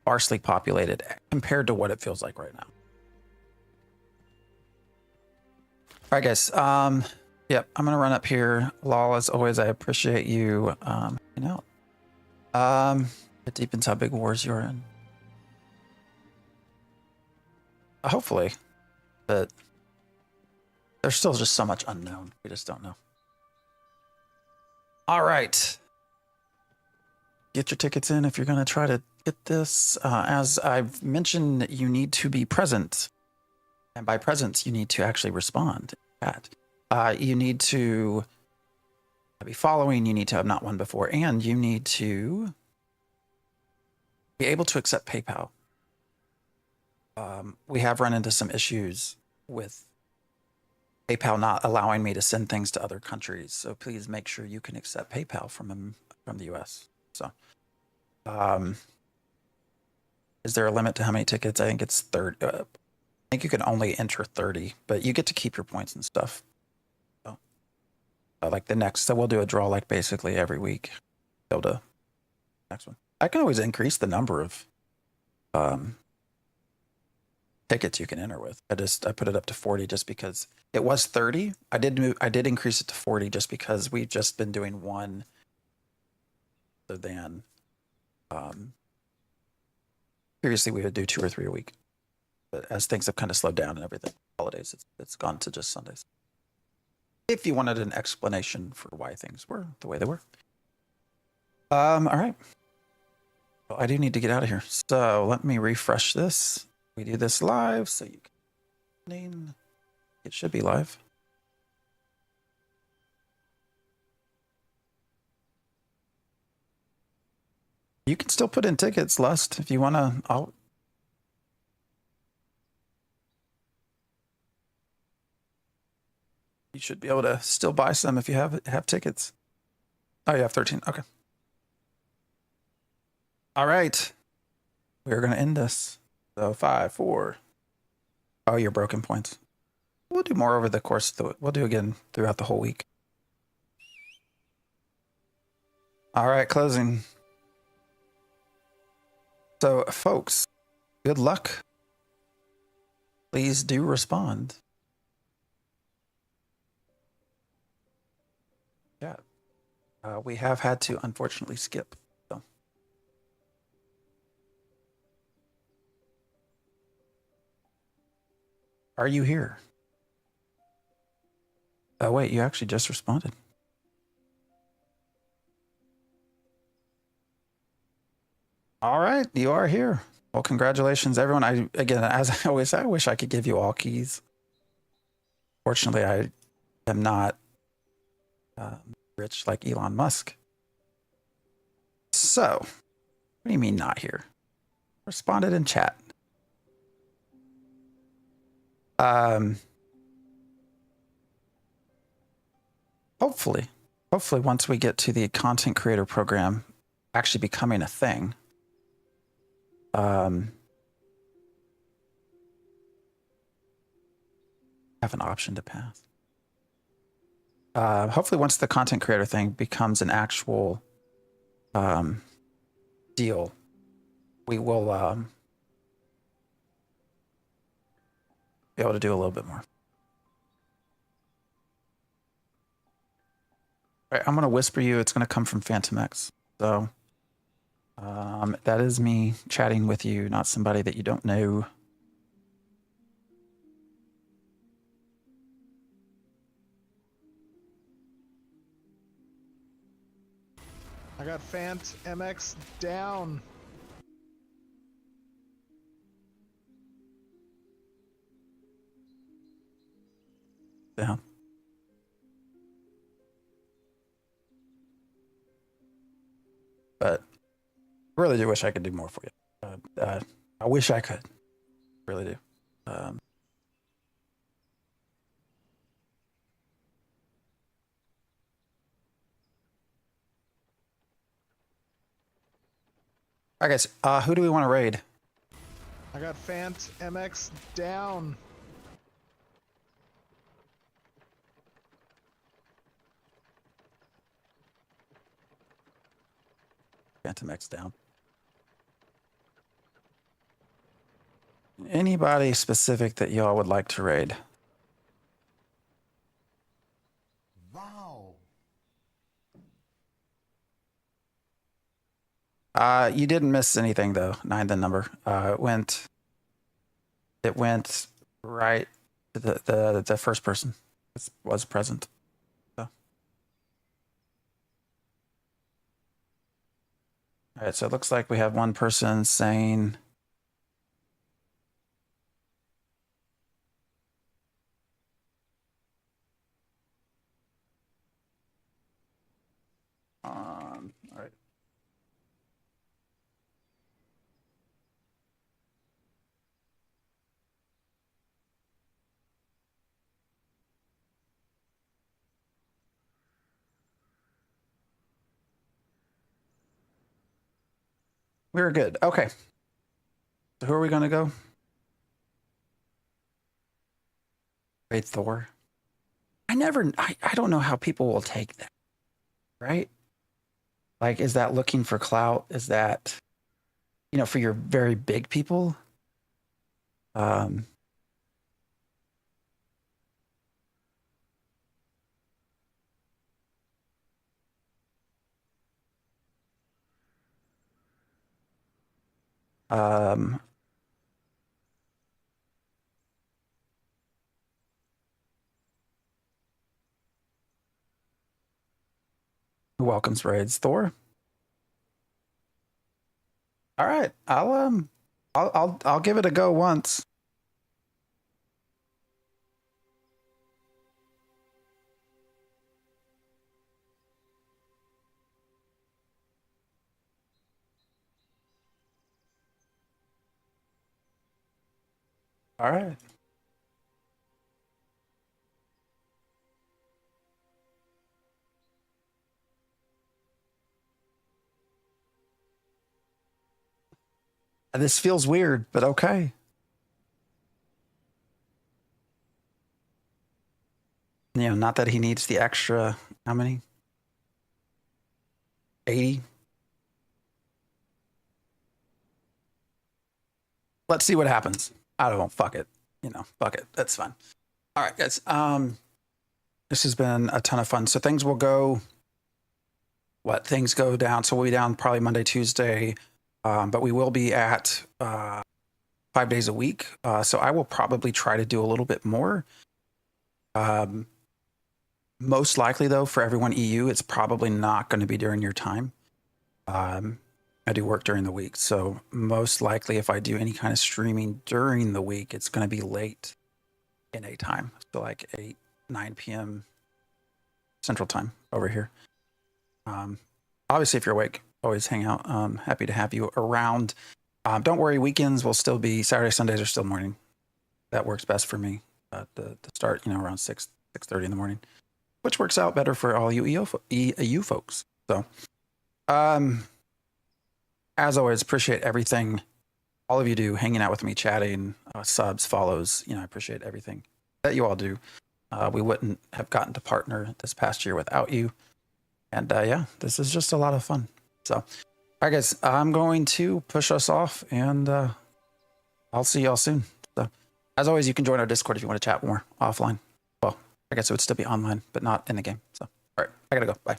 sparsely populated compared to what it feels like right now. All right, guys. Yep, I'm gonna run up here. Lol, as always, I appreciate you hanging out. It deepens how big wars you're in. Hopefully, but there's still just so much unknown. We just don't know. All right. Get your tickets in if you're gonna try to get this. As I've mentioned, you need to be present. And by presence, you need to actually respond to that. You need to be following, you need to have not won before, and you need to be able to accept PayPal. We have run into some issues with PayPal not allowing me to send things to other countries. So please make sure you can accept PayPal from the US. So, is there a limit to how many tickets? I think it's 30. I think you can only enter 30, but you get to keep your points and stuff. So, like the next, so we'll do a draw like basically every week. Go to next one. I can always increase the number of tickets you can enter with. I put it up to 40 just because it was 30. I did increase it to 40 just because we've just been doing one other than previously we would do 2 or 3 a week. But as things have kind of slowed down and everything, holidays, it's gone to just Sundays. If you wanted an explanation for why things were the way they were. All right. Well, I do need to get out of here. So let me refresh this. We do this live, so you can. It should be live. You can still put in tickets, Lust, if you want to. You should be able to still buy some if you have tickets. Oh, you have 13. Okay. All right. We're going to end this. So 5, 4. Oh, your broken points. We'll do more over the course. We'll do again throughout the whole week. All right, closing. So, folks, good luck. Please do respond. Yeah. We have had to unfortunately skip. So. Are you here? Oh, wait, you actually just responded. All right, you are here. Well, congratulations, everyone. Again, as I always say, I wish I could give you all keys. Fortunately, I am not rich like Elon Musk. So, what do you mean not here? Responded in chat. Hopefully once we get to the content creator program actually becoming a thing, have an option to pass. Hopefully once the content creator thing becomes an actual deal, we will be able to do a little bit more. All right, I'm going to whisper you. It's going to come from Phantom X. So that is me chatting with you, not somebody that you don't know. I got Fant MX down. down. But I really do wish I could do more for you. I wish I could. Really do. All right, guys. Who do we want to raid? I got Fant MX down. Phantom X down. Anybody specific that y'all would like to raid? Wow. You didn't miss anything though. 9 the number. It went right to the first person was present. So. All right, so it looks like we have one person saying all right. We're good. Okay. So who are we gonna go? Raid Thor. I don't know how people will take that. Right? Like, is that looking for clout? Is that, for your very big people? Um, um, who welcomes raids? Thor? All right. I'll give it a go once. All right. This feels weird, but okay. Not that he needs the extra, how many? 80? Let's see what happens. I don't know. Fuck it. Fuck it. That's fine. All right, guys. This has been a ton of fun. So things will go, things go down. So we'll be down probably Monday, Tuesday, but we will be at 5 days a week. So I will probably try to do a little bit more. Most likely, though, for everyone EU, it's probably not going to be during your time. I do work during the week. So most likely, if I do any kind of streaming during the week, it's going to be late in a time. So like 8, 9 p.m. Central Time over here. Obviously, if you're awake, always hang out. Happy to have you around. Don't worry, weekends will still be, Saturday, Sundays are still morning. That works best for me to start, around 6:30 in the morning, which works out better for all you EU folks. So, as always, appreciate everything all of you do, hanging out with me, chatting, subs, follows. I appreciate everything that you all do. We wouldn't have gotten to partner this past year without you. And yeah, this is just a lot of fun. So, all right, guys, I'm going to push us off, and I'll see y'all soon. So, as always, you can join our Discord if you want to chat more offline. Well, I guess it would still be online, but not in the game. So, all right, I gotta go. Bye.